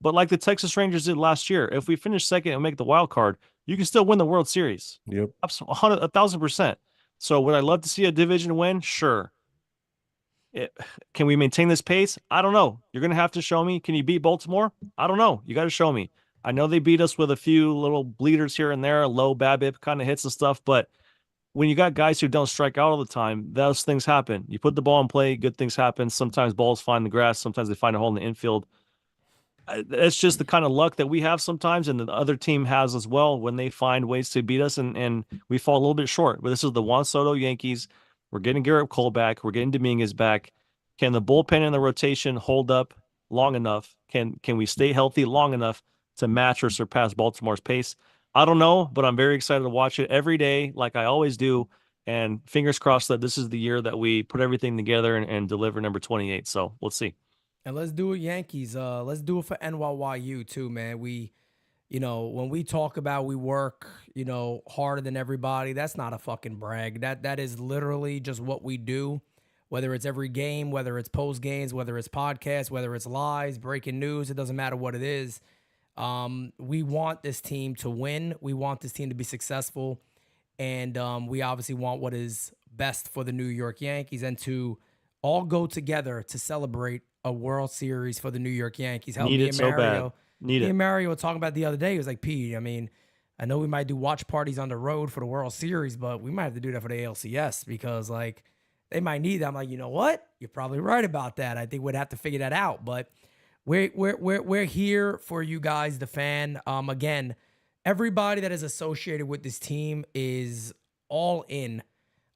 But like the Texas Rangers did last year, if we finish second and make the wild card, you can still win the World Series. Yep. 1,000%. So would I love to see a division win? Sure. Can we maintain this pace? I don't know. You're going to have to show me. Can you beat Baltimore? I don't know. You got to show me. I know they beat us with a few little bleeders here and there, low BABIP kind of hits and stuff, but when you got guys who don't strike out all the time, those things happen. You put the ball in play, good things happen. Sometimes balls find the grass. Sometimes they find a hole in the infield. It's just the kind of luck that we have sometimes, and the other team has as well when they find ways to beat us, and we fall a little bit short. But this is the Juan Soto Yankees. We're getting Garrett Cole back. We're getting Dominguez back. Can the bullpen and the rotation hold up long enough? Can we stay healthy long enough to match or surpass Baltimore's pace? I don't know, but I'm very excited to watch it every day like I always do. And fingers crossed that this is the year that we put everything together and deliver number 28. So let's see. And let's do it, Yankees. Let's do it for NYYU too, man. When we talk about we work, harder than everybody, that's not a fucking brag. That is literally just what we do. Whether it's every game, whether it's post games, whether it's podcasts, whether it's lives, breaking news, it doesn't matter what it is. We want this team to win. We want this team to be successful. And we obviously want what is best for the New York Yankees and to all go together to celebrate a World Series for the New York Yankees. Need it so bad. Me and Mario were talking about the other day. He was like, P, I know we might do watch parties on the road for the World Series, but we might have to do that for the ALCS because, they might need that. I'm like, you know what? You're probably right about that. I think we'd have to figure that out. But we're here for you guys, the fan. Again, everybody that is associated with this team is all in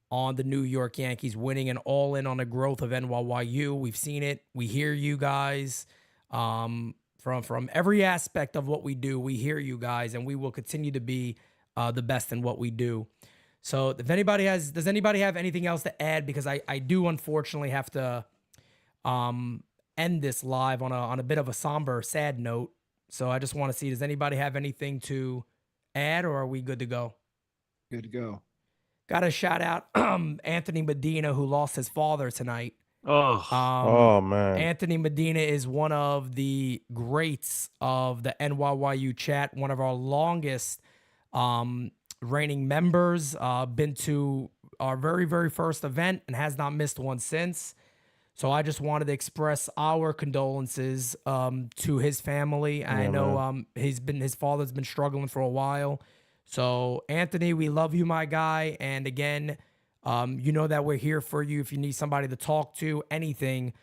on the New York Yankees winning and all in on the growth of NYYU. We've seen it. We hear you guys. From every aspect of what we do, we hear you guys, and we will continue to be the best in what we do. So does anybody have anything else to add? Because I do unfortunately have to end this live on a bit of a somber, sad note. So I just want to see, does anybody have anything to add, or are we good to go? Good to go. Got to shout out Anthony Medina, who lost his father tonight. Oh man. Anthony Medina is one of the greats of the NYYU chat, one of our longest reigning members, been to our very, very first event and has not missed one since. So I just wanted to express our condolences to his family. Yeah, I know his father's been struggling for a while. So Anthony, we love you, my guy. And again, you know that we're here for you. If you need somebody to talk to, anything,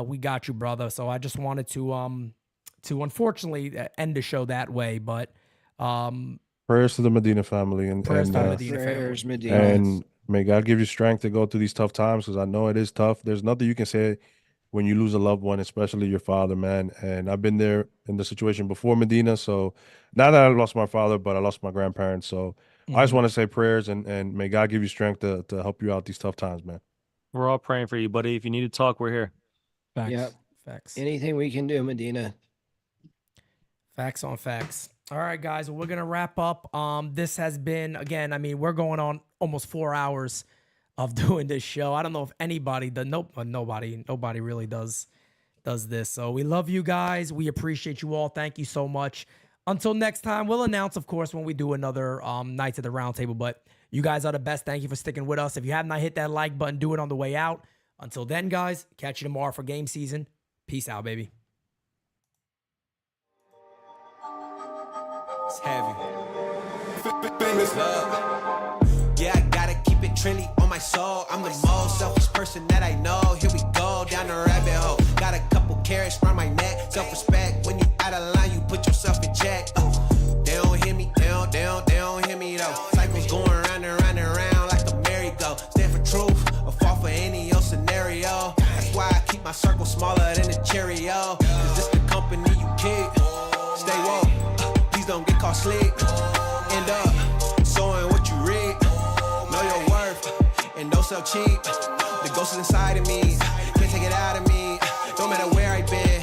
we got you, brother. So I just wanted to unfortunately end the show that way, but prayers to the Medina family and may God give you strength to go through these tough times, because I know it is tough. There's nothing you can say when you lose a loved one, especially your father, man. And I've been there in the situation before Medina. So not that I lost my father, but I lost my grandparents. So I just want to say prayers and may God give you strength to help you out these tough times, man. We're all praying for you, buddy. If you need to talk, we're here. Facts. Yep. Facts. Anything we can do, Medina. Facts on facts. All right, guys, we're going to wrap up. This has been, again, we're going on almost 4 hours of doing this show. I don't know if anybody does. Nobody really does this. So we love you guys. We appreciate you all. Thank you so much. Until next time, we'll announce, of course, when we do another Nights at the Roundtable. But you guys are the best. Thank you for sticking with us. If you have not hit that like button, do it on the way out. Until then, guys, catch you tomorrow for game season. Peace out, baby. It's heavy. Famous love. Yeah, I gotta keep it trendy on my soul. I'm the most selfish person that I know. Here we go, down the rabbit hole. Got a couple carrots around my neck. Self-respect, when you out of line, you put yourself in check. They don't hear me, they don't hear me though. Cycles going round and round and round like a merry-go. Stand for truth, or fall for any old scenario. That's why I keep my circle smaller than a Cheerio. Cause this the company you keep. Stay woke. Don't get caught slick. End up sowing what you reap. Know your worth and don't sell cheap. The ghost is inside of me. Can't take it out of me. No matter where I've been.